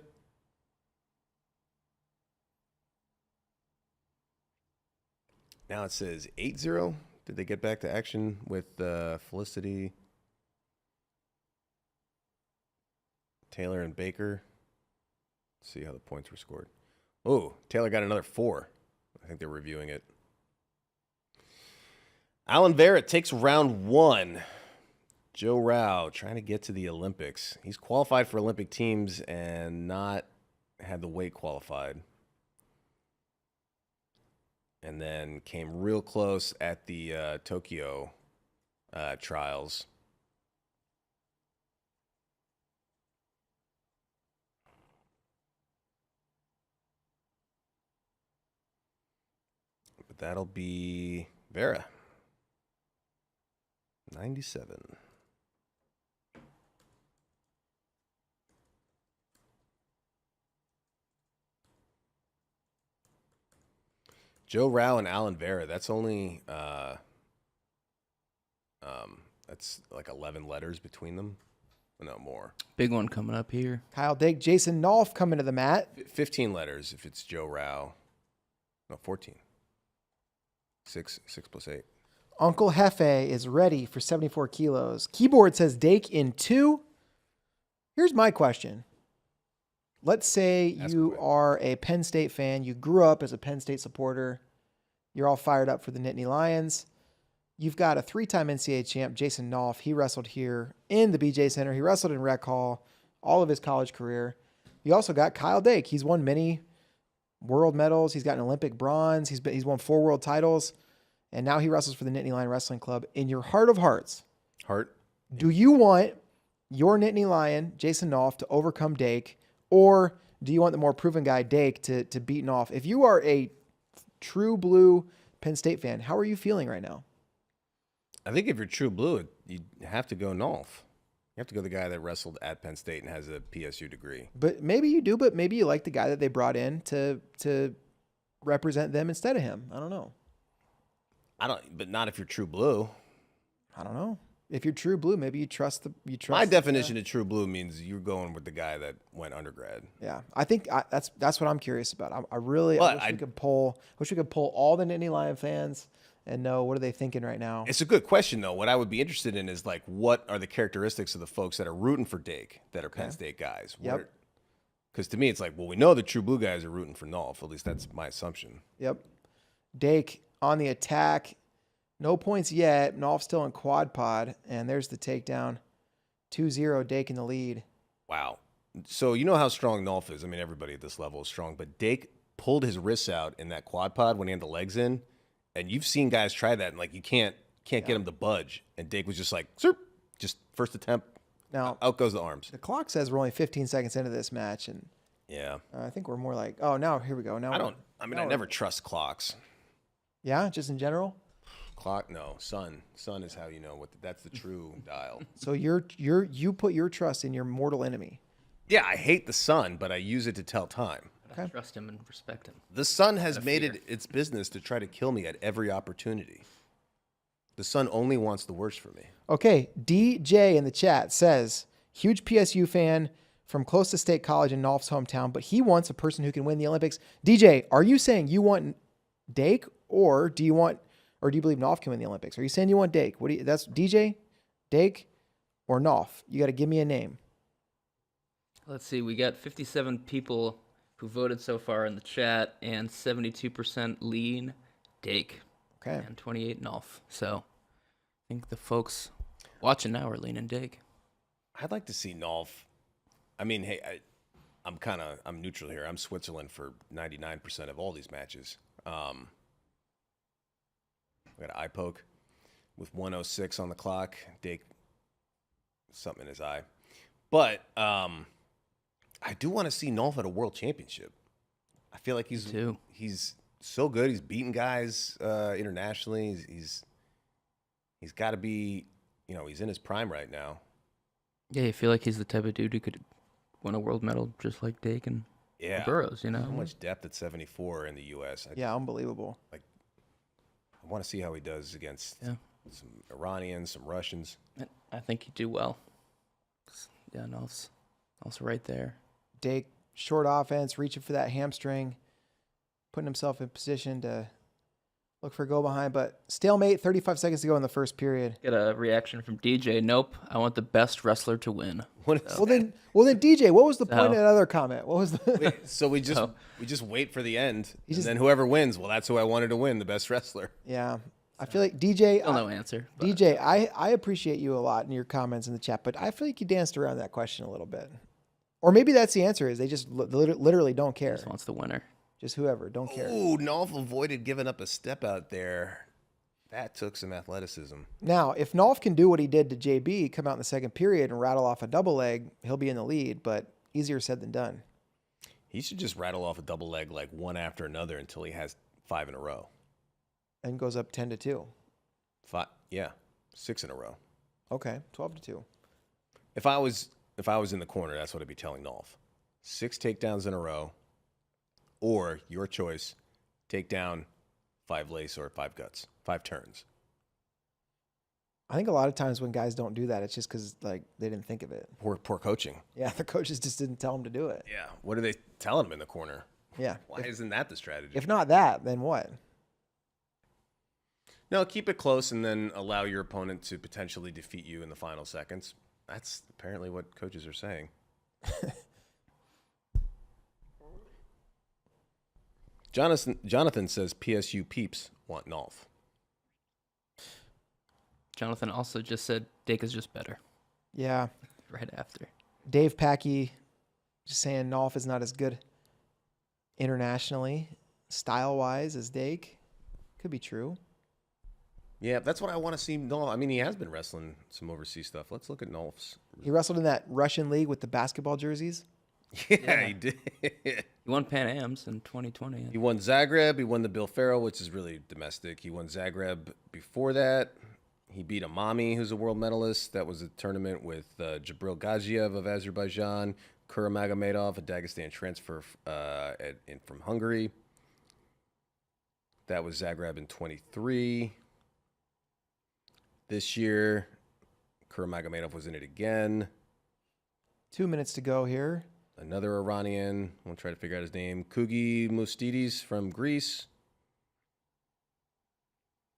Now it says 8-0. Did they get back to action with Felicity, Taylor, and Baker? Let's see how the points were scored. Oh, Taylor got another 4. I think they're reviewing it. Alan Vera takes round 1. Joe Rao trying to get to the Olympics. He's qualified for Olympic teams and not had the weight qualified. And then came real close at the Tokyo trials. But that'll be Vera. 97. Joe Rao and Alan Vera. That's only that's like 11 letters between them. No more. Big one coming up here. Kyle Dake, Jason Nolf coming to the mat. 15 letters if it's Joe Rao. No, 14. 6 plus 8. Uncle Hefe is ready for 74 kilos. Keyboard says Dake in 2. Here's my question. Let's say you are a Penn State fan. You grew up as a Penn State supporter. You're all fired up for the Nittany Lions. You've got a 3-time NCAA champ, Jason Nolf. He wrestled here in the BJ Center. He wrestled in Rec Hall all of his college career. You also got Kyle Dake. He's won many world medals. He's got an Olympic bronze. He's won 4 world titles. And now he wrestles for the Nittany Lion Wrestling Club. In your heart of hearts, do you want your Nittany Lion, Jason Nolf, to overcome Dake? Or do you want the more proven guy, Dake, to beat Nolf? If you are a true blue Penn State fan, how are you feeling right now? I think if you're true blue, you have to go Nolf. You have to go the guy that wrestled at Penn State and has a PSU degree. But maybe you do, but maybe you like the guy that they brought in to represent them instead of him. I don't know. But not if you're true blue. I don't know. If you're true blue, maybe you trust My definition of true blue means you're going with the guy that went undergrad. Yeah, I think that's what I'm curious about. I wish we could poll all the Nittany Lion fans and know what are they thinking right now. It's a good question though. What I would be interested in is like, what are the characteristics of the folks that are rooting for Dake that are Penn State guys? Yep. Because to me, it's like, well, we know the true blue guys are rooting for Nolf. At least that's my assumption. Yep. Dake on the attack. No points yet. Nolf still in quad pod, and there's the takedown. 2-0, Dake in the lead. Wow. So you know how strong Nolf is. I mean, everybody at this level is strong, but Dake pulled his wrists out in that quad pod when he had the legs in, and you've seen guys try that, and like you can't get him to budge. And Dake was just like, Sir, just first attempt. Now out goes the arms. The clock says we're only 15 seconds into this match, and yeah, I think we're more like, oh, now here we go. Now I never trust clocks. Yeah, just in general. Clock, no. Sun is how you know that's the true dial. So you put your trust in your mortal enemy. Yeah, I hate the sun, but I use it to tell time. I trust him and respect him. The sun has made it its business to try to kill me at every opportunity. The sun only wants the worst for me. Okay, DJ in the chat says, huge PSU fan from close to State College in Nolf's hometown, but he wants a person who can win the Olympics. DJ, are you saying you want Dake, or do you believe Nolf can win the Olympics? Are you saying you want Dake? That's DJ, Dake, or Nolf? You got to give me a name. Let's see. We got 57 people who voted so far in the chat, and 72% lean Dake. Okay. And 28 Nolf. So I think the folks watching now are leaning Dake. I'd like to see Nolf. I mean, hey, I'm neutral here. I'm Switzerland for 99% of all these matches. I got an eye poke with 1:06 on the clock. Dake, something in his eye. But I do want to see Nolf at a world championship. I feel like he's so good. He's beating guys internationally. He's got to be, he's in his prime right now. Yeah, you feel like he's the type of dude who could win a world medal just like Dake and Burroughs, So much depth at 74 in the U.S. Unbelievable. I want to see how he does against some Iranians, some Russians. I think he'd do well. Yeah, Nolf's also right there. Dake, short offense, reaching for that hamstring, putting himself in position to look for a go behind, but stalemate, 35 seconds to go in the first period. Get a reaction from DJ. Nope, I want the best wrestler to win. Well then, DJ, what was the point of that other comment? What was the? So we just wait for the end, and then whoever wins, well, that's who I wanted to win, the best wrestler. Yeah, I feel like DJ. Still no answer. But. DJ, I appreciate you a lot in your comments in the chat, but I feel like you danced around that question a little bit, or maybe that's the answer. Is they just literally don't care. Just wants the winner. Just whoever, don't care. Ooh, Nolf avoided giving up a step out there. That took some athleticism. Now, if Nolf can do what he did to JB, come out in the second period and rattle off a double leg, he'll be in the lead, but easier said than done. He should just rattle off a double leg like one after another until he has 5 in a row. And goes up 10-2. 6 in a row. Okay, 12-2. If I was in the corner, that's what I'd be telling Nolf. 6 takedowns in a row. Or, your choice, take down 5 lace or 5 guts, 5 turns. I think a lot of times when guys don't do that, it's just because they didn't think of it. Poor coaching. Yeah, the coaches just didn't tell them to do it. Yeah, what are they telling them in the corner? Yeah. Why isn't that the strategy? If not that, then what? No, keep it close and then allow your opponent to potentially defeat you in the final seconds. That's apparently what coaches are saying. Jonathan says PSU peeps want Nolf. Jonathan also just said Dake is just better. Yeah. Right after. Dave Packey just saying Nolf is not as good internationally, style-wise, as Dake. Could be true. Yeah, that's what I want to see Nolf. I mean, he has been wrestling some overseas stuff. Let's look at Nolf's. He wrestled in that Russian league with the basketball jerseys. Yeah, he did. He won Pan Ams in 2020. He won Zagreb. He won the Bill Farrell, which is really domestic. He won Zagreb before that. He beat Amami, who's a world medalist. That was a tournament with Jabril Gaziev of Azerbaijan, Kuramagomedov, a Dagestan transfer from Hungary. That was Zagreb in 23. This year, Kurmagomedov was in it again. 2 minutes to go here. Another Iranian. We'll try to figure out his name. Kugi Mustidis from Greece.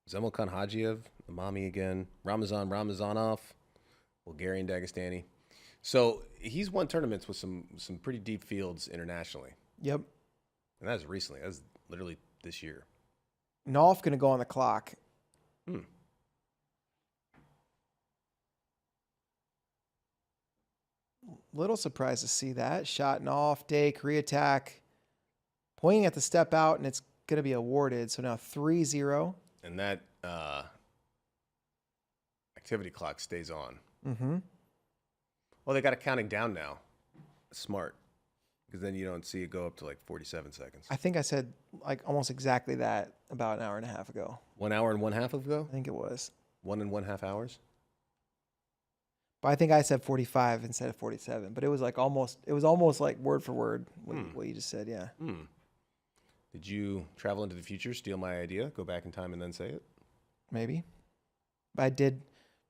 Zemilkan Hajiev, Imami again. Ramazan Ramazanov, Bulgarian Dagestani. So he's won tournaments with some pretty deep fields internationally. Yep. And that was recently. That was literally this year. Nolf going to go on the clock. Little surprised to see that. Shot Nolf, Dake, re-attack. Pointing at the step out, and it's going to be awarded. So now 3-0. And that activity clock stays on. Mm-hmm. Well, they got it counting down now. Smart. Because then you don't see it go up to like 47 seconds. I think I said like almost exactly that about an hour and a half ago. 1 hour and 1/2 ago? I think it was. 1.5 hours? But I think I said 45 instead of 47. But it was almost like word for word what you just said, yeah. Did you travel into the future, steal my idea, go back in time and then say it? Maybe. But I did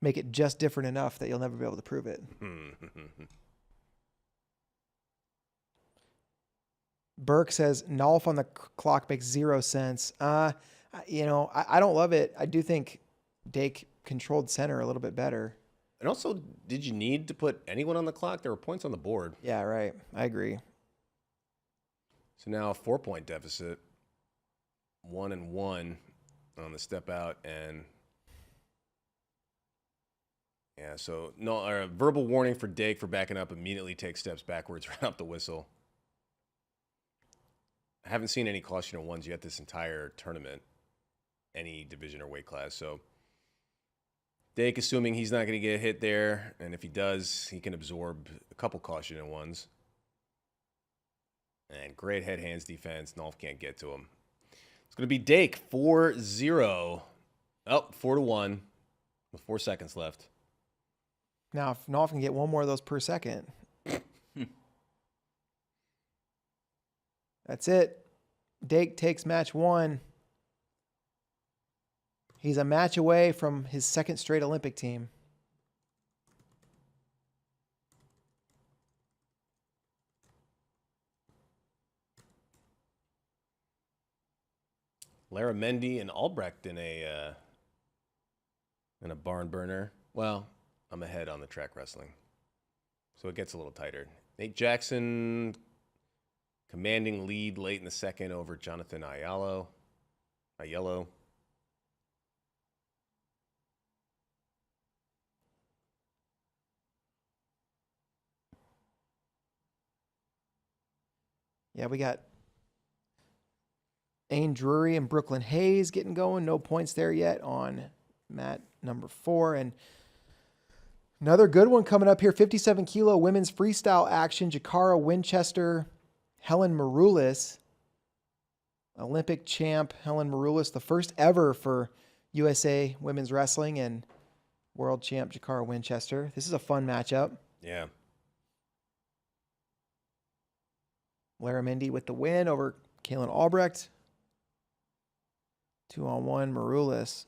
make it just different enough that you'll never be able to prove it. Burke says Nolf on the clock makes 0 sense. I don't love it. I do think Dake controlled center a little bit better. And also, did you need to put anyone on the clock? There were points on the board. Yeah, right. I agree. So now a 4-point deficit. 1-1 on the step out. And yeah, so no, a verbal warning for Dake for backing up. Immediately take steps backwards right off the whistle. I haven't seen any caution ones yet this entire tournament, any division or weight class. So Dake, assuming he's not going to get hit there, and if he does, he can absorb a couple caution ones. And great head hands defense. Nolf can't get to him. It's going to be Dake 4-0. Oh, 4-1 with 4 seconds left. Now, if Nolf can get one more of those per second. That's it. Dake takes match 1. He's a match away from his second straight Olympic team. Larramendi and Albrecht in a barn burner. Well, I'm ahead on the track wrestling, so it gets a little tighter. Nate Jackson commanding lead late in the second over Jonathan Aiello. Yeah, we got Ain Drury and Brooklyn Hayes getting going. No points there yet on mat number 4. And another good one coming up here, 57 kilo women's freestyle action. Jakara Winchester, Helen Maroulis, Olympic champ Helen Maroulis, the first ever for USA Women's Wrestling, and world champ Jakara Winchester. This is a fun matchup. Yeah. Larramendi with the win over Kaylin Albrecht. 2-on-1, Maroulis.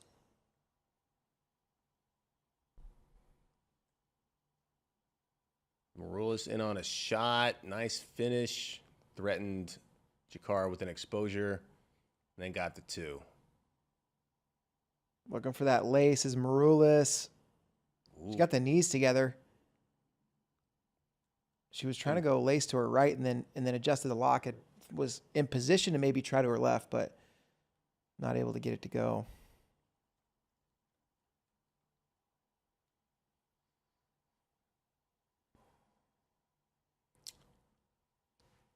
Maroulis in on a shot. Nice finish. Threatened Jakar with an exposure. And then got the 2. Looking for that lace is Maroulis. She got the knees together. She was trying to go lace to her right and then adjusted the lock. It was in position to maybe try to her left, but not able to get it to go.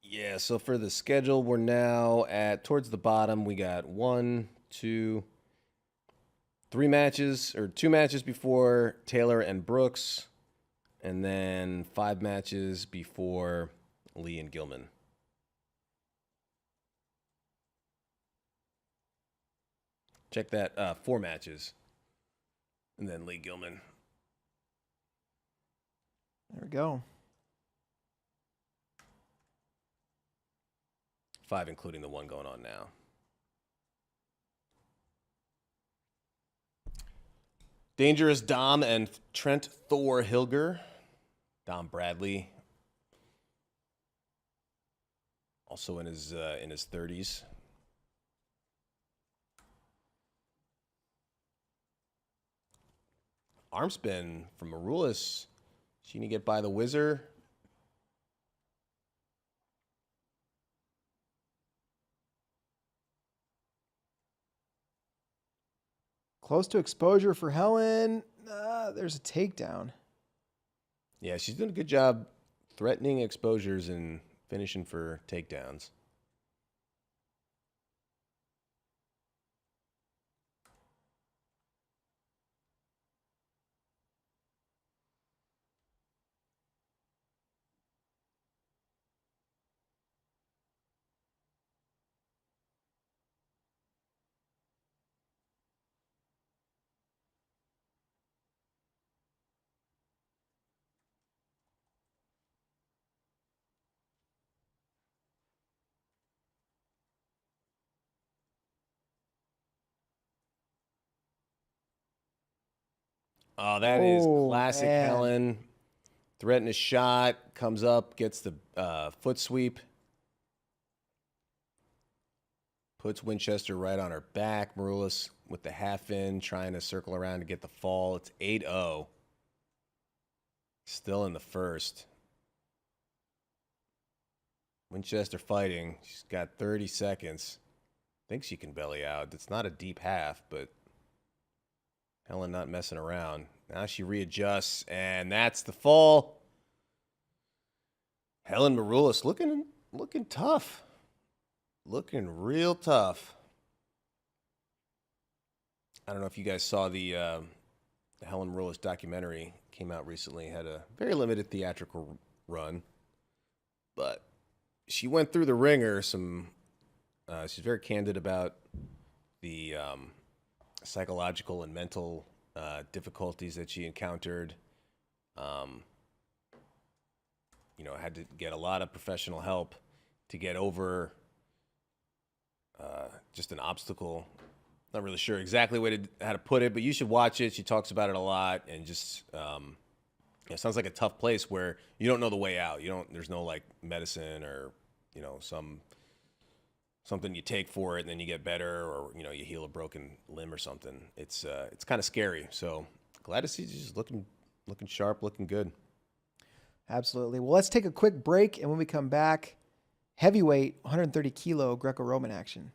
Yeah, so for the schedule, we're now at towards the bottom. We got 1, 2, 3 matches, or 2 matches before Taylor and Brooks, and then 5 matches before Lee and Gilman. Check that, 4 matches, and then Lee Gilman. There we go. 5, including the one going on now. Dangerous Dom and Trent Thor Hilger. Dom Bradley, also in his 30s. Arm spin from Marulis. She can get by the Whizzer. Close to exposure for Helen. There's a takedown. Yeah, she's doing a good job threatening exposures and finishing for takedowns. Oh, that is classic man. Helen. Threatening a shot, comes up, gets the foot sweep. Puts Winchester right on her back. Marulis with the half in, trying to circle around to get the fall. It's 8-0. Still in the first. Winchester fighting. She's got 30 seconds. Thinks she can belly out. It's not a deep half, but Helen not messing around. Now she readjusts, and that's the fall. Helen Marulis looking tough. Looking real tough. I don't know if you guys saw the Helen Marulis documentary. Came out recently. Had a very limited theatrical run. But she went through the ringer. She's very candid about the psychological and mental difficulties that she encountered. Had to get a lot of professional help to get over just an obstacle. Not really sure exactly how to put it, but you should watch it. She talks about it a lot, and just it sounds like a tough place where you don't know the way out. There's no like medicine or something you take for it and then you get better, or you heal a broken limb or something. It's kind of scary. So glad to see she's looking sharp, looking good. Absolutely. Well, let's take a quick break, and when we come back, heavyweight 130 kilo Greco-Roman action.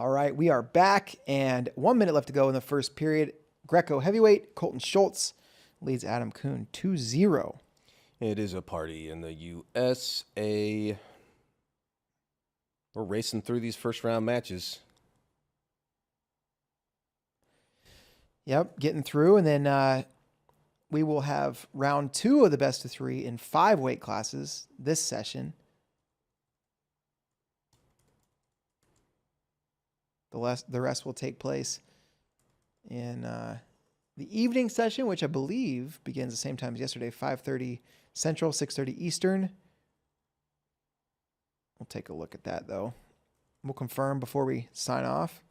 All right, we are back, and 1 minute left to go in the first period. Greco heavyweight, Colton Schultz leads Adam Kuhn 2-0. It is a party in the USA. We're racing through these first round matches. Yep, getting through, and then we will have round 2 of the best of 3 in 5 weight classes this session. The rest will take place in the evening session, which I believe begins the same time as yesterday, 5:30 Central, 6:30 Eastern. We'll take a look at that, though. We'll confirm before we sign off.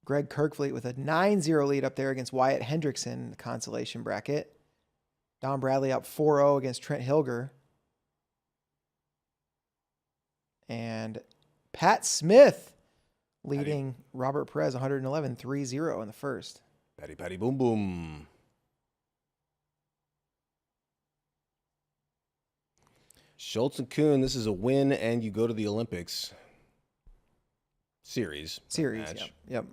Greg Kirkfleet with a 9-0 lead up there against Wyatt Hendrickson in the consolation bracket. Don Bradley up 4-0 against Trent Hilger. And Pat Smith leading Robert Perez 111, 3-0 in the first. Patty, boom, boom. Schultz and Kuhn, this is a win, and you go to the Olympics. Series, yep.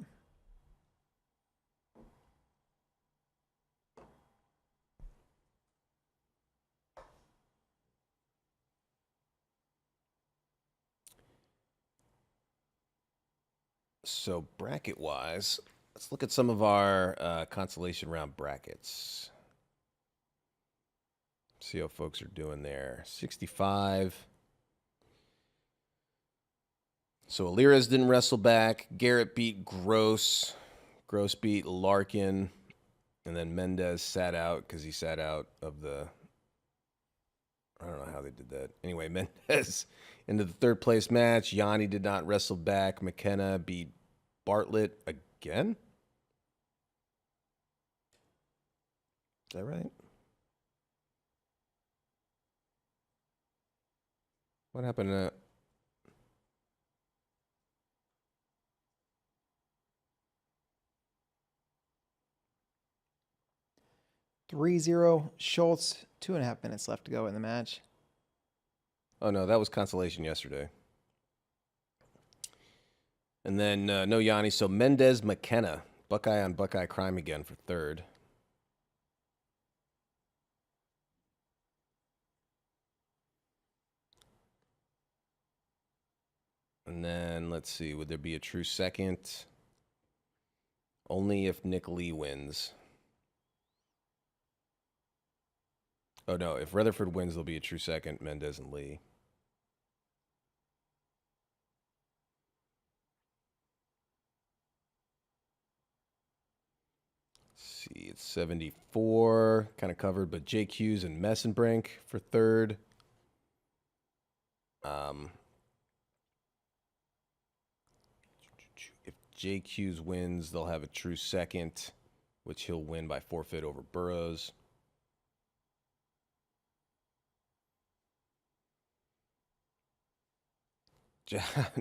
So bracket-wise, let's look at some of our consolation round brackets. See how folks are doing there. 65. So Alirez didn't wrestle back. Garrett beat Gross. Gross beat Larkin. And then Mendez sat out because he sat out of the... I don't know how they did that. Anyway, Mendez into the third place match. Yanni did not wrestle back. McKenna beat Bartlett again. Is that right? What happened to... 3-0 Schultz, 2.5 minutes left to go in the match. Oh, no, that was consolation yesterday. And then no Yanni, so Mendez, McKenna. Buckeye on Buckeye crime again for third. And then, let's see, would there be a true second? Only if Nick Lee wins. Oh, no, if Rutherford wins, there'll be a true second, Mendez and Lee. Let's see, it's 74, kind of covered, but Jake Hughes and Messenbrink for third. If Jake Hughes wins, they'll have a true second, which he'll win by forfeit over Burroughs.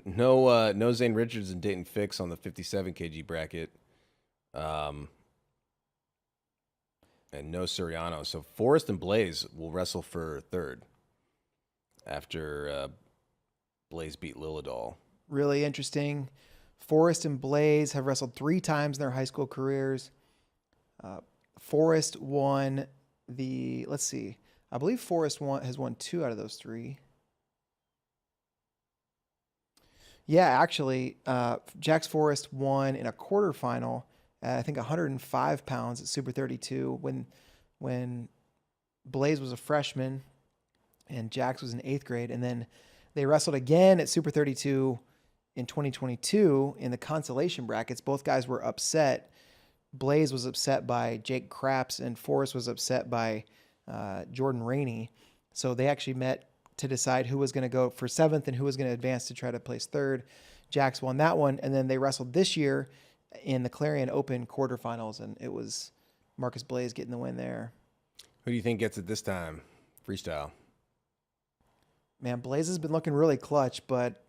No Zane Richards and Dayton Fix on the 57 kg bracket. And no Suriano. So Forrest and Blaze will wrestle for third after Blaze beat Lilladall. Really interesting. Forrest and Blaze have wrestled 3 times in their high school careers. Forrest won the, let's see, I believe Forrest has won 2 out of those 3. Yeah, actually, Jax Forrest won in a quarterfinal at, I think, 105 pounds at Super 32 when Blaze was a freshman and Jax was in 8th grade. And then they wrestled again at Super 32 in 2022 in the consolation brackets. Both guys were upset. Blaze was upset by Jake Craps and Forrest was upset by Jordan Rainey. So they actually met to decide who was going to go for 7th and who was going to advance to try to place 3rd. Jax won that one, and then they wrestled this year in the Clarion Open quarterfinals, and it was Marcus Blaze getting the win there. Who do you think gets it this time? Freestyle. Man, Blaze has been looking really clutch, but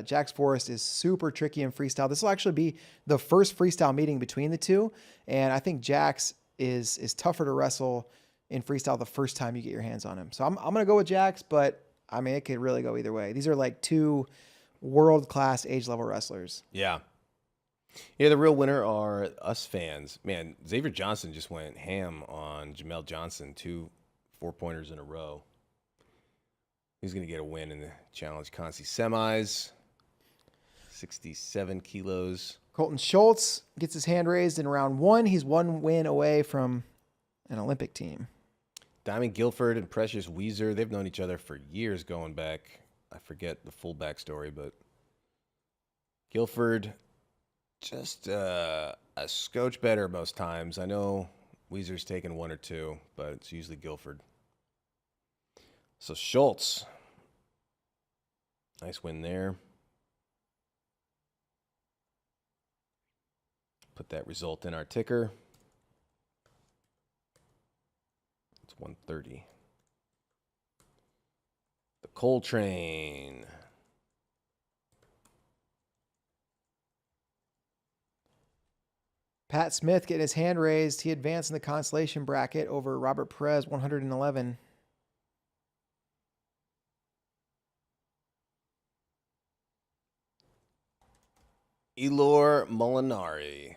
Jax Forrest is super tricky in freestyle. This will actually be the first freestyle meeting between the two, and I think Jax is tougher to wrestle in freestyle the first time you get your hands on him. So I'm going to go with Jax, but I mean, it could really go either way. These are like two world-class age-level wrestlers. Yeah. Yeah, the real winner are us fans. Man, Xavier Johnson just went ham on Jamel Johnson, 2 4-pointers in a row. He's going to get a win in the Challenge Conci semis. 67 kilos. Colton Schultz gets his hand raised in round 1. He's 1 win away from an Olympic team. Diamond Guilford and Precious Weezer, they've known each other for years going back. I forget the full backstory, but Guilford just a scotch better most times. I know Weezer's taken 1 or 2, but it's usually Guilford. So Schultz, nice win there. Put that result in our ticker. It's 130. The Coltrane. Pat Smith getting his hand raised. He advanced in the consolation bracket over Robert Perez, 111. Elor Molinari.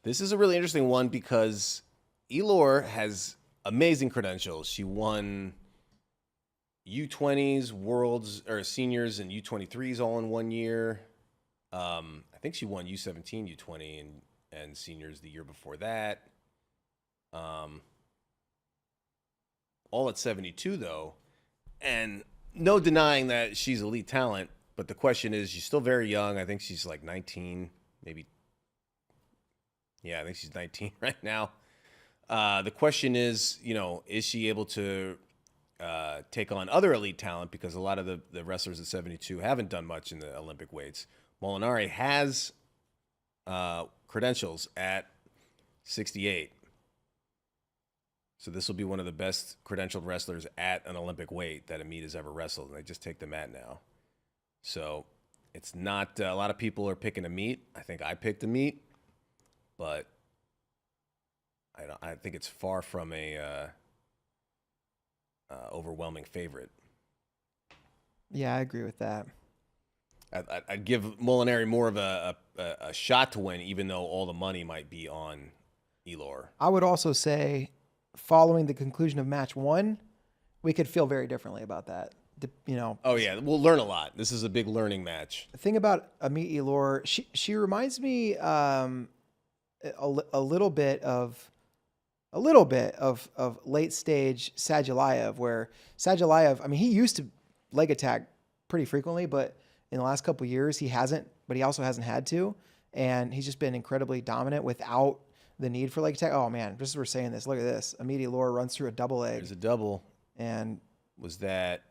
This is a really interesting one because Elor has amazing credentials. She won U20s, worlds, or seniors and U23s all in 1 year. I think she won U17, U20, and seniors the year before that. All at 72, though. And no denying that she's elite talent, but the question is, she's still very young. I think she's like 19, maybe. Yeah, I think she's 19 right now. The question is, is she able to take on other elite talent? Because a lot of the wrestlers at 72 haven't done much in the Olympic weights. Molinari has credentials at 68. So this will be one of the best credentialed wrestlers at an Olympic weight that Amit has ever wrestled, and they just take the mat now. So it's not a lot of people are picking Amit. I think I picked Amit, but I think it's far from a overwhelming favorite. Yeah, I agree with that. I'd give Molinari more of a shot to win, even though all the money might be on Elor. I would also say, following the conclusion of match 1, we could feel very differently about that. Oh yeah, we'll learn a lot. This is a big learning match. The thing about Amit Elor, she reminds me a little bit of late stage Sadulayev, where Sadulayev, I mean, he used to leg attack pretty frequently, but in the last couple of years he hasn't. But he also hasn't had to, and he's just been incredibly dominant without the need for leg attack. Oh man, just as we're saying this, look at this. Amit Elor runs through a double leg. There's a double, and was that?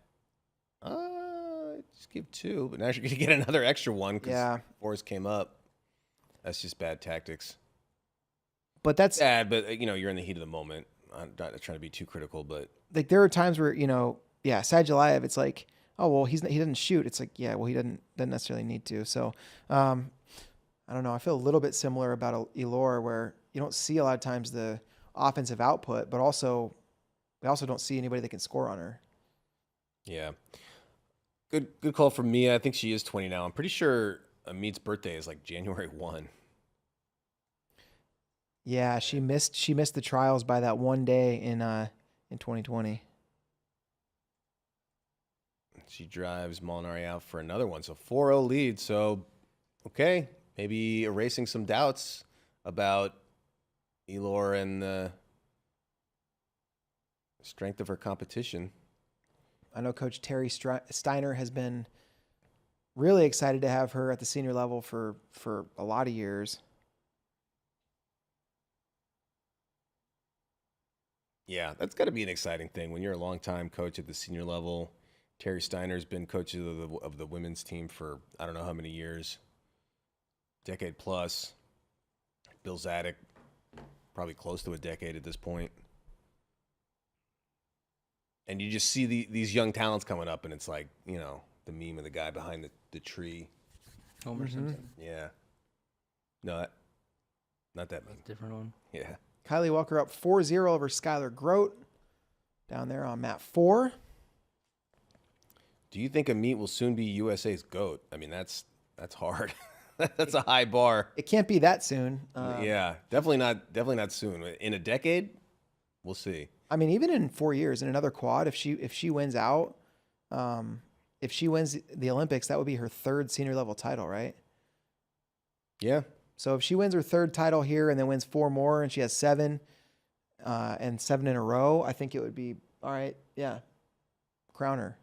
Just give 2, but now you're gonna get another extra one because Forrest came up. That's just bad tactics. But that's bad. But you're in the heat of the moment. I'm not trying to be too critical, but like there are times where Sadulayev, it's like, oh well, he doesn't shoot. It's like, yeah, well, he doesn't necessarily need to. So I don't know. I feel a little bit similar about Elor, where you don't see a lot of times the offensive output, but also we also don't see anybody that can score on her. Yeah. Good call from Mia. I think she is 20 now. I'm pretty sure Amit's birthday is like January 1. Yeah, she missed the trials by that one day in 2020. She drives Molinari out for another one. So 4-0 lead. So, okay, maybe erasing some doubts about Elor and the strength of her competition. I know Coach Terry Steiner has been really excited to have her at the senior level for a lot of years. Yeah, that's got to be an exciting thing when you're a longtime coach at the senior level. Terry Steiner's been coach of the women's team for I don't know how many years, decade plus. Bill Zadek, probably close to a decade at this point. And you just see these young talents coming up, and it's like, the meme of the guy behind the tree. Homer Simpson. Yeah. No, not that meme. Different one. Yeah. Kylie Walker up 4-0 over Skylar Grote down there on mat 4. Do you think Amit will soon be USA's GOAT? I mean, that's hard. That's a high bar. It can't be that soon. Yeah, definitely not soon. In a decade, we'll see. I mean, even in 4 years, in another quad, if she wins out, if she wins the Olympics, that would be her 3rd senior level title, right? Yeah. So if she wins her 3rd title here and then wins 4 more, and she has 7, and 7 in a row, I think it would be all right. Yeah, crown her.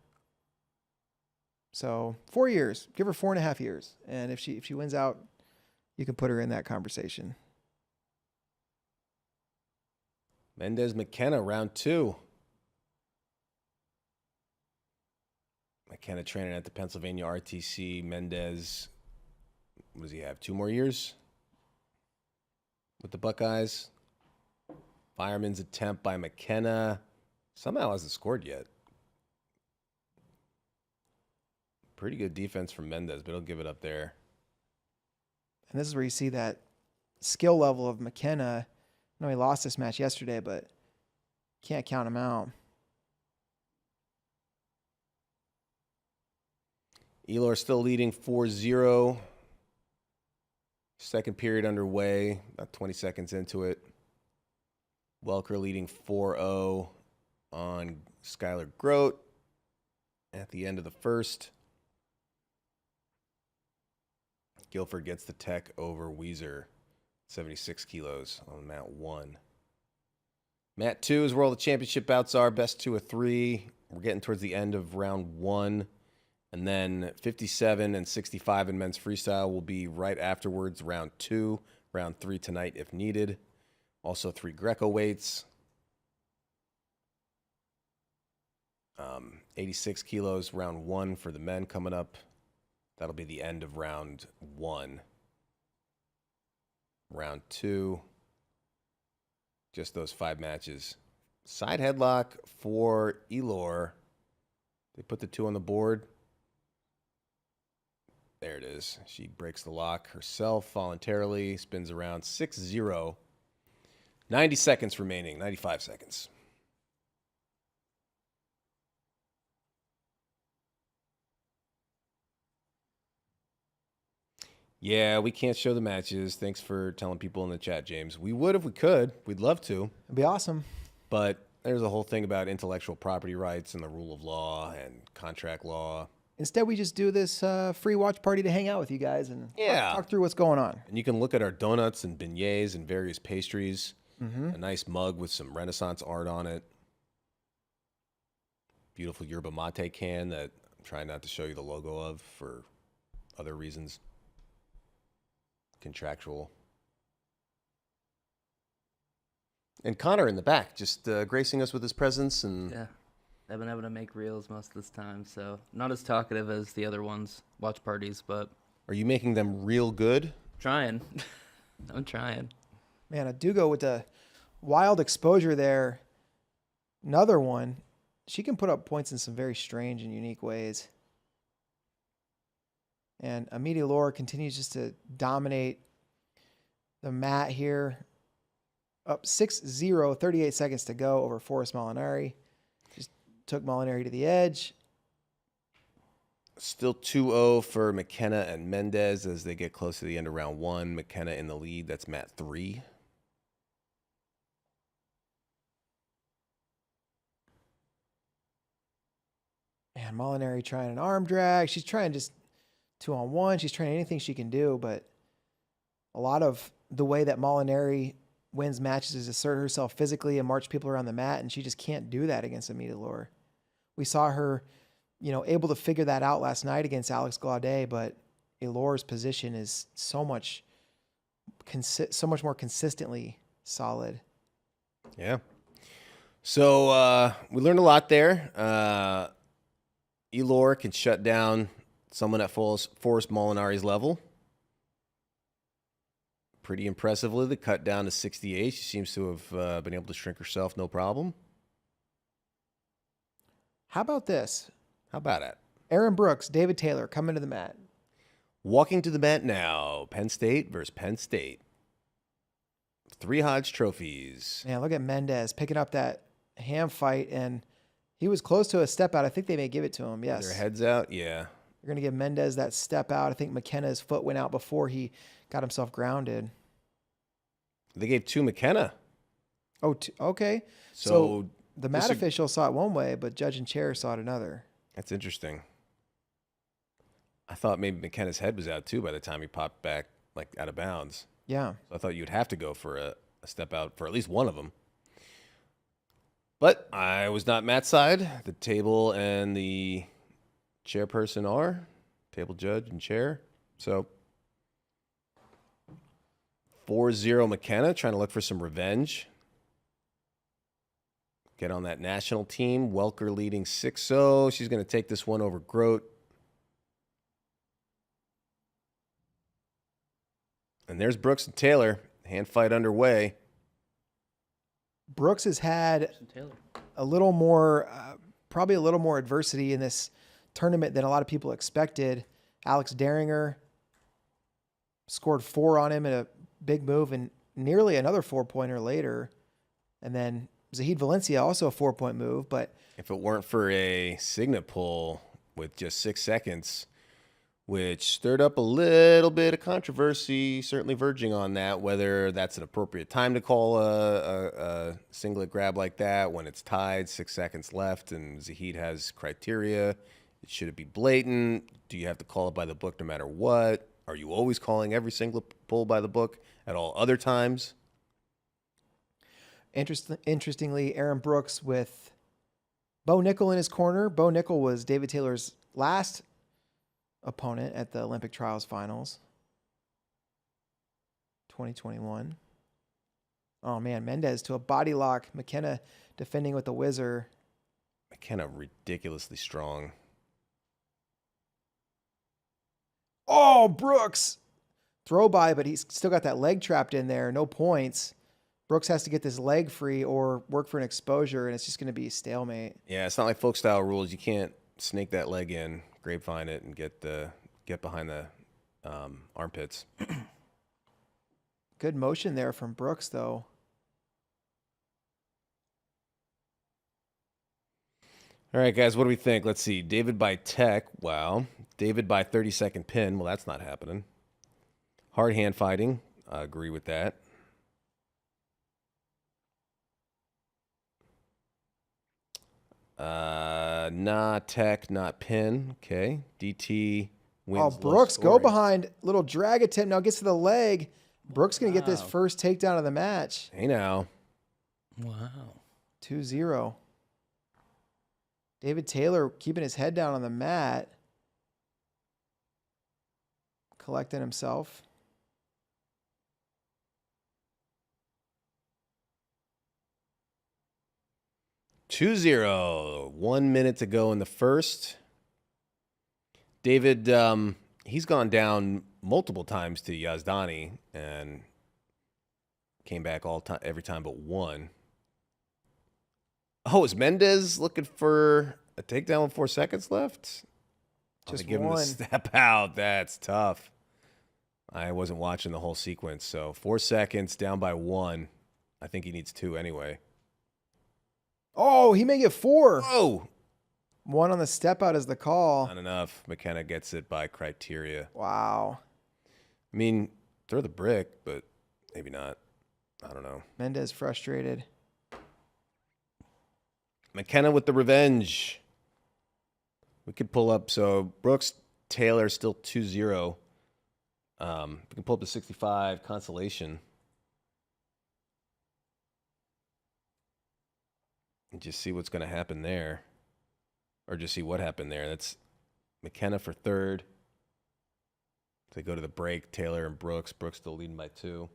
So 4 years, give her 4.5 years, and if she wins out, you can put her in that conversation. Mendez McKenna, round 2. McKenna training at the Pennsylvania RTC. Mendez, what does he have? 2 more years with the Buckeyes. Fireman's attempt by McKenna. Somehow hasn't scored yet. Pretty good defense from Mendez, but he'll give it up there. And this is where you see that skill level of McKenna. I know he lost this match yesterday, but can't count him out. Elor still leading 4-0. Second period underway, about 20 seconds into it. Welker leading 4-0 on Skylar Grote at the end of the first. Guilford gets the tech over Weezer, 76 kilos on mat 1. Mat 2 is where all the championship bouts are, best 2 of 3. We're getting towards the end of round 1. And then 57 and 65 in men's freestyle will be right afterwards, round 2. Round 3 tonight if needed. Also 3 Greco weights. 86 kilos, round 1 for the men coming up. That'll be the end of round 1. Round 2. Just those 5 matches. Side headlock for Elor. They put the 2 on the board. There it is. She breaks the lock herself voluntarily. Spins around 6-0. 90 seconds remaining. 95 seconds. Yeah, we can't show the matches. Thanks for telling people in the chat, James. We would if we could. We'd love to. It'd be awesome. But there's a whole thing about intellectual property rights and the rule of law and contract law. Instead, we just do this free watch party to hang out with you guys and Yeah. talk through what's going on. And you can look at our donuts and beignets and various pastries. Mm-hmm. A nice mug with some Renaissance art on it. Beautiful yerba mate can that I'm trying not to show you the logo of for other reasons. Contractual. And Connor in the back, just gracing us with his presence. And Yeah. I've been having to make reels most of this time, so not as talkative as the other ones, watch parties, but are you making them real good? trying. I'm trying. Man, a Dugo with the wild exposure there. Another one. She can put up points in some very strange and unique ways. And Amity Lore continues just to dominate the mat here. Up 6-0, 38 seconds to go over Forrest Molinari. Just took Molinari to the edge. Still 2-0 for McKenna and Mendez as they get close to the end of round 1. McKenna in the lead. That's mat 3. Man, Molinari trying an arm drag. She's trying just 2-on-1. She's trying anything she can do, but a lot of the way that Molinari wins matches is assert herself physically and march people around the mat, and she just can't do that against Amita Lore. We saw her, able to figure that out last night against Alex Glaudet, but Elore's position is so much more consistently solid. Yeah. So we learned a lot there. Elor can shut down someone at Forrest Molinari's level. Pretty impressively, the cut down to 68. She seems to have been able to shrink herself, no problem. How about this? How about it? Aaron Brooks, David Taylor coming to the mat. Walking to the mat now. Penn State versus Penn State. 3 Hodge trophies. Man, look at Mendez picking up that ham fight, and He was close to a step out. I think they may give it to him. Yes. Their heads out. Yeah. They're going to give Mendez that step out. I think McKenna's foot went out before he got himself grounded. They gave 2 McKenna. Oh, okay. So the mat official saw it one way, but judge and chair saw it another. That's interesting. I thought maybe McKenna's head was out too by the time he popped back like out of bounds. Yeah. So I thought you'd have to go for a step out for at least one of them. But I was not Matt's side. The table and the chairperson are. Table judge and chair. So 4-0 McKenna, trying to look for some revenge. Get on that national team. Welker leading 6-0. She's going to take this one over Grote. And there's Brooks and Taylor. Hand fight underway. Brooks has had a little more, probably a little more adversity in this tournament than a lot of people expected. Alex Daringer scored 4 on him in a big move and nearly another 4-pointer later. And then Zahid Valencia, also a 4-point move. But if it weren't for a signet pull with just 6 seconds, which stirred up a little bit of controversy, certainly verging on that, whether that's an appropriate time to call a singlet grab like that when it's tied, 6 seconds left, and Zahid has criteria. Should it be blatant? Do you have to call it by the book no matter what? Are you always calling every singlet pull by the book at all other times? Interestingly, Aaron Brooks with Bo Nickel in his corner. Bo Nickel was David Taylor's last opponent at the Olympic Trials Finals 2021. Oh man, Mendez to a body lock. McKenna defending with the whizzer. McKenna ridiculously strong. Oh, Brooks throw by, but he's still got that leg trapped in there. No points. Brooks has to get this leg free or work for an exposure, and it's just going to be a stalemate. Yeah, it's not like folk style rules. You can't snake that leg in, grapevine it, and get behind the armpits. Good motion there from Brooks, though. All right, guys, what do we think? Let's see. David by tech. Wow. David by 30-second pin. Well, that's not happening. Hard hand fighting. I agree with that. Not tech, not pin. Okay. DT wins. Oh, Brooks, go behind. Little drag attempt. Now gets to the leg. Brooks going to get this first takedown of the match. Hey, now. Wow. 2-0. David Taylor keeping his head down on the mat. Collecting himself. Two 0. 1 minute to go in the first. David, he's gone down multiple times to Yazdani and came back every time but one. Oh, is Mendez looking for a takedown with 4 seconds left? Just give him one. the step out. That's tough. I wasn't watching the whole sequence, so 4 seconds down by 1. I think he needs 2 anyway. Oh, he may get 4. Oh, 1 on the step out is the call. not enough. McKenna gets it by criteria. Wow. I mean, throw the brick, but maybe not. I don't know. Mendez frustrated. McKenna with the revenge. We could pull up. So Brooks, Taylor still 2-0. We can pull up the 65 consolation. And just see what's going to happen there. Or just see what happened there. That's McKenna for third. They go to the break. Taylor and Brooks. Brooks still leading by 2.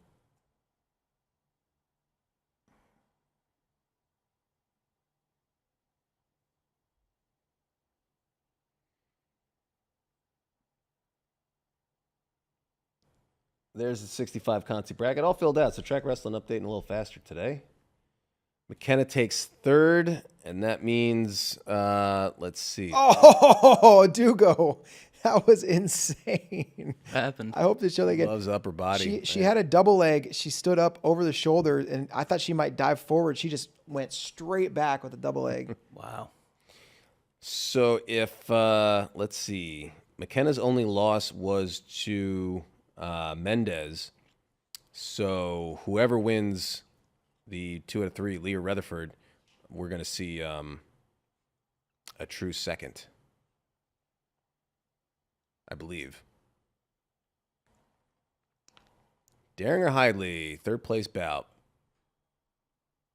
There's the 65 Conti bracket. All filled out. So track wrestling updating a little faster today. McKenna takes third, and that means, let's see. Oh, Dugo. That was insane. What happened? I hope to show they get. Loves upper body. She had a double leg. She stood up over the shoulder, and I thought she might dive forward. She just went straight back with a double leg. Wow. So if let's see, McKenna's only loss was to Mendez. So whoever wins the 2 out of 3, Lee or Rutherford, we're gonna see a true second, I believe. Daring or Hidley, third place bout.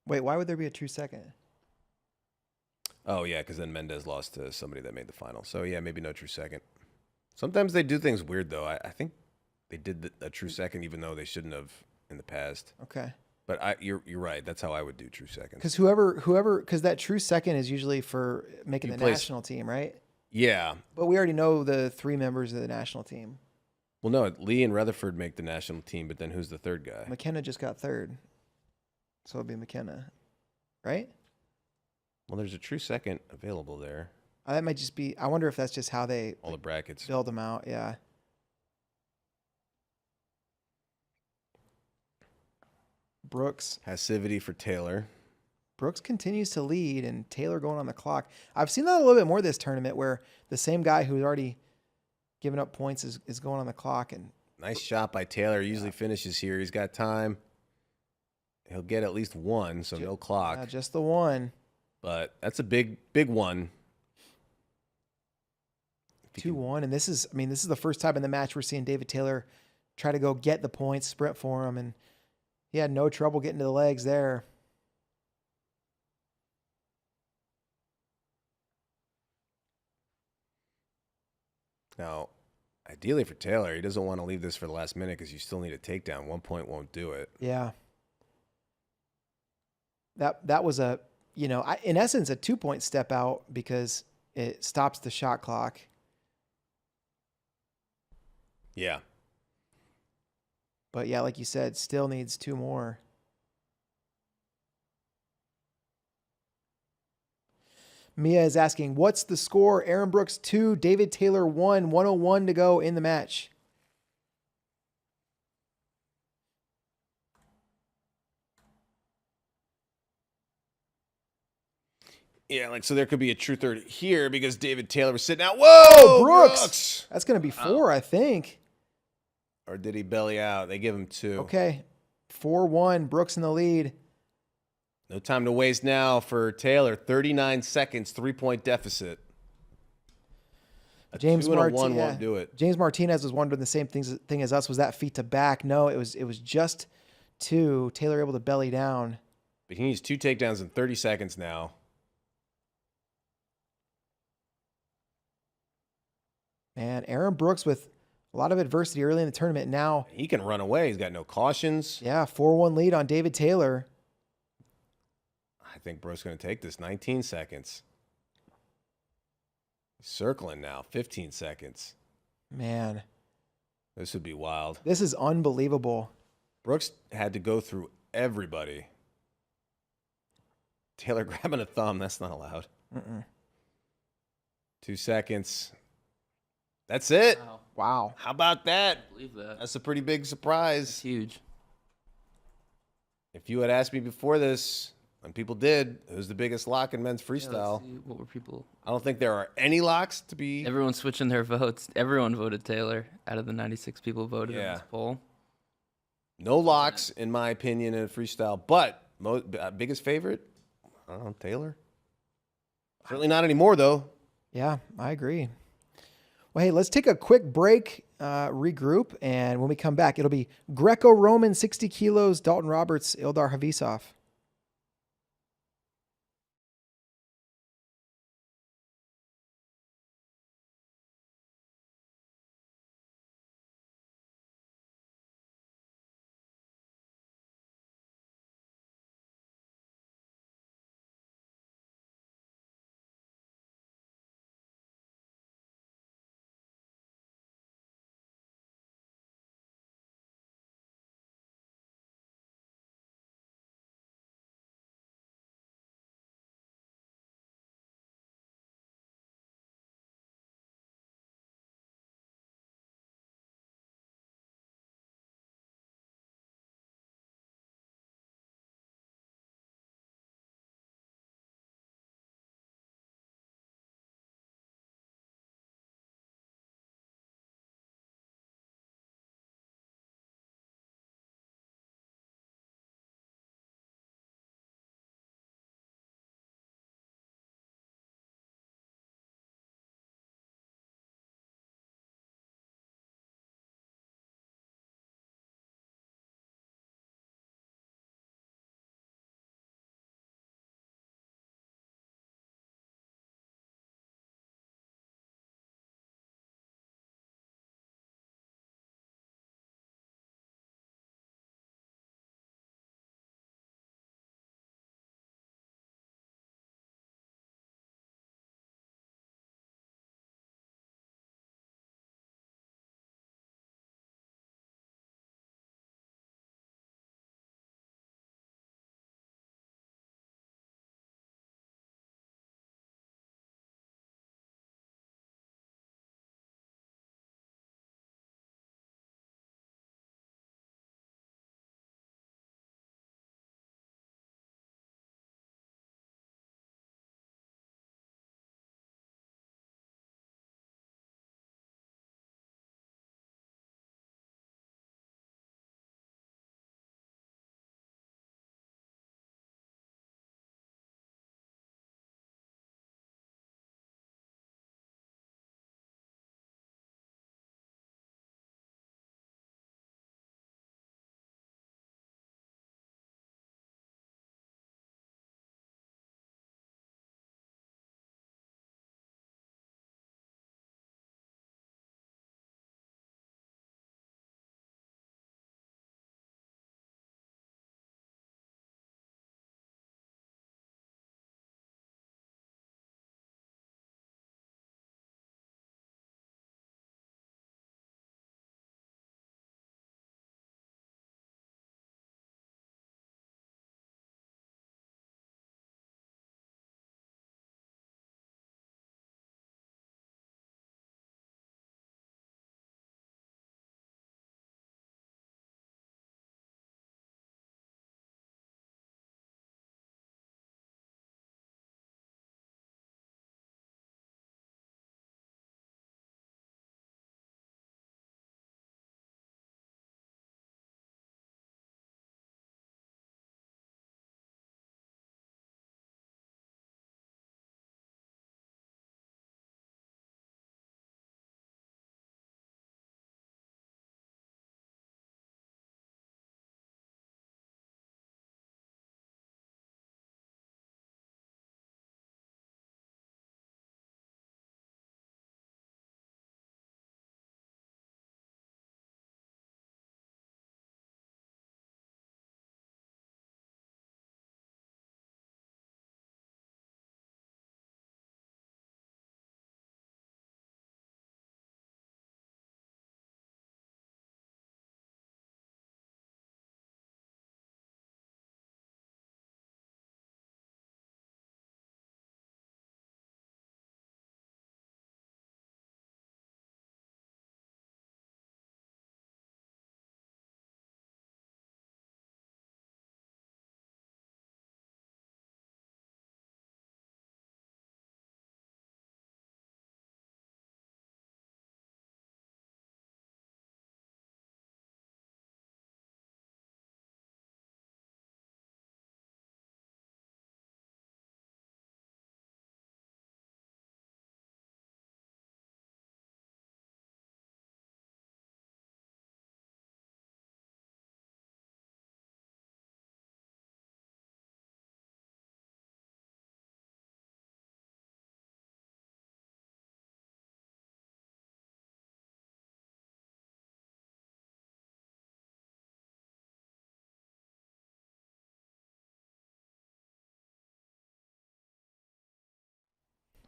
Wait, why would there be a true second? Oh yeah, because then Mendez lost to somebody that made the final. So yeah, maybe no true second. Sometimes they do things weird though. I think they did a true second even though they shouldn't have in the past. Okay. But you're right. That's how I would do true seconds. Because because that true second is usually for making the national team, right? Yeah. But we already know the 3 members of the national team. Well, no, Lee and Rutherford make the national team, but then who's the third guy? McKenna just got 3rd. So it'll be McKenna, right? Well, there's a true second available there. That might just be, I wonder if that's just how they All the brackets. build them out. Yeah. Brooks. Passivity for Taylor. Brooks continues to lead and Taylor going on the clock. I've seen that a little bit more this tournament where the same guy who's already given up points is going on the clock. And Nice shot by Taylor. Usually finishes here. He's got time. He'll get at least one, so no clock. just the one. But that's a big one. 2-1. And this is the first time in the match we're seeing David Taylor try to go get the points, sprint for him. And he had no trouble getting to the legs there. Now, ideally for Taylor, he doesn't want to leave this for the last minute because you still need a takedown. 1 point won't do it. Yeah. That was in essence, a 2-point step out because it stops the shot clock. Yeah. But yeah, like you said, still needs 2 more. Mia is asking, what's the score? Aaron Brooks 2, David Taylor 1, 101 to go in the match. Yeah, so there could be a true third here because David Taylor was sitting out. Whoa, Brooks! That's going to be 4, I think. Or did he belly out? They give him 2. Okay, 4-1, Brooks in the lead. No time to waste now for Taylor. 39 seconds, 3-point deficit. James 2 and a 1 yeah. won't do it. James Martinez was wondering the same thing as us. Was that feet to back? No, it was just 2. Taylor able to belly down. But he needs 2 takedowns in 30 seconds now. Man, Aaron Brooks with a lot of adversity early in the tournament. Now he can run away. He's got no cautions. Yeah, 4-1 lead on David Taylor. I think Brooks is going to take this. 19 seconds. Circling now. 15 seconds. Man. This would be wild. This is unbelievable. Brooks had to go through everybody. Taylor grabbing a thumb. That's not allowed. 2 seconds. That's it. Wow. How about that? I believe that. That's a pretty big surprise. It's huge. If you had asked me before this, and people did, who's the biggest lock in men's freestyle? Yeah, what were people? I don't think there are any locks to be. Everyone's switching their votes. Everyone voted Taylor out of the 96 people voted in this poll. No locks, in my opinion, in freestyle. But biggest favorite? I don't know, Taylor. Certainly not anymore, though. Yeah, I agree. Well, hey, let's take a quick break, regroup, and when we come back, it'll be Greco-Roman 60 kilos, Dalton Roberts, Ildar Havisov.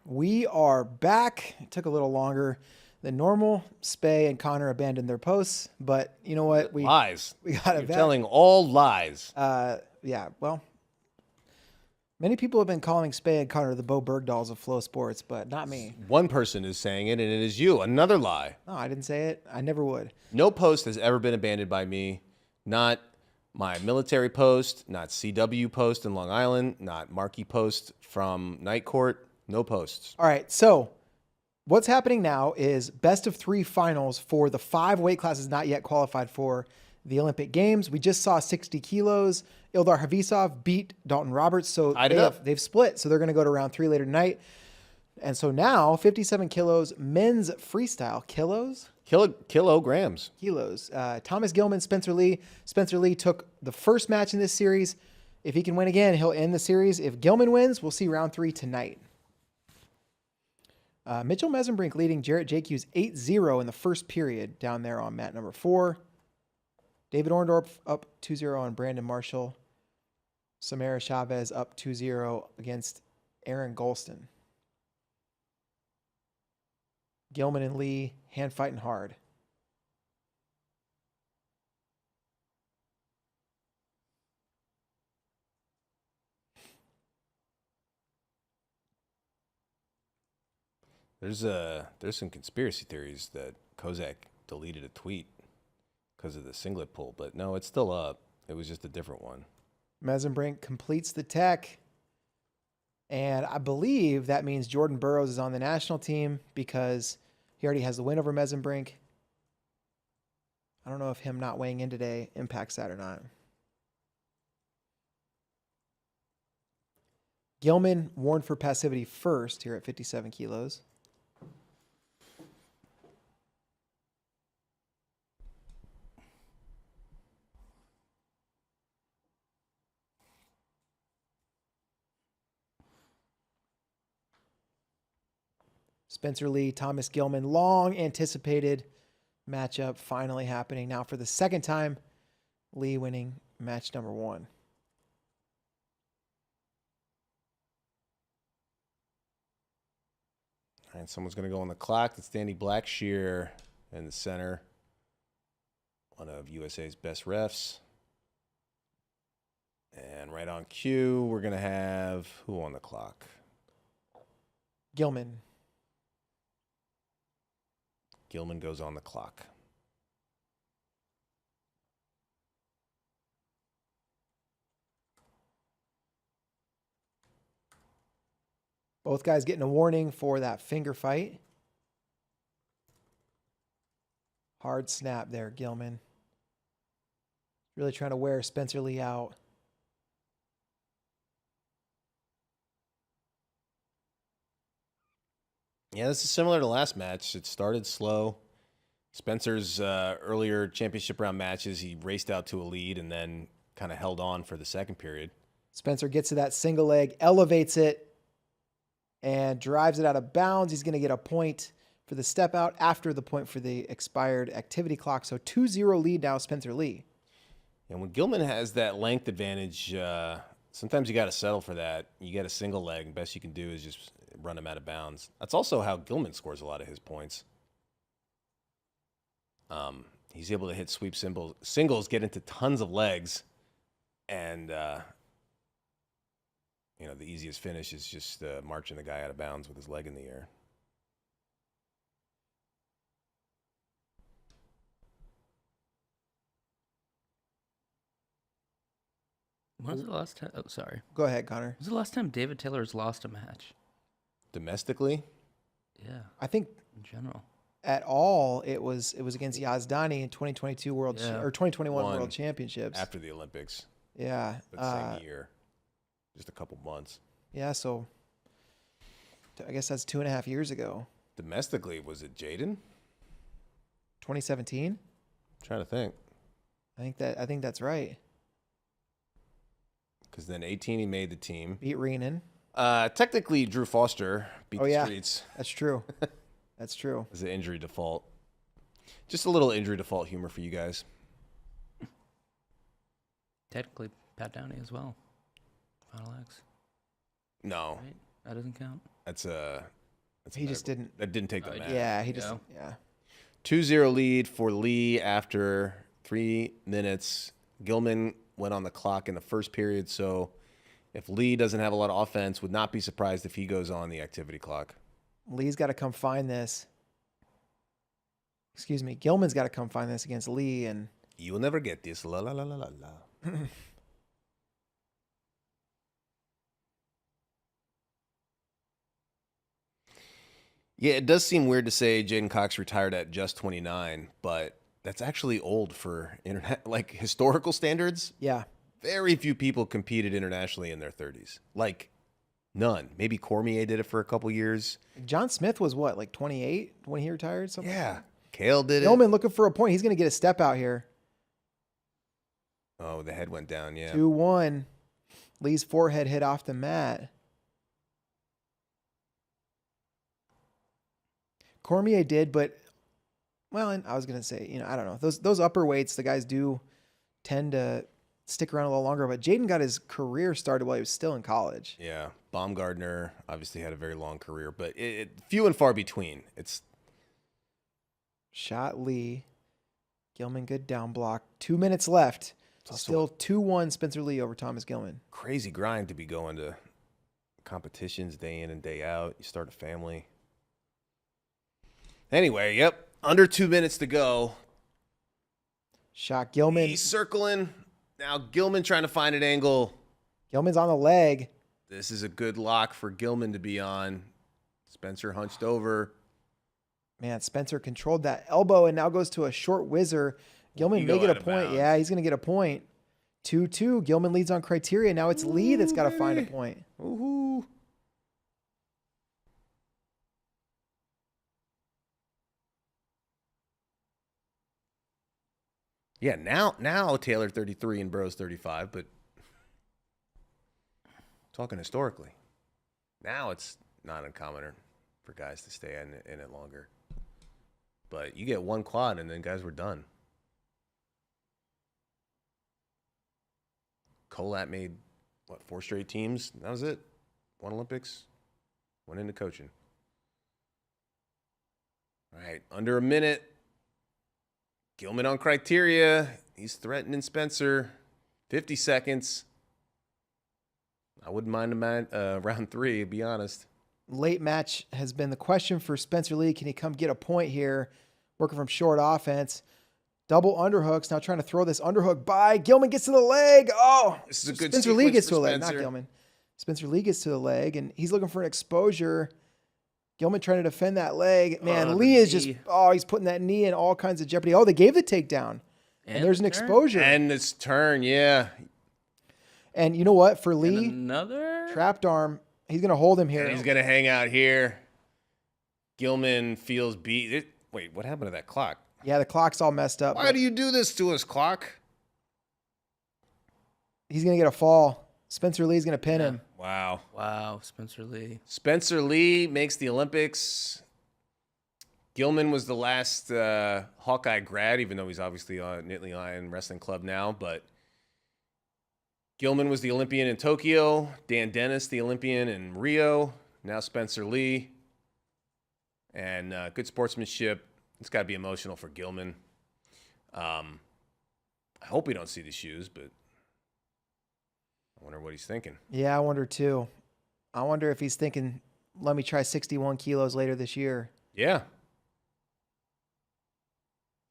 We are back. It took a little longer than normal. Spay and Connor abandoned their posts, but you know what? Lies. We got You're telling all lies. Yeah, well, many people have been calling Spay and Connor the Bo Bergdahls of Flow Sports, but not me. One person is saying it, and it is you. Another lie. No, I didn't say it. I never would. No post has ever been abandoned by me. Not my military post, not CW post in Long Island, not Marky post from Night Court. No posts. All right, so what's happening now is best of 3 finals for the 5 weight classes not yet qualified for the Olympic Games. We just saw 60 kilos. Ildar Havisov beat Dalton Roberts, so they've split. So they're going to go to round 3 later tonight. And so now 57 kilos men's freestyle. Kilograms. Kilos. Thomas Gilman, Spencer Lee. Spencer Lee took the first match in this series. If he can win again, he'll end the series. If Gilman wins, we'll see round 3 tonight. Mitchell Mesenbrink leading Jarrett JQ's 8-0 in the first period down there on mat number 4. David Orndorff up 2-0 on Brandon Marshall. Samara Chavez up 2-0 against Aaron Golston. Gilman and Lee hand fighting hard. There's some conspiracy theories that Kozak deleted a tweet because of the singlet pull, but no, it's still up. It was just a different one. Mesenbrink completes the tech. And I believe that means Jordan Burroughs is on the national team because he already has the win over Mesenbrink. I don't know if him not weighing in today impacts that or not. Gilman warned for passivity first here at 57 kilos. Spencer Lee, Thomas Gilman, long anticipated matchup finally happening. Now for the second time, Lee winning match number 1. And someone's going to go on the clock. That's Danny Blackshear in the center. One of USA's best refs. And right on cue, we're going to have who on the clock? Gilman. Gilman goes on the clock. Both guys getting a warning for that finger fight. Hard snap there, Gilman. Really trying to wear Spencer Lee out. Yeah, this is similar to last match. It started slow. Spencer's earlier championship round matches, he raced out to a lead and then kind of held on for the second period. Spencer gets to that single leg, elevates it, and drives it out of bounds. He's going to get a point for the step out after the point for the expired activity clock. So 2-0 lead now, Spencer Lee. And when Gilman has that length advantage, sometimes you got to settle for that. You get a single leg, and best you can do is just run him out of bounds. That's also how Gilman scores a lot of his points. He's able to hit sweep singles, get into tons of legs, and the easiest finish is just marching the guy out of bounds with his leg in the air. When was the last time? Oh, sorry. Go ahead, Connor. When was the last time David Taylor has lost a match? Domestically? Yeah. I think in general. At all, it was against Yazdani in 2022 or 2021 World Championships after the Olympics. Yeah, the same year, just a couple months. Yeah, so I guess that's 2.5 years ago. Domestically, was it Jaden? 2017. Trying to think. I think that's right. Because then 18, he made the team. Beat Reenan. Technically, Drew Foster beat the Streets. That's true. That's true. As an injury default. Just a little injury default humor for you guys. Technically, Pat Downey as well. Final X. No. Right? That doesn't count. He just didn't. That didn't take the match. Yeah, he just. Yeah. 2-0 lead for Lee after 3 minutes. Gilman went on the clock in the first period, so if Lee doesn't have a lot of offense, would not be surprised if he goes on the activity clock. Lee's got to come find this. Excuse me. Gilman's got to come find this against Lee, and You'll never get this. La la la la la la. Yeah, it does seem weird to say Jaden Cox retired at just 29, but that's actually old for internet, like historical standards. yeah. Very few people competed internationally in their 30s. Like none. Maybe Cormier did it for a couple years. John Smith was what, like 28 when he retired? Something. Yeah. Kale did it. Gilman looking for a point. He's going to get a step out here. Oh, the head went down, yeah. 2-1. Lee's forehead hit off the mat. Cormier did, but, well, and I was going to say, I don't know. Those upper weights, the guys do tend to stick around a little longer, but Jaden got his career started while he was still in college. Yeah. Baumgardner obviously had a very long career, but few and far between. It's Shot Lee. Gilman, good down block. 2 minutes left. Still 2-1 Spencer Lee over Thomas Gilman. crazy grind to be going to competitions day in and day out. You start a family. Anyway, yep. Under 2 minutes to go. Shot Gilman. He's circling. Now Gilman trying to find an angle. Gilman's on the leg. This is a good lock for Gilman to be on. Spencer hunched over. Man, Spencer controlled that elbow and now goes to a short whizzer. Gilman may get a point. Yeah, he's going to get a point. 2-2. Gilman leads on criteria. Now it's Lee that's got to find a point. Woohoo. Yeah, now Taylor 33 and Bros 35, but talking historically, now it's not uncommon for guys to stay in it longer. But you get one quad and then guys were done. Kolat made, 4 straight teams? That was it. Won Olympics, went into coaching. All right, under a minute. Gilman on criteria. He's threatening Spencer. 50 seconds. I wouldn't mind him at round 3, to be honest. Late match has been the question for Spencer Lee. Can he come get a point here? Working from short offense. Double underhooks. Now trying to throw this underhook by. Gilman gets to the leg. Oh, this is a good Spencer Lee gets to for a leg, Spencer. not Gilman. Spencer Lee gets to the leg, and he's looking for an exposure. Gilman trying to defend that leg. Man, Lee is just, he's putting that knee in all kinds of jeopardy. Oh, they gave the takedown. And there's an exposure. And this turn, yeah. And you know what? For Lee, another trapped arm, he's going to hold him here. And he's going to hang out here. Gilman feels beat. Wait, what happened to that clock? Yeah, the clock's all messed up. Why do you do this to us, clock? He's going to get a fall. Spencer Lee's going to pin him. Wow. Wow, Spencer Lee. Spencer Lee makes the Olympics. Gilman was the last Hawkeye grad, even though he's obviously on Nittany Lion Wrestling Club now. But Gilman was the Olympian in Tokyo. Dan Dennis, the Olympian in Rio. Now Spencer Lee. And good sportsmanship. It's got to be emotional for Gilman. I hope we don't see the shoes, but I wonder what he's thinking. Yeah, I wonder too. I wonder if he's thinking, let me try 61 kilos later this year. Yeah.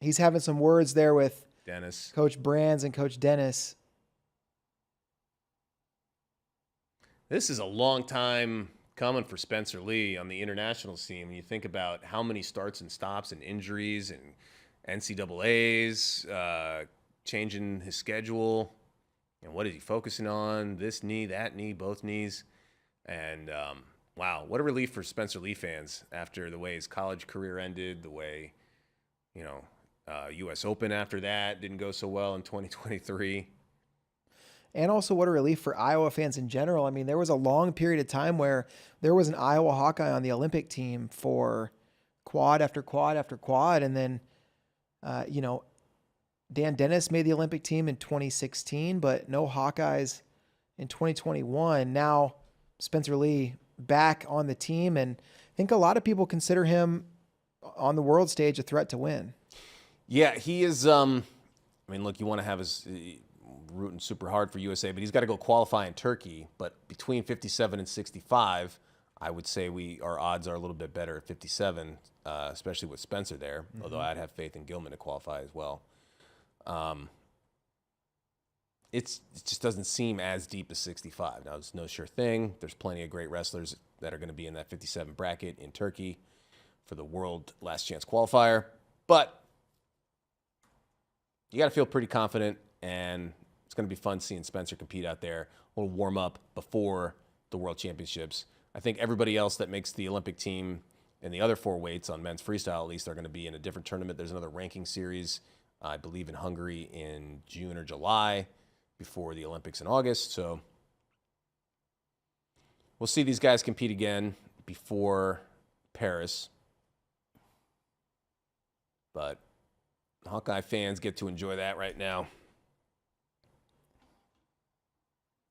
He's having some words there with Dennis. Coach Brands and Coach Dennis. This is a long time coming for Spencer Lee on the international scene. When you think about how many starts and stops and injuries and NCAAs, changing his schedule, and what is he focusing on? This knee, that knee, both knees. And wow, what a relief for Spencer Lee fans after the way his college career ended, the way, U.S. Open after that didn't go so well in 2023. And also what a relief for Iowa fans in general. I mean, there was a long period of time where there was an Iowa Hawkeye on the Olympic team for quad after quad after quad. And then, Dan Dennis made the Olympic team in 2016, but no Hawkeyes in 2021. Now, Spencer Lee back on the team, and I think a lot of people consider him on the world stage a threat to win. Yeah, he is. I mean, look, you want to have his rooting super hard for USA, but he's got to go qualify in Turkey. But between 57 and 65, I would say our odds are a little bit better at 57, especially with Spencer there. Although I'd have faith in Gilman to qualify as well. It just doesn't seem as deep as 65. Now, it's no sure thing. There's plenty of great wrestlers that are going to be in that 57 bracket in Turkey for the World Last Chance qualifier. But you got to feel pretty confident, and it's going to be fun seeing Spencer compete out there. A little warm up before the World Championships. I think everybody else that makes the Olympic team in the other 4 weights on men's freestyle, at least, are going to be in a different tournament. There's another ranking series, I believe, in Hungary in June or July before the Olympics in August. So we'll see these guys compete again before Paris. But Hawkeye fans get to enjoy that right now.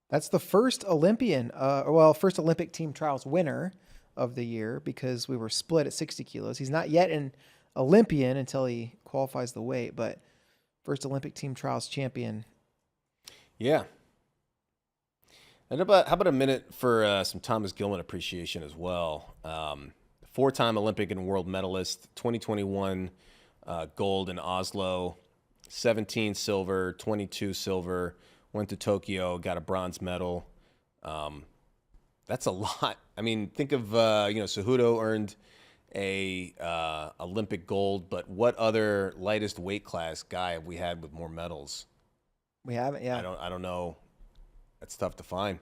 That's the first first Olympic team trials winner of the year, because we were split at 60 kilos. He's not yet an Olympian until he qualifies the weight, but first Olympic team trials champion. Yeah. And how about a minute for some Thomas Gilman appreciation as well? 4-time Olympic and world medalist, 2021 gold in Oslo, 17 silver, 22 silver, went to Tokyo, got a bronze medal. That's a lot. I mean, think of, Cejudo earned a Olympic gold, but what other lightest weight class guy have we had with more medals? We haven't, yeah. I don't know. That's tough to find.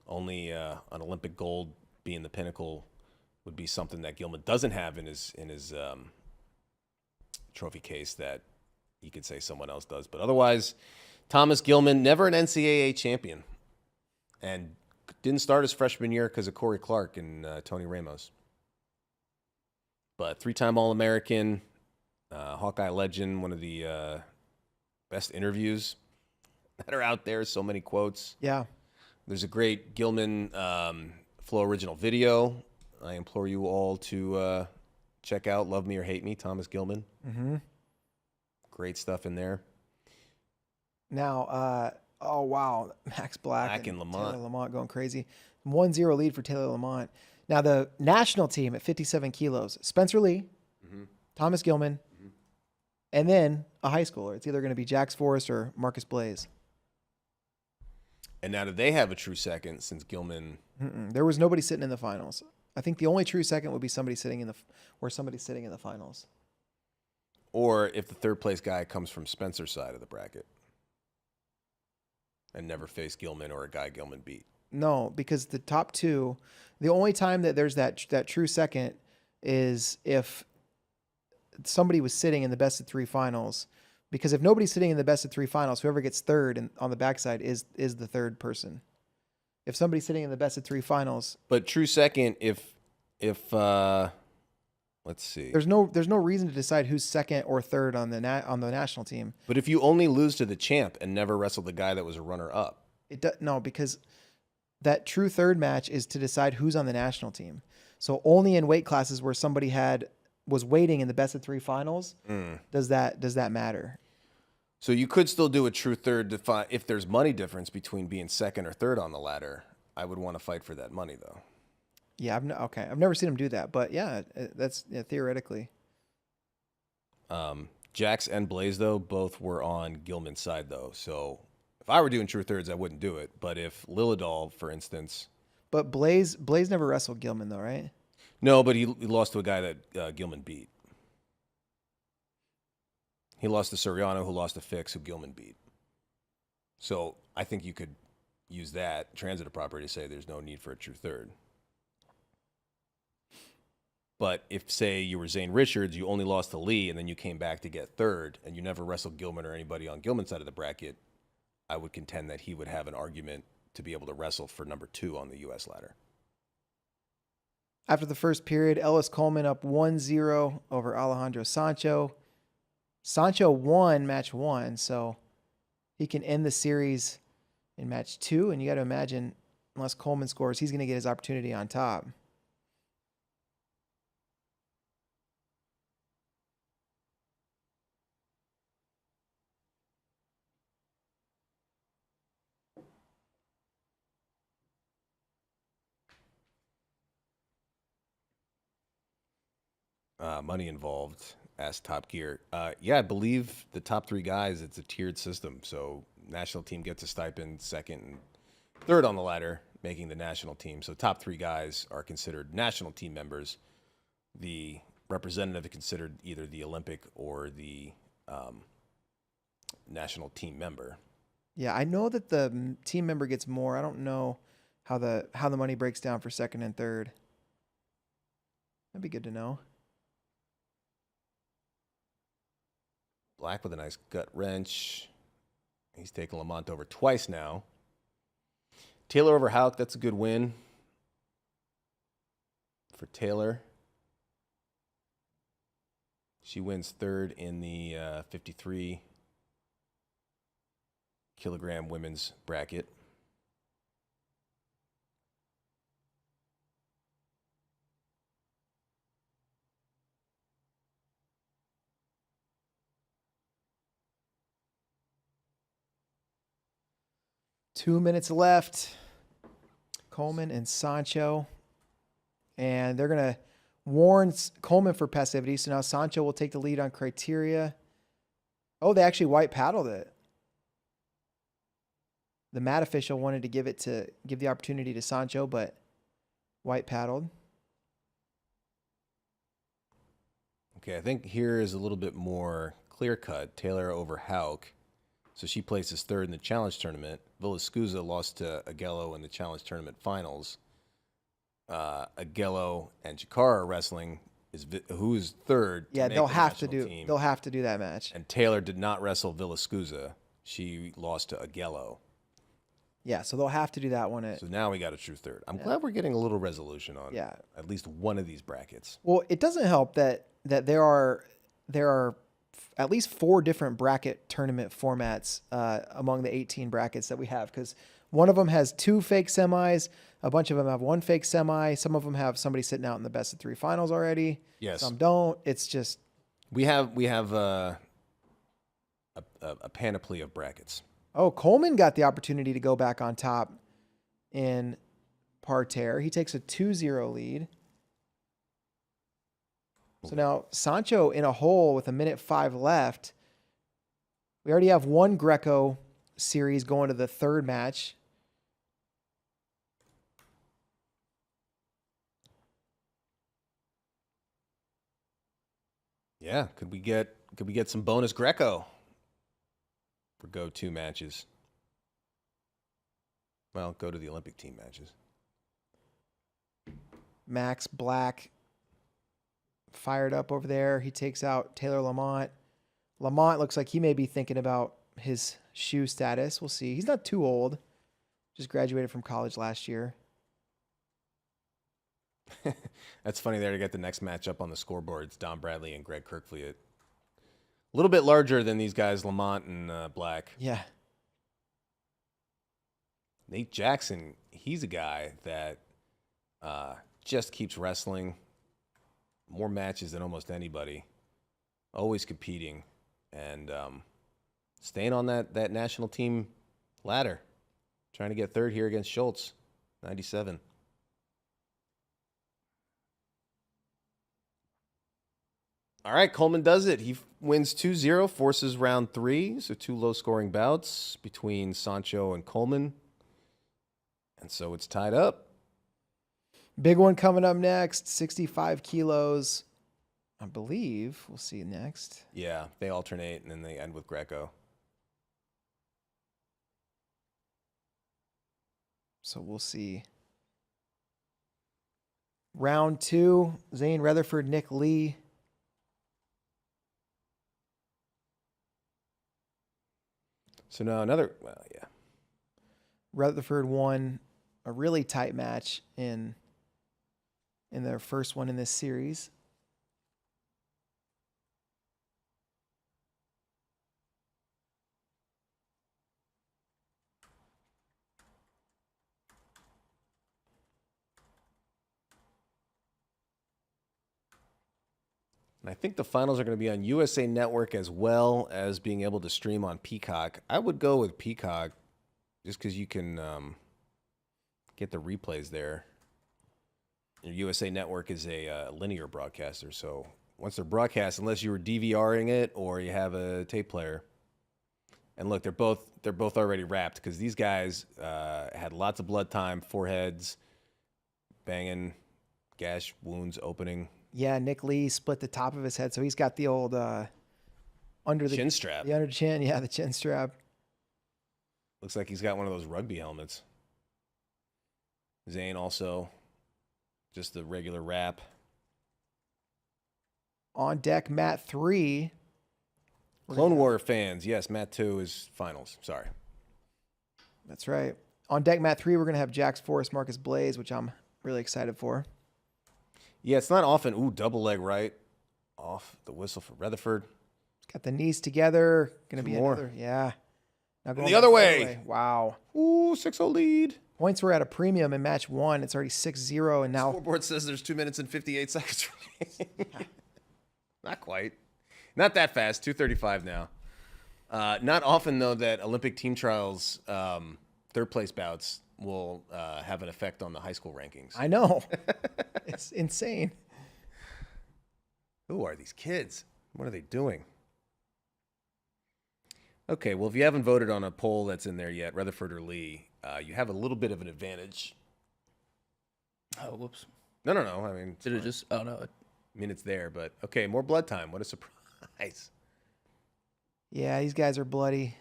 Only an Olympic gold being the pinnacle would be something that Gilman doesn't have in his trophy case that you could say someone else does. But otherwise, Thomas Gilman, never an NCAA champion, and didn't start his freshman year because of Corey Clark and Tony Ramos. But 3-time All-American, Hawkeye legend, one of the best interviews that are out there. So many quotes. Yeah. There's a great Gilman Flow original video. I implore you all to check out Love Me or Hate Me, Thomas Gilman. Mm-hmm. Great stuff in there. Now, oh, wow. Max Black and Lamont. Taylor Lamont going crazy. 1-0 lead for Taylor Lamont. Now, the national team at 57 kilos, Spencer Lee, Thomas Gilman, and then a high schooler. It's either going to be Jax Forrest or Marcus Blaze. And now, do they have a true second since Gilman? There was nobody sitting in the finals. I think the only true second would be somebody sitting in the finals. Or if the third place guy comes from Spencer's side of the bracket and never faced Gilman or a guy Gilman beat. No, because the top two, the only time that there's that true second is if somebody was sitting in the best of 3 finals. Because if nobody's sitting in the best of 3 finals, whoever gets third on the backside is the third person. If somebody's sitting in the best of 3 finals, but true second, if let's see, there's no reason to decide who's second or third on the national team. But if you only lose to the champ and never wrestle the guy that was a runner up, no, because that true third match is to decide who's on the national team. So only in weight classes where somebody was waiting in the best of 3 finals does that matter. So you could still do a true third if there's money difference between being second or third on the ladder. I would want to fight for that money though. Yeah, I've never seen him do that, but yeah, that's theoretically. Jax and Blaze though both were on Gilman's side though, so if I were doing true thirds, I wouldn't do it. But if Lilidol, for instance, but Blaze never wrestled Gilman though, right? No, but he lost to a guy that Gilman beat. He lost to Soriano, who lost to Fix, who Gilman beat. So I think you could use that transitive property to say there's no need for a true third. But if, say, you were Zane Richards, you only lost to Lee, and then you came back to get third, and you never wrestled Gilman or anybody on Gilman's side of the bracket, I would contend that he would have an argument to be able to wrestle for number 2 on the U.S. ladder. After the first period, Ellis Coleman up 1-0 over Alejandro Sancho. Sancho won match 1, so he can end the series in match 2. And you got to imagine unless Coleman scores, he's going to get his opportunity on top. Money involved, asked Top Gear. Yeah, I believe the top 3 guys, it's a tiered system. So national team gets a stipend, second and third on the ladder, making the national team. So top 3 guys are considered national team members. The representative is considered either the Olympic or the national team member. Yeah, I know that the team member gets more. I don't know how the money breaks down for second and third. That'd be good to know. Black with a nice gut wrench. He's taken Lamont over twice now. Taylor over Hauk, that's a good win for Taylor. She wins third in the 53 kilogram women's bracket. Two minutes left. Coleman and Sancho. And they're going to warn Coleman for passivity. So now Sancho will take the lead on criteria. Oh, they actually white paddled it. The mat official wanted to give the opportunity to Sancho, but white paddled. Okay, I think here is a little bit more clear cut. Taylor over Hauk. So she places third in the challenge tournament. Villascusa lost to Agello in the challenge tournament finals. Agello and Chikara are wrestling. Who is third? Yeah, they'll have to do that match. And Taylor did not wrestle Villascusa. She lost to Agello. Yeah, so they'll have to do that one. So now we got a true third. I'm glad we're getting a little resolution on at least one of these brackets. Well, it doesn't help that there are at least 4 different bracket tournament formats among the 18 brackets that we have, because one of them has 2 fake semis, a bunch of them have 1 fake semi, some of them have somebody sitting out in the best of 3 finals already. Yes, some don't. It's just we have a panoply of brackets. Oh, Coleman got the opportunity to go back on top in parterre. He takes a 2-0 lead. So now Sancho in a hole with 1:05 left. We already have one Greco series going to the third match. Yeah, could we get some bonus Greco for go-to matches? Well, go to the Olympic team matches. Max Black fired up over there. He takes out Taylor Lamont. Lamont looks like he may be thinking about his shoe status. We'll see. He's not too old. Just graduated from college last year. That's funny there to get the next match up on the scoreboard. It's Don Bradley and Greg Kirkfleet. A little bit larger than these guys, Lamont and Black. Yeah. Nate Jackson, he's a guy that just keeps wrestling. More matches than almost anybody. Always competing. And staying on that national team ladder. Trying to get third here against Schultz, 97. All right, Coleman does it. He wins 2-0, forces round 3. So 2 low-scoring bouts between Sancho and Coleman. And so it's tied up. Big one coming up next, 65 kilos. I believe we'll see next. Yeah, they alternate, and then they end with Greco. So we'll see. Round 2, Zane Rutherford, Nick Lee. So now Rutherford won a really tight match in their first one in this series. And I think the finals are going to be on USA Network as well as being able to stream on Peacock. I would go with Peacock just because you can get the replays there. Your USA Network is a linear broadcaster, so once they're broadcast, unless you were DVRing it or you have a tape player. And look, they're both already wrapped because these guys had lots of blood time, foreheads, banging, gash, wounds, opening. Yeah, Nick Lee split the top of his head, so he's got the old under the chin strap. The under chin, yeah, the chin strap. Looks like he's got one of those rugby helmets. Zayn also, just the regular wrap. On deck, Mat 3. Clone War fans, yes, Mat 2 is finals. Sorry. That's right. On deck, Mat 3, we're going to have Jax Forrest, Marcus Blaze, which I'm really excited for. Yeah, it's not often. Ooh, double leg right. Off the whistle for Rutherford. Got the knees together. Going to be more. another. Yeah. Now The other way. Wow. Ooh, 6-0 lead. Points were at a premium in match 1. It's already 6-0, and now Scoreboard says there's 2 minutes and 58 seconds. Not quite. Not that fast. 2:35 now. Not often, though, that Olympic team trials third place bouts will have an effect on the high school rankings. I know. It's insane. Who are these kids? What are they doing? Okay, well, if you haven't voted on a poll that's in there yet, Rutherford or Lee, you have a little bit of an advantage. Oh, whoops. No. I mean, Did it just? Oh no. I mean, it's there, but okay, more blood time. What a surprise. Yeah, these guys are bloody.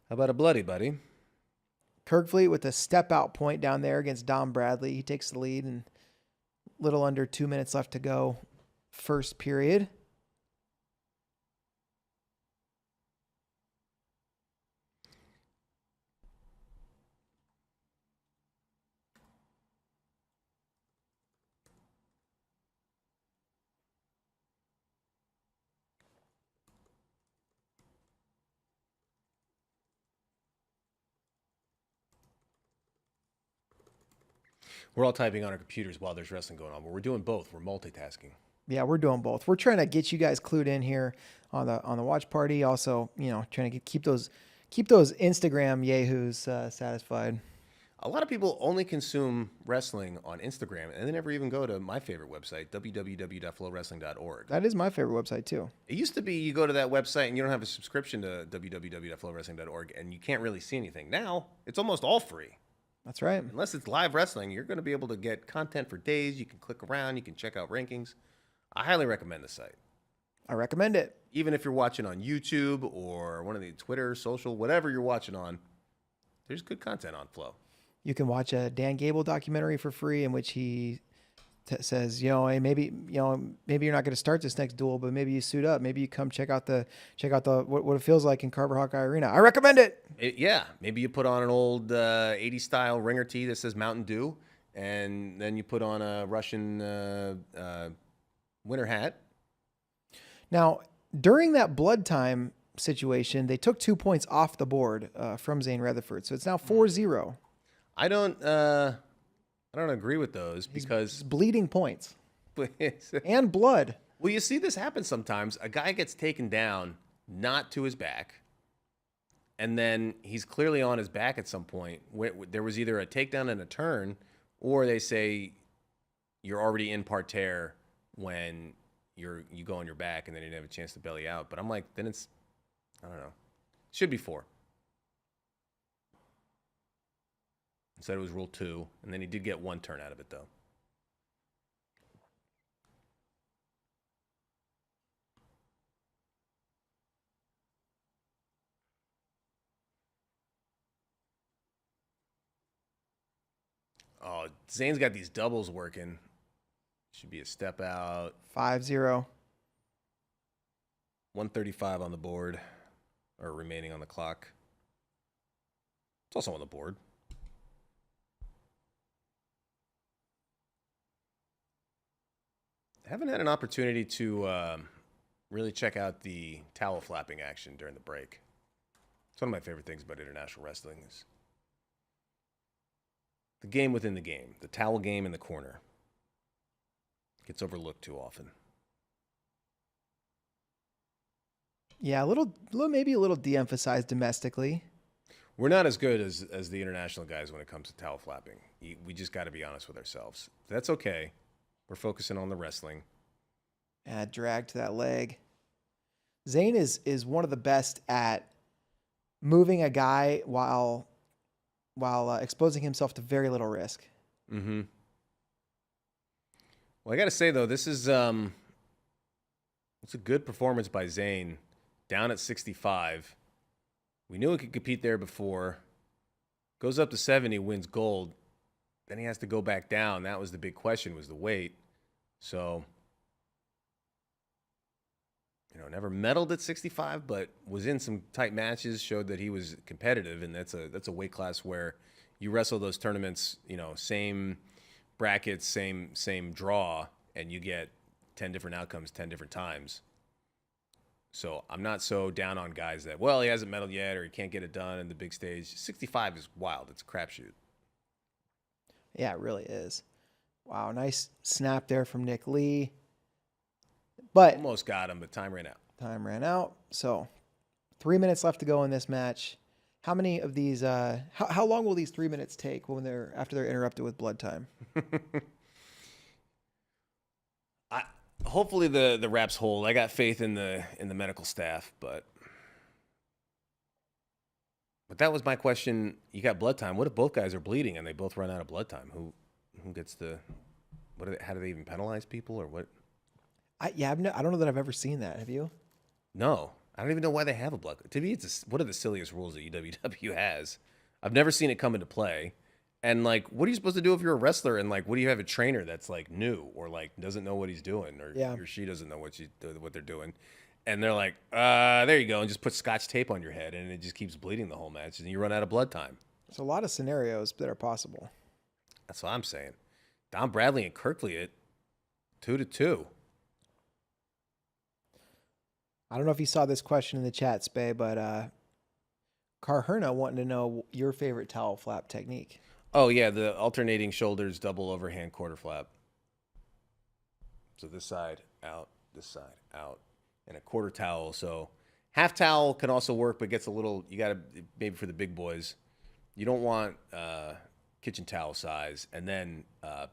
How about a bloody buddy? Kirkfleet with a step out point down there against Dom Bradley. He takes the lead and little under 2 minutes left to go. First period. We're all typing on our computers while there's wrestling going on, but we're doing both. We're multitasking. Yeah, we're doing both. We're trying to get you guys clued in here on the watch party. Also, trying to keep those Instagram yahoos satisfied. A lot of people only consume wrestling on Instagram, and they never even go to my favorite website, www.flowwrestling.org. That is my favorite website too. It used to be you go to that website and you don't have a subscription to www.flowwrestling.org, and you can't really see anything. Now, it's almost all free. That's right. Unless it's live wrestling, you're going to be able to get content for days. You can click around. You can check out rankings. I highly recommend the site. I recommend it. Even if you're watching on YouTube or one of the Twitter, social, whatever you're watching on, there's good content on Flow. You can watch a Dan Gable documentary for free in which he says, hey, maybe you're not going to start this next duel, but maybe you suit up. Maybe you come check out the what it feels like in Carver Hawkeye Arena. I recommend it. Yeah, maybe you put on an old 80s style ringer tee that says Mountain Dew, and then you put on a Russian winter hat. Now, during that blood time situation, they took 2 points off the board from Zane Rutherford, so it's now 4-0. I don't agree with those because It's bleeding points and blood. Well, you see this happen sometimes. A guy gets taken down, not to his back, and then he's clearly on his back at some point. There was either a takedown and a turn, or they say you're already in parterre when you go on your back, and then you didn't have a chance to belly out. But I'm like, then it's, I don't know. Should be 4. Said it was rule 2, and then he did get 1 turn out of it, though. Oh, Zane's got these doubles working. Should be a step out. 5-0. 135 on the board, or remaining on the clock. It's also on the board. I haven't had an opportunity to really check out the towel flapping action during the break. It's one of my favorite things about international wrestling is the game within the game, the towel game in the corner. Gets overlooked too often. Yeah, maybe a little de-emphasized domestically. We're not as good as the international guys when it comes to towel flapping. We just got to be honest with ourselves. That's okay. We're focusing on the wrestling. Drag to that leg. Zayn is one of the best at moving a guy while exposing himself to very little risk. Mm-hmm. Well, I got to say, though, this is it's a good performance by Zayn, down at 65. We knew he could compete there before. Goes up to 70, wins gold. Then he has to go back down. That was the big question, was the weight. So, never medaled at 65, but was in some tight matches, showed that he was competitive, and that's a weight class where you wrestle those tournaments, same brackets, same draw, and you get 10 different outcomes 10 different times. So I'm not so down on guys that, he hasn't medaled yet or he can't get it done in the big stage. 65 is wild. It's a crapshoot. Yeah, it really is. Wow, nice snap there from Nick Lee. But almost got him, but time ran out. So 3 minutes left to go in this match. How many of these, how long will these 3 minutes take after they're interrupted with blood time? Hopefully the wraps hold. I got faith in the medical staff, but that was my question. You got blood time. What if both guys are bleeding and they both run out of blood time? Who gets the how do they even penalize people or what? I don't know that I've ever seen that. Have you? No, I don't even know why they have a blood. To me, one of the silliest rules that UWW has. I've never seen it come into play. And what are you supposed to do if you're a wrestler? And what do you have a trainer that's new or doesn't know what he's doing, or he or she doesn't know what they're doing, and they're like, there you go, and just put Scotch tape on your head, and it just keeps bleeding the whole match, and you run out of blood time. There's a lot of scenarios that are possible. That's what I'm saying. Don Bradley and Kirkley at 2-2. I don't know if you saw this question in the chat, Spay, but Carherna wanting to know your favorite towel flap technique. Oh, yeah, the alternating shoulders, double overhand quarter flap. So this side, out, this side, out, and a quarter towel. So half towel can also work, but gets a little, you got to, maybe for the big boys, you don't want kitchen towel size. And then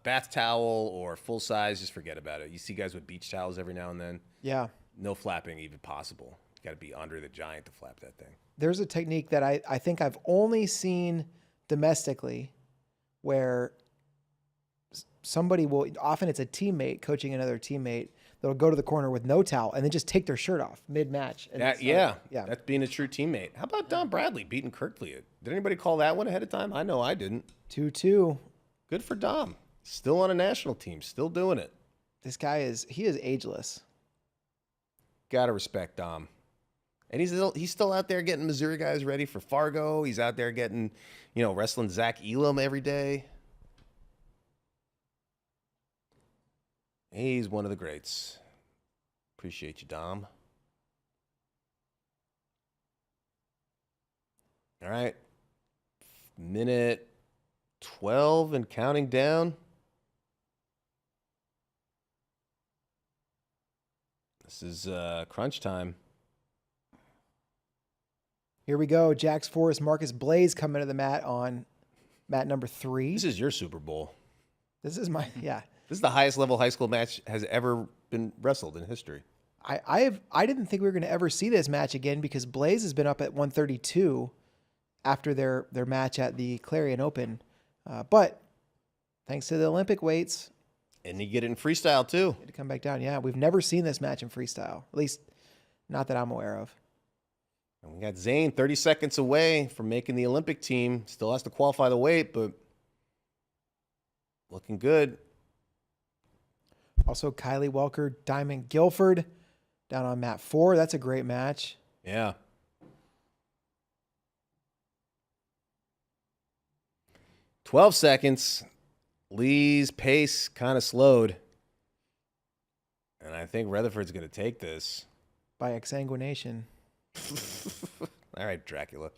bath towel or full size, just forget about it. You see guys with beach towels every now and then. Yeah. No flapping even possible. You got to be under the giant to flap that thing. There's a technique that I think I've only seen domestically, where somebody will, often it's a teammate coaching another teammate, that'll go to the corner with no towel and then just take their shirt off mid-match. Yeah, that's being a true teammate. How about Don Bradley beating Kirkley? Did anybody call that one ahead of time? I know I didn't. 2-2. Good for Dom. Still on a national team. Still doing it. This guy is ageless. Gotta respect Dom. And he's still out there getting Missouri guys ready for Fargo. He's out there getting, wrestling Zach Elam every day. He's one of the greats. Appreciate you, Dom. All right. Minute 12 and counting down. This is crunch time. Here we go. Jax Forrest, Marcus Blaze coming to the mat on mat number 3. This is your Super Bowl. This is my, yeah. This is the highest level high school match has ever been wrestled in history. I didn't think we were going to ever see this match again, because Blaze has been up at 132 after their match at the Clarion Open. But thanks to the Olympic weights. And you get it in freestyle too. To come back down. Yeah, we've never seen this match in freestyle. At least not that I'm aware of. And we got Zayn 30 seconds away from making the Olympic team. Still has to qualify the weight, but looking good. Also, Kylie Welker, Diamond Guilford down on mat 4. That's a great match. Yeah. "12 seconds. Lee's pace kind of slowed. And I think Rutherford's going to take this. By exsanguination. All right, Dracula.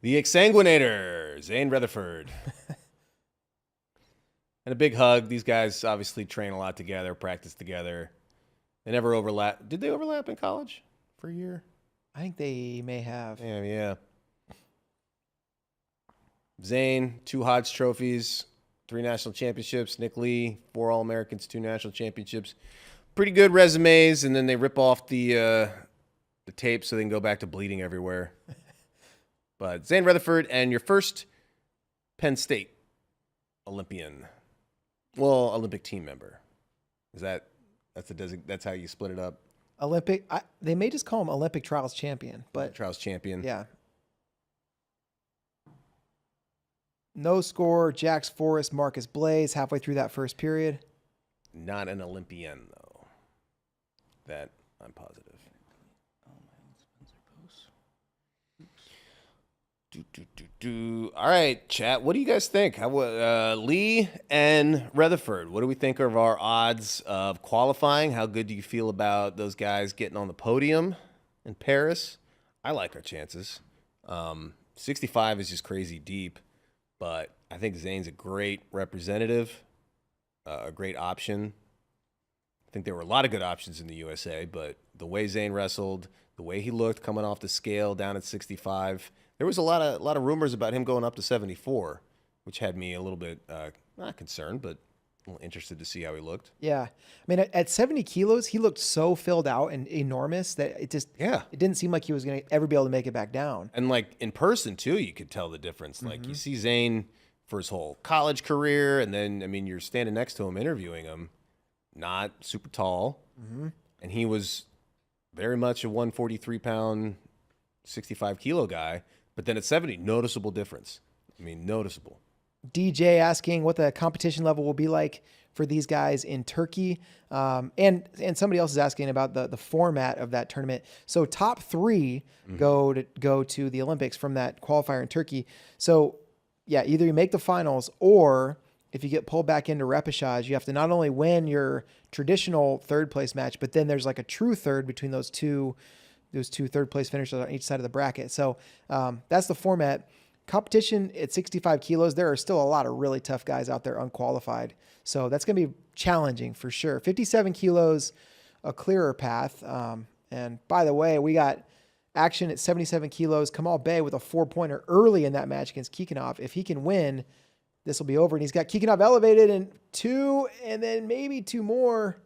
The Exsanguinator, Zane Rutherford. And a big hug. These guys obviously train a lot together, practice together. They never overlap. Did they overlap in college for a year? I think they may have. Yeah. Zane, 2 Hodge trophies, 3 national championships. Nick Lee, 4 All-Americans, 2 national championships. Pretty good resumes, and then they rip off the tape so they can go back to bleeding everywhere. But Zane Rutherford, and your first Penn State Olympian. Well, Olympic team member. That's how you split it up? Olympic. They may just call him Olympic trials champion, but Trials champion. yeah. No score. Jax Forrest, Marcus Blaze, halfway through that first period. Not an Olympian, though. That I'm positive. All right, chat. What do you guys think? Lee and Rutherford, what do we think of our odds of qualifying? How good do you feel about those guys getting on the podium in Paris? I like our chances. 65 is just crazy deep, but I think Zane's a great representative, a great option. I think there were a lot of good options in the USA, but the way Zane wrestled, the way he looked coming off the scale down at 65, there was a lot of rumors about him going up to 74, which had me a little bit not concerned, but a little interested to see how he looked. Yeah. I mean, at 70 kilos, he looked so filled out and enormous that it didn't seem like he was going to ever be able to make it back down. And like in person too, you could tell the difference. Like you see Zane for his whole college career, and then, I mean, you're standing next to him, interviewing him, not super tall. And he was very much a 143-pound, 65-kilo guy. But then at 70, noticeable difference. I mean, noticeable. DJ asking what the competition level will be like for these guys in Turkey. And somebody else is asking about the format of that tournament. So top 3 go to the Olympics from that qualifier in Turkey. So yeah, either you make the finals, or if you get pulled back into repechage, you have to not only win your traditional third place match, but then there's like a true third between those two third place finishers on each side of the bracket. So that's the format. Competition at 65 kilos, there are still a lot of really tough guys out there unqualified. So that's going to be challenging for sure. 57 kilos, a clearer path. And by the way, we got action at 77 kilos. Kamal Bey with a 4-pointer early in that match against Kikinov. If he can win, this will be over. And he's got Kikinov elevated in 2 and then maybe 2 more.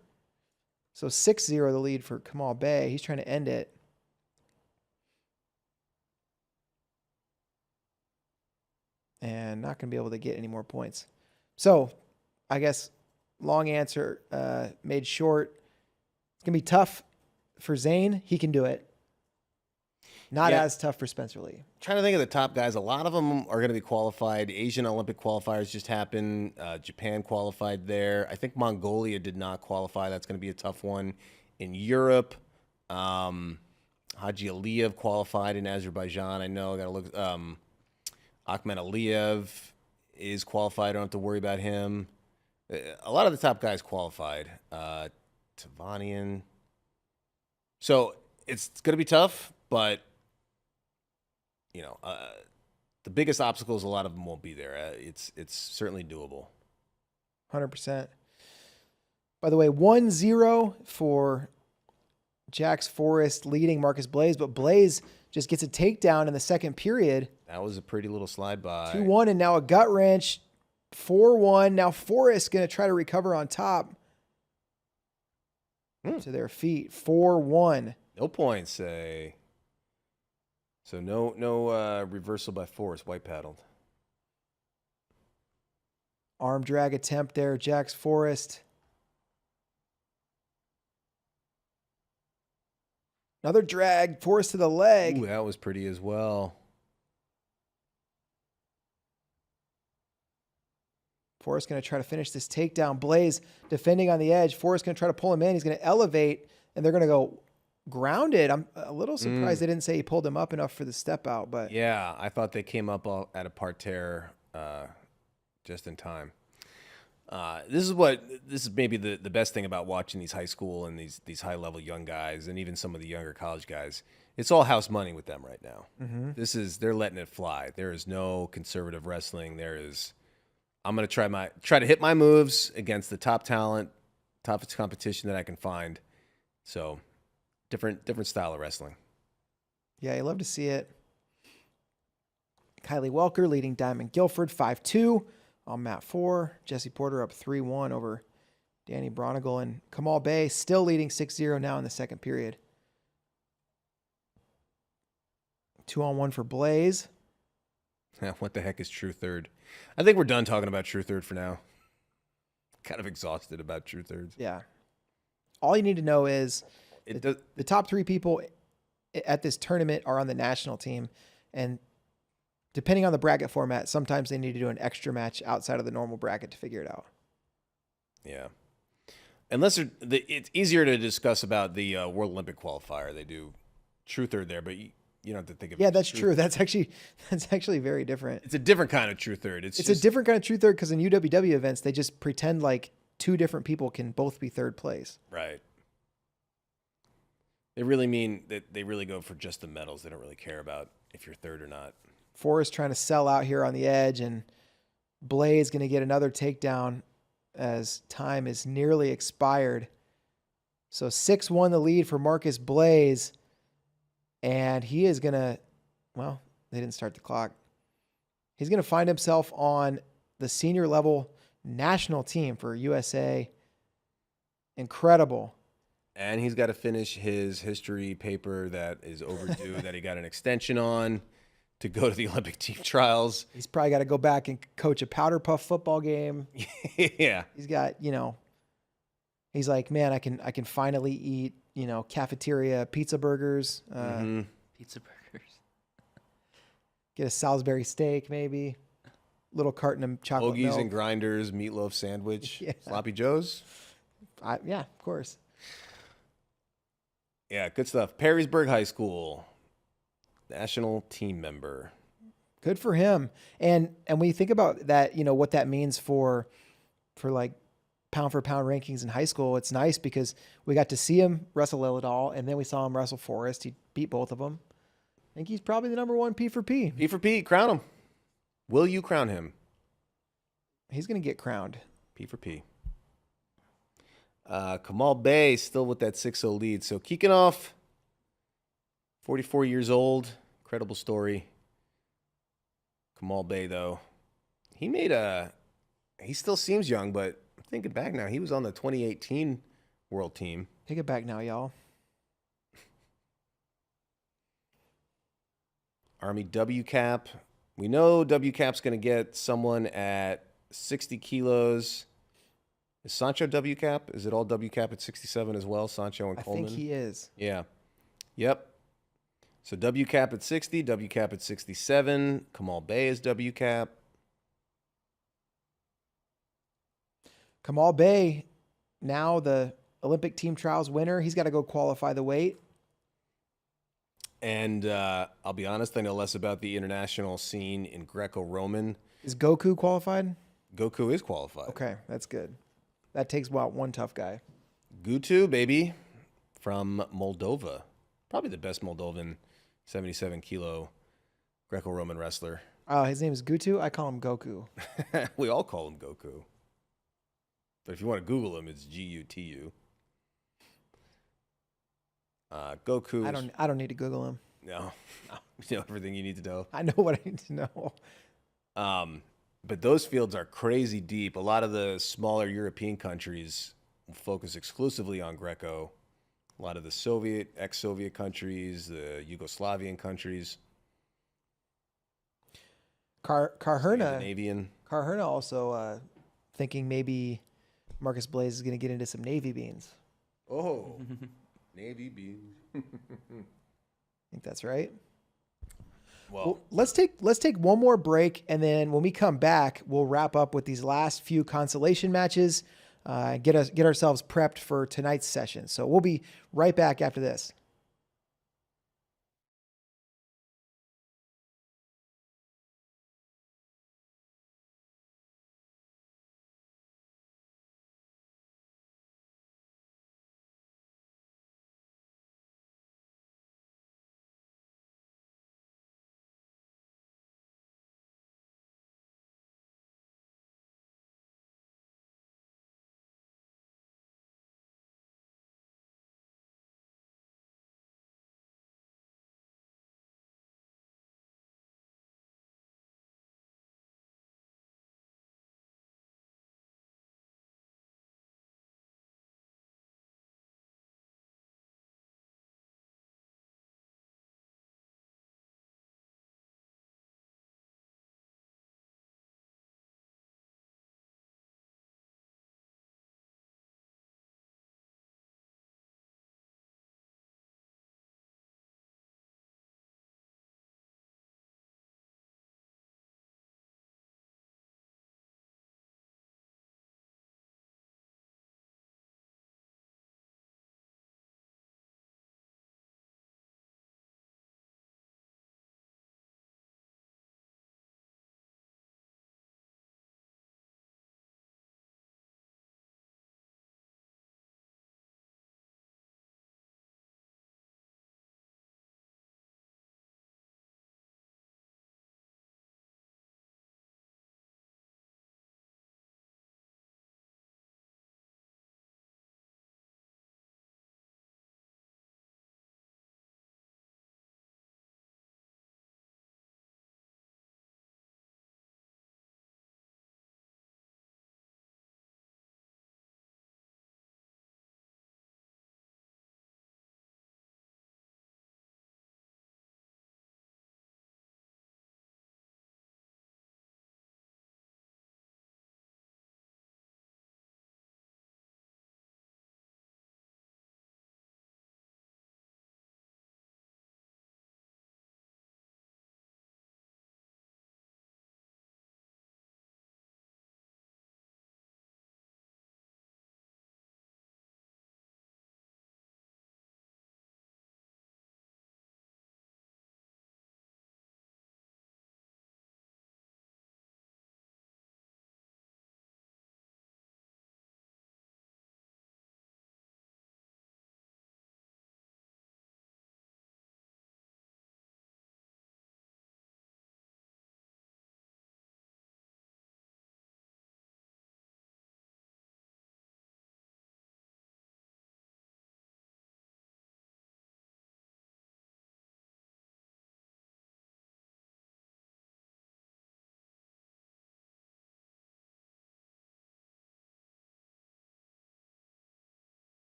So 6-0 the lead for Kamal Bey. He's trying to end it. And not going to be able to get any more points. So I guess long answer made short. It's going to be tough for Zane. He can do it. Not as tough for Spencer Lee. Trying to think of the top guys. A lot of them are going to be qualified. Asian Olympic qualifiers just happened. Japan qualified there. I think Mongolia did not qualify. That's going to be a tough one. In Europe, Haji Aliyev qualified in Azerbaijan. I know. I got to look. Ahmed Aliyev is qualified. I don't have to worry about him. A lot of the top guys qualified. Tavanian. So it's going to be tough, but you know, the biggest obstacles, a lot of them won't be there. It's certainly doable. 100%. By the way, 1-0 for Jax Forrest leading Marcus Blaze, but Blaze just gets a takedown in the second period. That was a pretty little slide by. 2-1, and now a gut wrench. 4-1. Now Forrest going to try to recover on top to their feet. 4-1. No points, say. So no reversal by Forrest. White paddled. Arm drag attempt there, Jax Forrest. Another drag, Forrest to the leg. Ooh, that was pretty as well. Forrest going to try to finish this takedown. Blaze defending on the edge. Forrest going to try to pull him in. He's going to elevate, and they're going to go grounded. I'm a little surprised they didn't say he pulled him up enough for the step out, but yeah, I thought they came up at a parterre just in time. This is maybe the best thing about watching these high school and these high level young guys and even some of the younger college guys. It's all house money with them right now. They're letting it fly. There is no conservative wrestling. I'm gonna try to hit my moves against the top talent, toughest competition that I can find. So different style of wrestling. Yeah, you love to see it. Kylie Welker leading Diamond Guilford 5-2 on mat 4. Jesse Porter up 3-1 over Danny Bronigal. And Kamal Bay still leading 6-0 now in the second period. 2-on-1 for Blaze. What the heck is True Third? I think we're done talking about True Third for now. Kind of exhausted about True Thirds. Yeah. All you need to know is the top 3 people at this tournament are on the national team. And depending on the bracket format, sometimes they need to do an extra match outside of the normal bracket to figure it out. Yeah. Unless it's easier to discuss about the World Olympic qualifier. They do True Third there, but you don't have to think of it. Yeah, that's true. That's actually very different. It's a different kind of True Third. It's a different kind of True Third because in UWW events, they just pretend like 2 different people can both be third place. Right. They really mean that they really go for just the medals. They don't really care about if you're third or not. Forrest trying to sell out here on the edge, and Blaze going to get another takedown as time is nearly expired. So 6-1 the lead for Marcus Blaze, and he is going to, well, they didn't start the clock. He's going to find himself on the senior level national team for USA. Incredible. And he's got to finish his history paper that is overdue, that he got an extension on to go to the Olympic team trials. He's probably got to go back and coach a powder puff football game. Yeah. He's got, he's like, man, I can finally eat, cafeteria pizza burgers. Pizza burgers. Get a Salisbury steak, maybe. Little carton of chocolate Hoagies milk. and grinders, meatloaf sandwich, Yeah. Sloppy Joes. Yeah, of course. Yeah, good stuff. Perrysburg High School, national team member. Good for him. And when you think about that, what that means for like pound for pound rankings in high school, it's nice because we got to see him wrestle Lilladall, and then we saw him wrestle Forrest. He beat both of them. I think he's probably the number 1 P for P. P for P, crown him. Will you crown him? He's going to get crowned. P for P. Kamal Bay still with that 6-0 lead. So kicking off, 44 years old. Incredible story. Kamal Bay, though, he still seems young, but I'm thinking back now, he was on the 2018 world team. Take it back now, y'all. Army WCAP. We know WCAP's going to get someone at 60 kilos. Is Sancho WCAP? Is it all WCAP at 67 as well? Sancho and Coleman? I think he is. Yeah. Yep. So WCAP at 60, WCAP at 67. Kamal Bay is WCAP. Kamal Bay, now the Olympic team trials winner. He's got to go qualify the weight. And I'll be honest, I know less about the international scene in Greco-Roman. Is Goku qualified? Goku is qualified. Okay, that's good. That takes one tough guy. Gutu, baby, from Moldova. Probably the best Moldovan 77-kilo Greco-Roman wrestler. Oh, his name is Gutu? I call him Goku. We all call him Goku. But if you want to Google him, it's Gutu. Goku. I don't need to Google him. No. You know everything you need to know. I know what I need to know. But those fields are crazy deep. A lot of the smaller European countries focus exclusively on Greco. A lot of the ex-Soviet countries, the Yugoslavian countries. Scandinavian. Carherna also thinking maybe Marcus Blaze is going to get into some Navy beans. Oh, Navy beans. I think that's right. Well, let's take one more break, and then when we come back, we'll wrap up with these last few consolation matches, get ourselves prepped for tonight's session. So we'll be right back after this.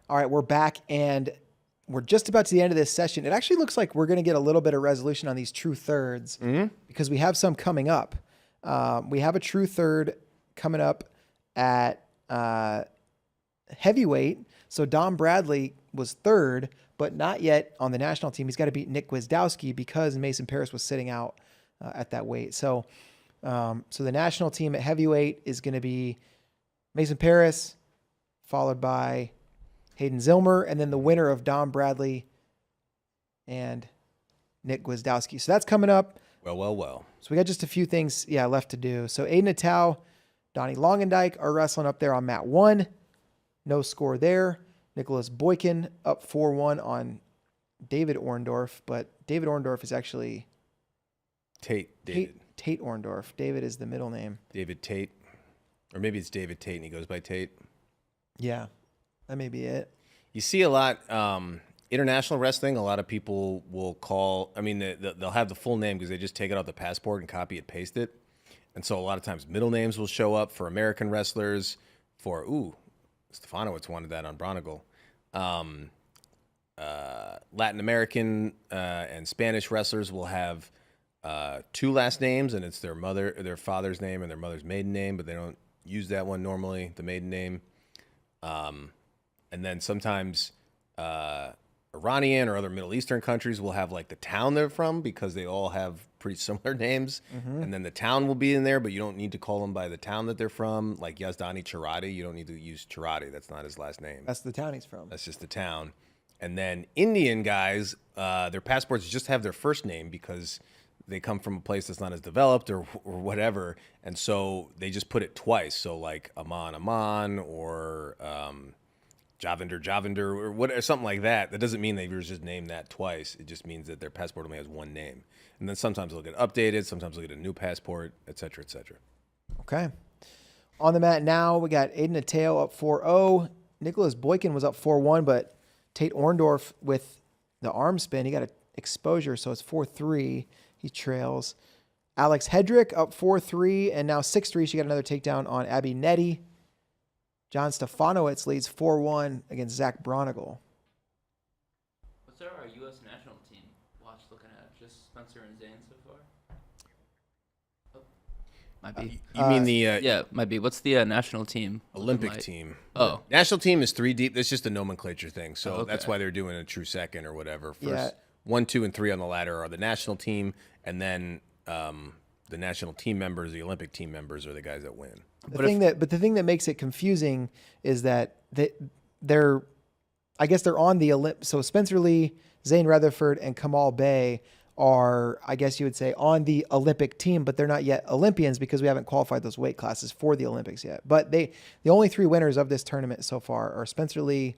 All right, we're back, and we're just about to the end of this session. It actually looks like we're going to get a little bit of resolution on these true thirds because we have some coming up. We have a true third coming up at heavyweight. So Dom Bradley was third, but not yet on the national team. He's got to beat Nick Gwizdowski because Mason Paris was sitting out at that weight. So the national team at heavyweight is going to be Mason Paris, followed by Hayden Zilmer, and then the winner of Dom Bradley and Nick Gwizdowski. So that's coming up. Well. So we got just a few things, left to do. So Aiden Atau, Donnie Longendijk are wrestling up there on mat 1. No score there. Nicholas Boykin up 4-1 on David Orndorff, but David Orndorff is actually Tate Orndorff. David is the middle name. David Tate. Or maybe it's David Tate and he goes by Tate. Yeah, that may be it. You see a lot, international wrestling, a lot of people will call, they'll have the full name because they just take it off the passport and copy it, paste it. And so a lot of times middle names will show up for American wrestlers Stefanowicz wanted that on Bronigal. Latin American and Spanish wrestlers will have 2 last names, and it's their father's name and their mother's maiden name, but they don't use that one normally, the maiden name. And then sometimes Iranian or other Middle Eastern countries will have like the town they're from because they all have pretty similar names. And then the town will be in there, but you don't need to call them by the town that they're from. Like Yazdani Charati, you don't need to use Charati. That's not his last name. That's the town he's from. That's just the town. And then Indian guys, their passports just have their first name because they come from a place that's not as developed or whatever. And so they just put it twice. So like Aman or Javinder or whatever, something like that. That doesn't mean they just named that twice. It just means that their passport only has one name. And then sometimes they'll get updated. Sometimes they'll get a new passport, et cetera, et cetera. Okay. On the mat now, we got Aiden Ateo up 4-0. Nicholas Boykin was up 4-1, but Tate Orndorff with the arm spin, he got an exposure, so it's 4-3. He trails. Alex Hedrick up 4-3, and now 6-3. She got another takedown on Abby Nettie. John Stefanowicz leads 4-1 against Zach Bronigal. What's our U.S. national team watch looking at? Just Spencer and Zane so far? Oh, might be. You mean the yeah, might be. What's the national team? Olympic like? team? Oh. National team is 3 deep. That's just a nomenclature thing. So okay. That's why they're doing a true second or whatever. First, Yeah. 1, 2, and 3 on the ladder are the national team, and then the national team members, the Olympic team members, are the guys that win. The thing that makes it confusing is that they're on the Olymp. So Spencer Lee, Zane Rutherford, and Kamal Bey are, I guess you would say, on the Olympic team, but they're not yet Olympians because we haven't qualified those weight classes for the Olympics yet. But the only 3 winners of this tournament so far are Spencer Lee,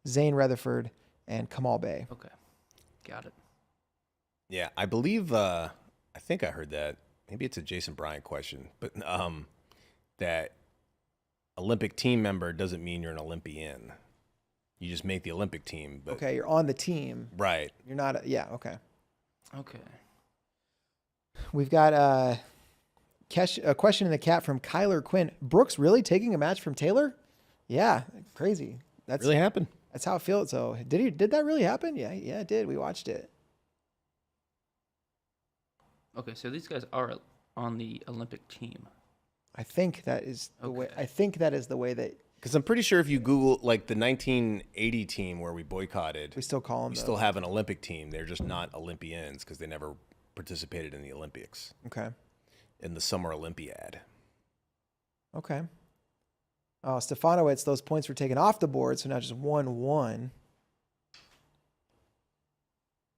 Zane Rutherford, and Kamal Bey. Okay, got it. Yeah, I believe. I think I heard that. Maybe it's a Jason Bryant question, but that Olympic team member doesn't mean you're an Olympian. You just make the Olympic team. But, Okay, you're on the team. right. You're not. Okay. Okay. We've got a question in the chat from Kyler Quinn. Brooks really taking a match from Taylor? Yeah, crazy. That's Really happened. That's how it feels. So did that really happen? Yeah, it did. We watched it. Okay, so these guys are on the Olympic team. I think that is the way. Okay. I think that is the way that Because I'm pretty sure if you Google like the 1980 team where we boycotted, we still call them. we still have an Olympic team. They're just not Olympians because they never participated in the Olympics, Okay. in the Summer Olympiad. Okay. Oh, Stefanowicz, those points were taken off the board, so now just 1-1.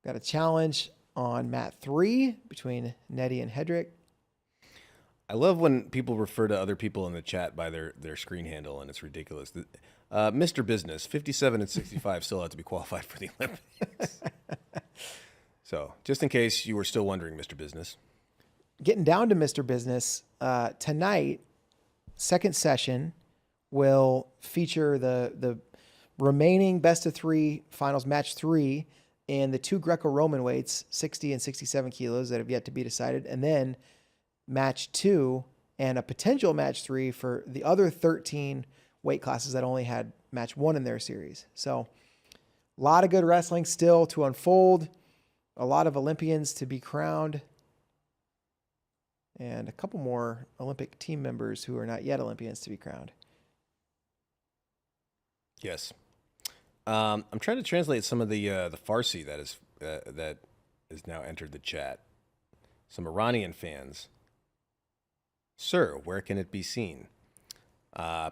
Got a challenge on mat 3 between Nettie and Hedrick. I love when people refer to other people in the chat by their screen handle, and it's ridiculous. Mr. Business, 57 and 65 still have to be qualified for the Olympics. So, just in case you were still wondering, Mr. Business. Getting down to Mr. Business, tonight, second session will feature the remaining best of 3 finals, match 3, and the 2 Greco-Roman weights, 60 and 67 kilos that have yet to be decided, and then match 2 and a potential match 3 for the other 13 weight classes that only had match 1 in their series. So a lot of good wrestling still to unfold. A lot of Olympians to be crowned. And a couple more Olympic team members who are not yet Olympians to be crowned. Yes. I'm trying to translate some of the Farsi that is now entered the chat. Some Iranian fans. Sir, where can it be seen?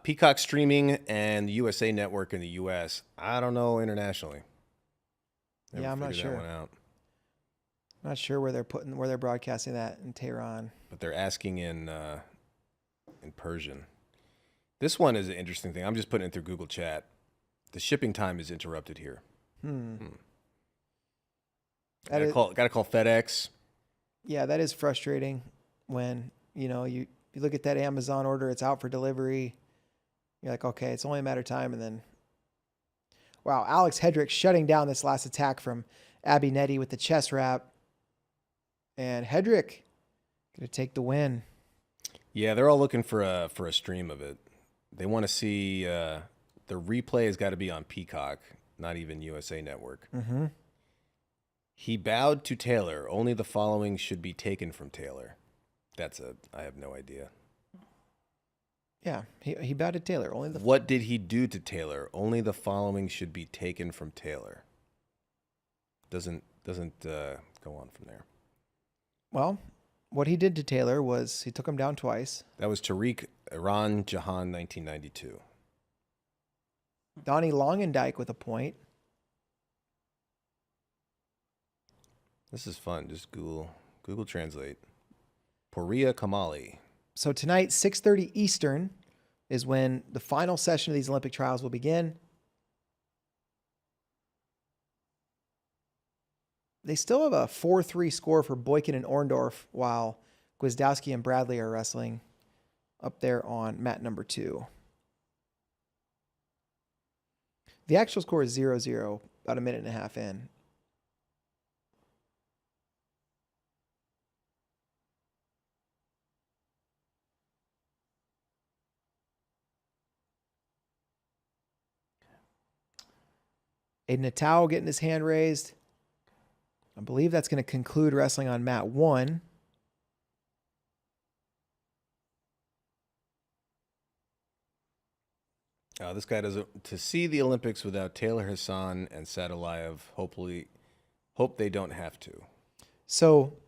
Peacock streaming and the USA Network in the U.S. I don't know internationally. Yeah, I'm not sure. That one out. I'm not sure where they're broadcasting that in Tehran. But they're asking in Persian. This one is an interesting thing. I'm just putting it through Google Chat. The shipping time is interrupted here. Gotta call FedEx. Yeah, that is frustrating when, you look at that Amazon order, it's out for delivery. You're like, okay, it's only a matter of time. And then, wow, Alex Hedrick shutting down this last attack from Abby Netty with the chest wrap. And Hedrick going to take the win. Yeah, they're all looking for a stream of it. They want to see the replay has got to be on Peacock, not even USA Network. Mm-hmm. He bowed to Taylor. Only the following should be taken from Taylor. I have no idea. Yeah, he bowed to Taylor. What did he do to Taylor? Only the following should be taken from Taylor. Doesn't go on from there. Well, what he did to Taylor was he took him down twice. That was Tariq Iran Jahan, 1992. Donnie Longendijk with a point. This is fun. Just Google Translate. Poria Kamali. So tonight, 6:30 Eastern is when the final session of these Olympic trials will begin. They still have a 4-3 score for Boykin and Orndorff, while Gwiazdowski and Bradley are wrestling up there on mat number 2. The actual score is 0-0, about a minute and a half in. Aiden Natao getting his hand raised. I believe that's going to conclude wrestling on mat 1. This guy doesn't. To see the Olympics without Taylor Hassan and Sadulayev, hope they don't have to. So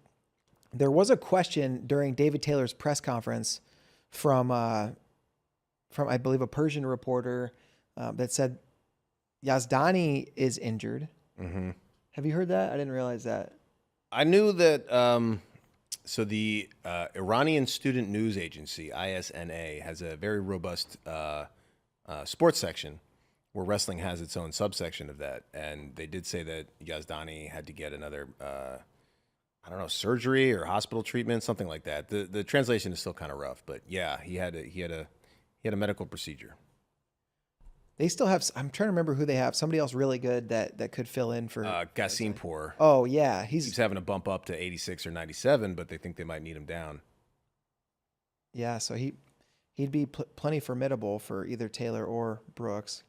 there was a question during David Taylor's press conference from I believe a Persian reporter that said Yazdani is injured. Mm-hmm. Have you heard that? I didn't realize that. I knew that. So the Iranian Student News Agency, ISNA, has a very robust sports section where wrestling has its own subsection of that. And they did say that Yazdani had to get another, surgery or hospital treatment, something like that. The translation is still kind of rough, but yeah, he had a medical procedure. They still have. I'm trying to remember who they have. Somebody else really good that could fill in for Gazimpur. Oh yeah, He's having a bump up to 86 or 97, but they think they might need him down. Yeah, so he'd be plenty formidable for either Taylor or Brooks.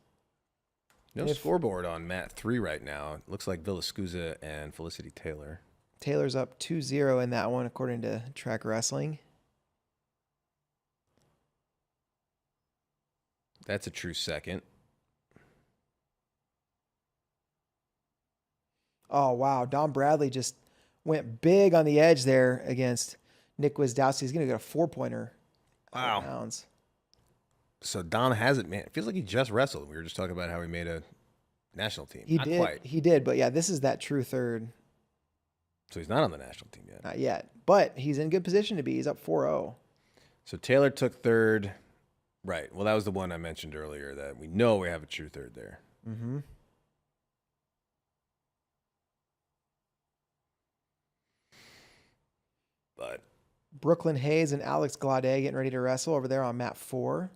No scoreboard on mat 3 right now. It looks like Villascusa and Felicity Taylor. Taylor's up 2-0 in that one, according to Track Wrestling. That's a true second. Oh, wow. Don Bradley just went big on the edge there against Nick Gwiazdowski. He's going to get a 4-pointer. Wow. Pounds. So Don has it, man. It feels like he just wrestled. We were just talking about how he made a national team. He not did. Quite. He did. But yeah, this is that true third. So he's not on the national team yet. Not yet. But he's in good position to be. He's up 4-0. So Taylor took third. Right. Well, that was the one I mentioned earlier that we know we have a true third there. Mm-hmm. But Brooklyn Hayes and Alex Glade getting ready to wrestle over there on mat 4.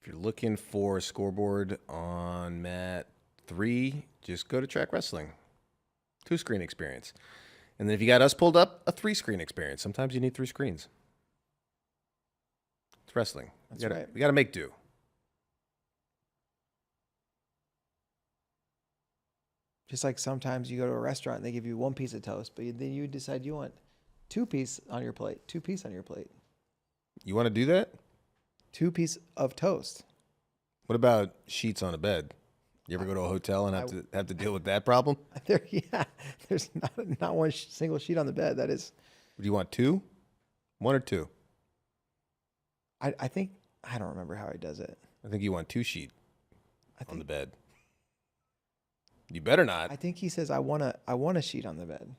if you're looking for a scoreboard on mat 3, just go to Track Wrestling. 2-screen experience. And then if you got us pulled up, a 3-screen experience. Sometimes you need 3 screens. It's wrestling. That's right. We got to make do. Just like sometimes you go to a restaurant and they give you one piece of toast, but then you decide you want two piece on your plate. You want to do that? 2 piece of toast. What about sheets on a bed? You ever go to a hotel and have to deal with that problem? There's not one single sheet on the bed. That is. Do you want 2? 1 or 2? I think I don't remember how he does it. I think you want 2 sheet on the bed. You better not. I think he says I want a sheet on the bed.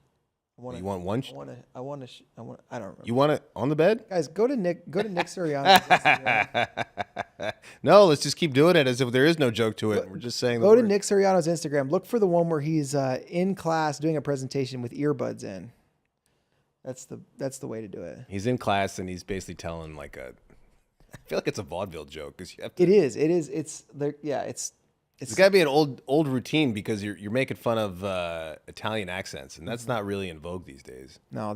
You want 1 sheet? I don't remember. You want it on the bed? Guys, go to Nick Sirianni's Instagram. No, let's just keep doing it as if there is no joke to it. We're just saying. Go to Nick Sirianni's Instagram. Look for the one where he's in class doing a presentation with earbuds in. That's the way to do it. He's in class and he's basically telling like a. I feel like it's a vaudeville joke because you have to. It is. It's there. Yeah. It's got to be an old routine because you're making fun of Italian accents, and that's not really in vogue these days. No,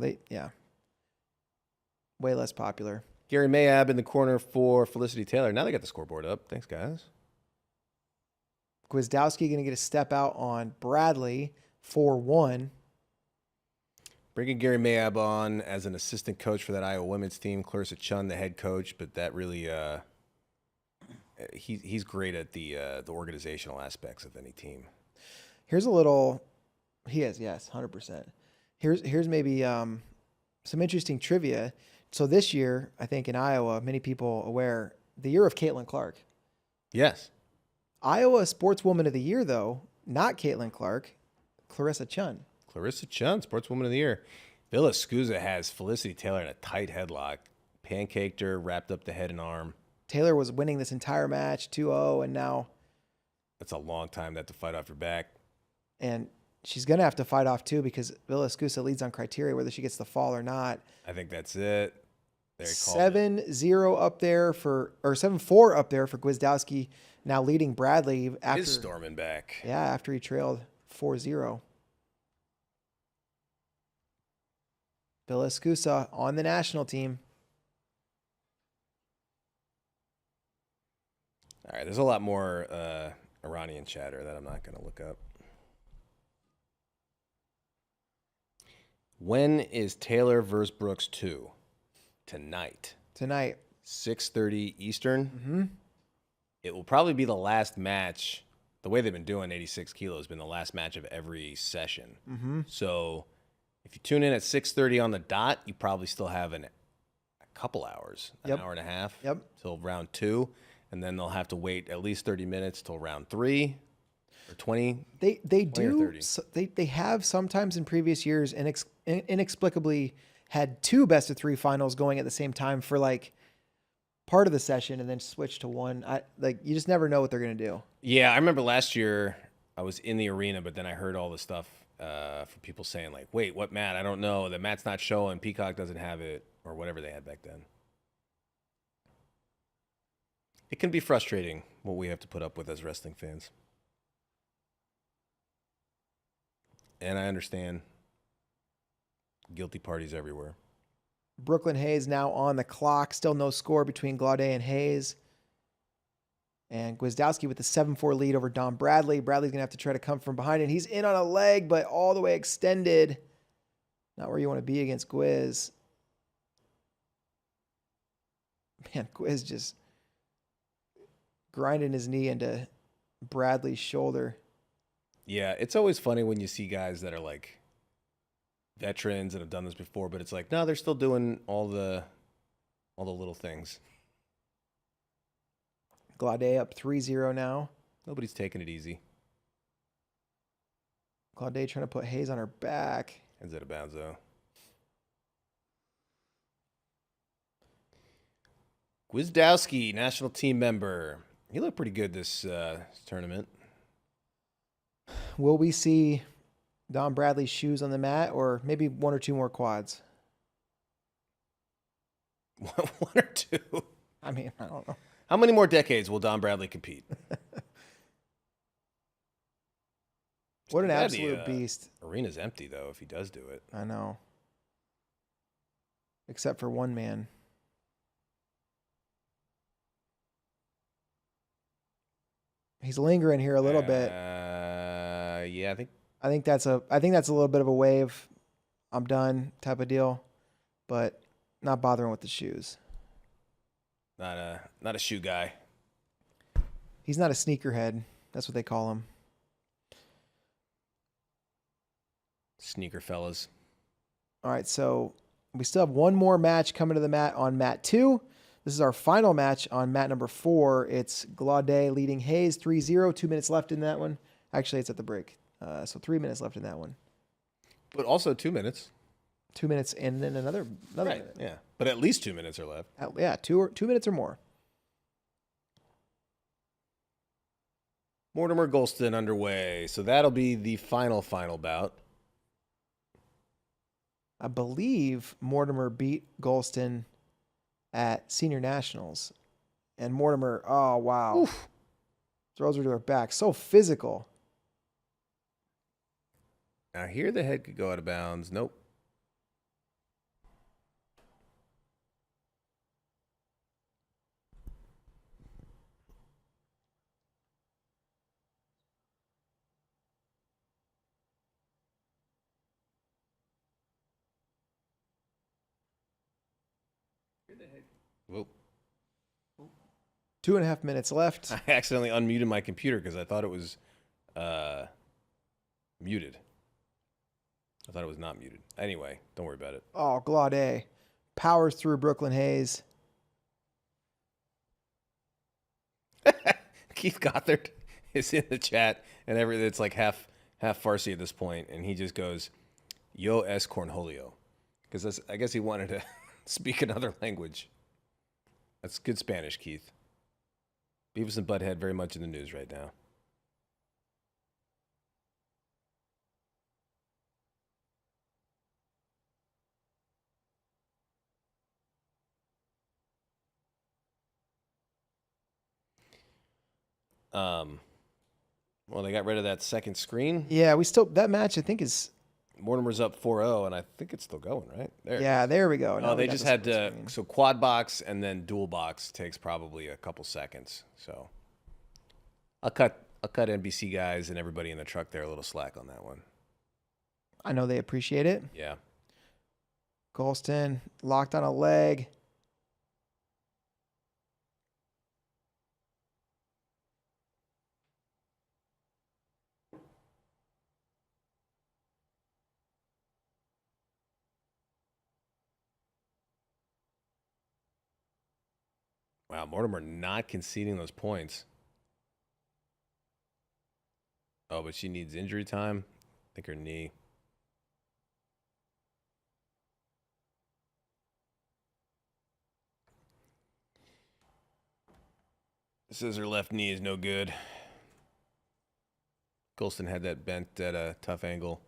way less popular. Gary Mayab in the corner for Felicity Taylor. Now they got the scoreboard up. Thanks, guys. Gwizdowski going to get a step out on Bradley 4-1. Bringing Gary Mayab on as an assistant coach for that Iowa women's team. Clarissa Chun, the head coach, but that really he's great at the organizational aspects of any team. Here's a little. He is, yes, 100%. Here's maybe some interesting trivia. So this year, I think in Iowa, many people aware, the year of Caitlin Clark. Yes. Iowa Sportswoman of the Year, though, not Caitlin Clark, Clarissa Chun. Clarissa Chun, Sportswoman of the Year. Villa Scusa has Felicity Taylor in a tight headlock, pancaked her, wrapped up the head and arm. Taylor was winning this entire match 2-0, and now. That's a long time to fight off your back. And she's going to have to fight off, too, because Villa Scusa leads on criteria, whether she gets the fall or not. I think that's it. 7-0 up there or 7-4 up there for Gwizdowski, now leading Bradley after. He's storming back. Yeah, after he trailed 4-0. Villa Scusa on the national team. All right, there's a lot more Iranian chatter that I'm not going to look up. When is Taylor versus Brooks 2? Tonight. 6:30 Eastern. Mm-hmm. It will probably be the last match. The way they've been doing 86 kilos has been the last match of every session. Mm-hmm. So if you tune in at 6:30 on the dot, you probably still have a couple hours, an hour and a half till round 2. And then they'll have to wait at least 30 minutes till round 3 or 20. They 20 do. or 30. They have sometimes in previous years inexplicably had 2 best-of-3 finals going at the same time for like part of the session and then switch to one. You just never know what they're going to do. Yeah, I remember last year I was in the arena, but then I heard all the stuff from people saying like, wait, what mat? I don't know. The mat's not showing. Peacock doesn't have it or whatever they had back then. It can be frustrating what we have to put up with as wrestling fans. And I understand. Guilty parties everywhere. Brooklyn Hayes now on the clock. Still no score between Glaudet and Hayes. And Gwizdowski with the 7-4 lead over Don Bradley. Bradley's going to have to try to come from behind, and he's in on a leg, but all the way extended. Not where you want to be against Gwiz. Man, Gwiz just grinding his knee into Bradley's shoulder. Yeah, it's always funny when you see guys that are like veterans and have done this before, but it's like, no, they're still doing all the little things. Glaudet up 3-0 now. Nobody's taking it easy. Glaudet trying to put Hayes on her back. Heads out of bounds, though. Gwizdowski, national team member. He looked pretty good this tournament. Will we see Don Bradley's shoes on the mat or maybe 1 or 2 more quads? 1 or 2? I mean, I don't know. How many more decades will Don Bradley compete? What an absolute beast. Arena's empty, though, if he does do it. I know. Except for one man. He's lingering here a little bit. Yeah, I think I think that's a little bit of a wave. I'm done type of deal, but not bothering with the shoes. Not a shoe guy. He's not a sneakerhead. That's what they call him. Sneaker fellas. All right, so we still have one more match coming to the mat on mat 2. This is our final match on mat number 4. It's Glaudet leading Hayes 3-0. 2 minutes left in that one. Actually, it's at the break. So 3 minutes left in that one. But also 2 minutes. 2 minutes and then another Right. minute. Yeah. But at least 2 minutes are left. Yeah, 2 minutes or more. Mortimer Golston underway. So that'll be the final bout. I believe Mortimer beat Golston at Senior Nationals. And Mortimer, oh, wow. Oof. Throws her to her back. So physical. Now here the head could go out of bounds. Nope. Whoop. 2.5 minutes left. I accidentally unmuted my computer because I thought it was muted. I thought it was not muted. Anyway, don't worry about it. Oh, Glaudet powers through Brooklyn Hayes. Keith Gothard is in the chat, and it's like half Farsi at this point, and he just goes, "Yo es cornholio," because I guess he wanted to speak another language. That's good Spanish, Keith. Beavis and Butthead very much in the news right now. Well, they got rid of that second screen. Yeah, that match I think is. Mortimer's up 4-0, and I think it's still going, right? There. Yeah, there we go. Oh, they just had to. So quad box and then dual box takes probably a couple seconds. So I'll cut NBC guys and everybody in the truck there a little slack on that one. I know they appreciate it. Yeah. Golston locked on a leg. Wow, Mortimer not conceding those points. Oh, but she needs injury time. I think her knee. Says her left knee is no good. Golston had that bent at a tough angle.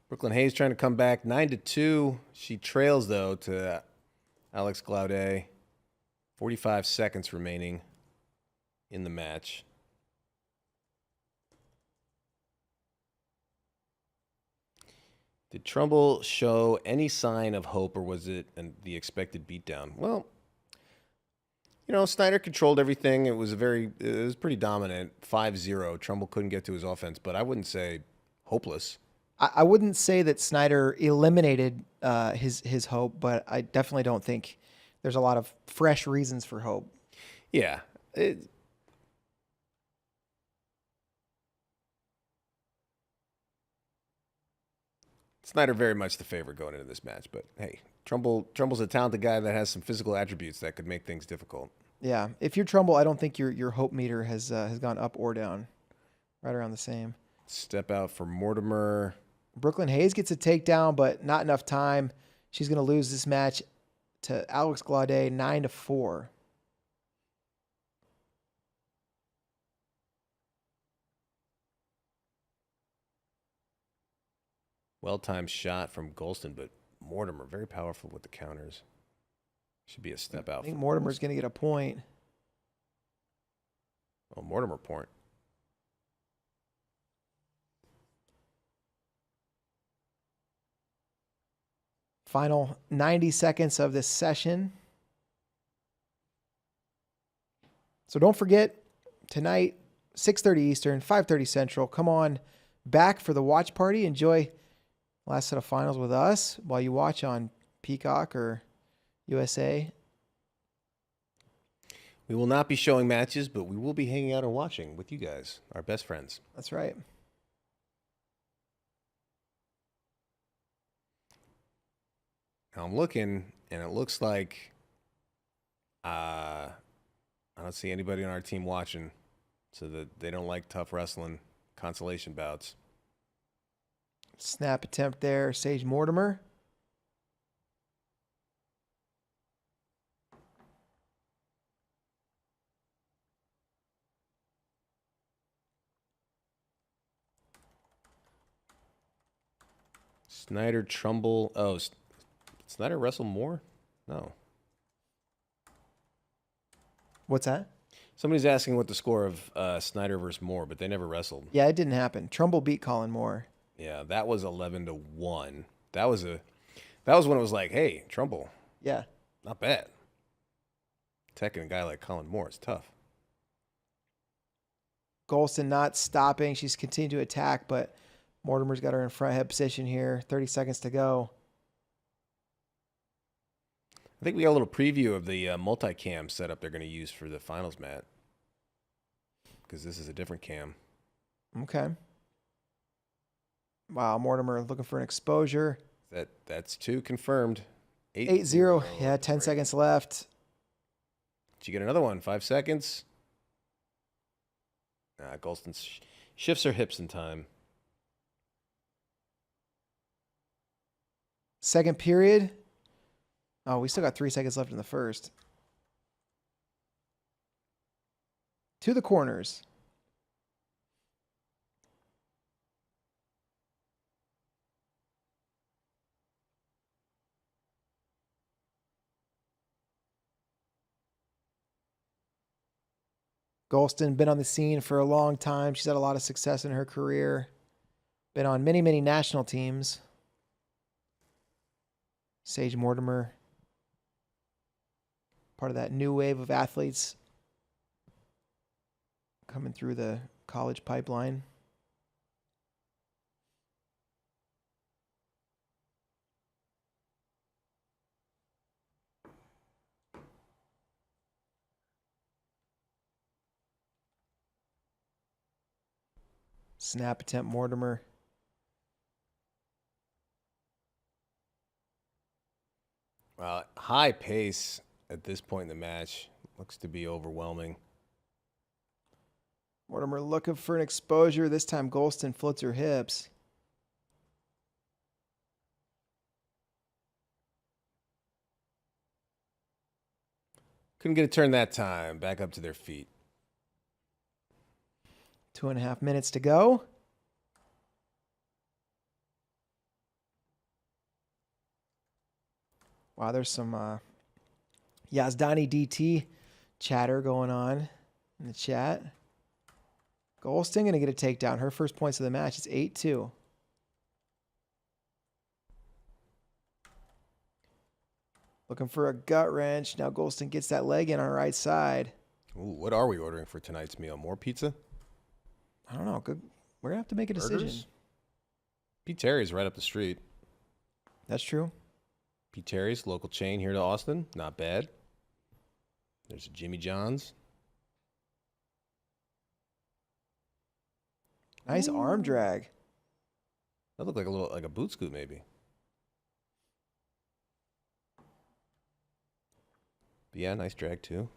Brooklyn Hayes trying to come back 9-2. She trails though to Alex Glaudet. 45 seconds remaining in the match. Did Trumbull show any sign of hope, or was it the expected beatdown? Well, Snyder controlled everything. It was pretty dominant. 5-0. Trumbull couldn't get to his offense, but I wouldn't say hopeless. I wouldn't say that Snyder eliminated his hope, but I definitely don't think there's a lot of fresh reasons for hope. Yeah. Snyder very much the favorite going into this match, but hey, Trumbull's a talented guy that has some physical attributes that could make things difficult. Yeah, if you're Trumbull, I don't think your hope meter has gone up or down. Right around the same. Step out for Mortimer. Brooklyn Hayes gets a takedown, but not enough time. She's going to lose this match to Alex Glaudet 9-4. Well-timed shot from Golston, but Mortimer very powerful with the counters. Should be a step out. I think Mortimer's going to get a point. Oh, Mortimer point. Final 90 seconds of this session. So don't forget, tonight, 6:30 Eastern, 5:30 Central. Come on back for the watch party. Enjoy last set of finals with us while you watch on Peacock or USA. We will not be showing matches, but we will be hanging out and watching with you guys, our best friends. That's right. Now I'm looking, and it looks like I don't see anybody on our team watching, so that they don't like tough wrestling consolation bouts. Snap attempt there, Sage Mortimer. Snyder Trumbull. Oh, Snyder wrestled more? No. What's that? Somebody's asking what the score of Snyder versus Moore, but they never wrestled. Yeah, it didn't happen. Trumbull beat Colin Moore. Yeah, that was 11-1. That was when it was like, hey, Trumbull, Yeah. not bad. Teching a guy like Colin Moore is tough. Golston not stopping. She's continued to attack, but Mortimer's got her in front head position here. 30 seconds to go. I think we got a little preview of the multicam setup they're going to use for the finals, Matt, because this is a different cam. Okay. Wow, Mortimer looking for an exposure. That's 2 confirmed. 8-0. Yeah, 10 seconds left. Did you get another one? 5 seconds. Golston shifts her hips in time. Second period. Oh, we still got 3 seconds left in the first. To the corners. Golston, been on the scene for a long time. She's had a lot of success in her career. Been on many, many national teams. Sage Mortimer, part of that new wave of athletes coming through the college pipeline. Snap attempt, Mortimer. High pace at this point in the match. Looks to be overwhelming. Mortimer looking for an exposure. This time Golston floats her hips. Couldn't get a turn that time. Back up to their feet. 2.5 minutes to go. Wow, there's some Yazdani DT chatter going on in the chat. Golston going to get a takedown. Her first points of the match. It's 8-2. Looking for a gut wrench. Now Golston gets that leg in on her right side. Ooh, what are we ordering for tonight's meal? More pizza? I don't know. Good. We're going to have to make a decision. Burgers? Pete Terry's right up the street. That's true. Pete Terry's, local chain here to Austin. Not bad. There's a Jimmy John's. Nice arm drag. That looked like a boot scoot maybe. But yeah, nice drag too.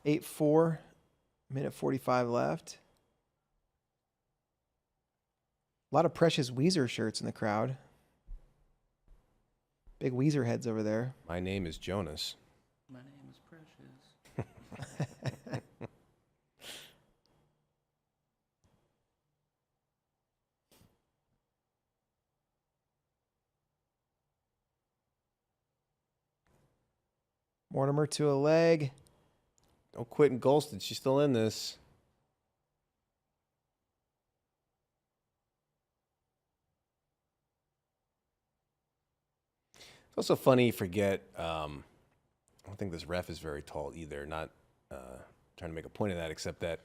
8-4. Minute 45 left. A lot of Precious Weezer shirts in the crowd. Big Weezer heads over there. My name is Jonas. My name is Precious. Mortimer to a leg. Don't quit in Golston. She's still in this. It's also funny you forget. I don't think this ref is very tall either. Not trying to make a point of that, except that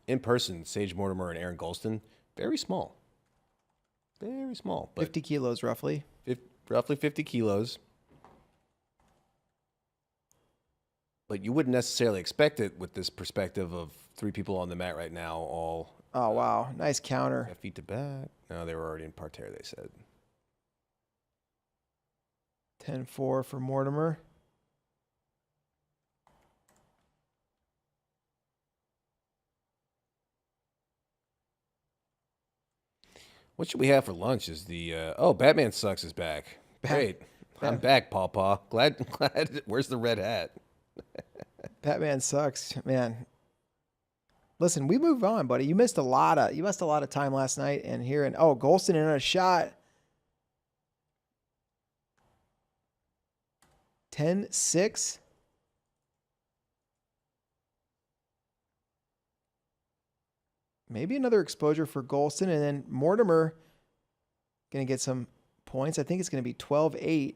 in person, Sage Mortimer and Aaron Golston Very small. Very small. But 50 kilos roughly. roughly 50 kilos. But you wouldn't necessarily expect it with this perspective of 3 people on the mat right now, all Oh, wow. Nice counter. feet to back. No, they were already in parterre, they said. 10-4 for Mortimer. What should we have for lunch? Is the Batman Sucks is back. Great. I'm back, Paw. Glad. Where's the red hat? Batman sucks, man. Listen, we move on, buddy. You missed a lot of time last night, and Golston in a shot. 10-6. Maybe another exposure for Golston, and then Mortimer going to get some points. I think it's going to be 12-8.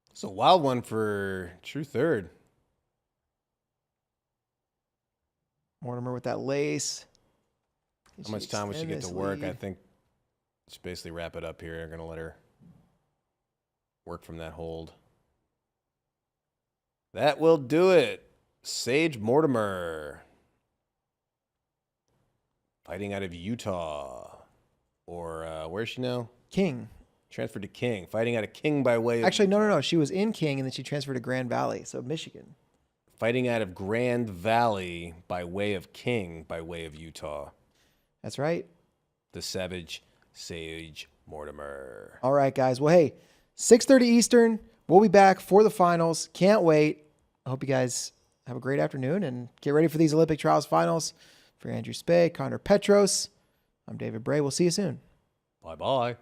It's a wild one for true third. Mortimer with that lace. How much time would she get to work? I think just basically wrap it up here. I'm going to let her work from that hold. That will do it. Sage Mortimer. Fighting out of Utah. Or where's she now? King. Transferred to King. Fighting out of King by way of... Actually, no. She was in King, and then she transferred to Grand Valley, so Michigan. Fighting out of Grand Valley by way of King by way of Utah. That's right. The Savage Sage Mortimer. All right, guys. Well, hey, 6:30 Eastern. We'll be back for the finals. Can't wait. I hope you guys have a great afternoon and get ready for these Olympic Trials finals. For Andrew Spey, Connor Petros, I'm David Bray. We'll see you soon. Bye-bye.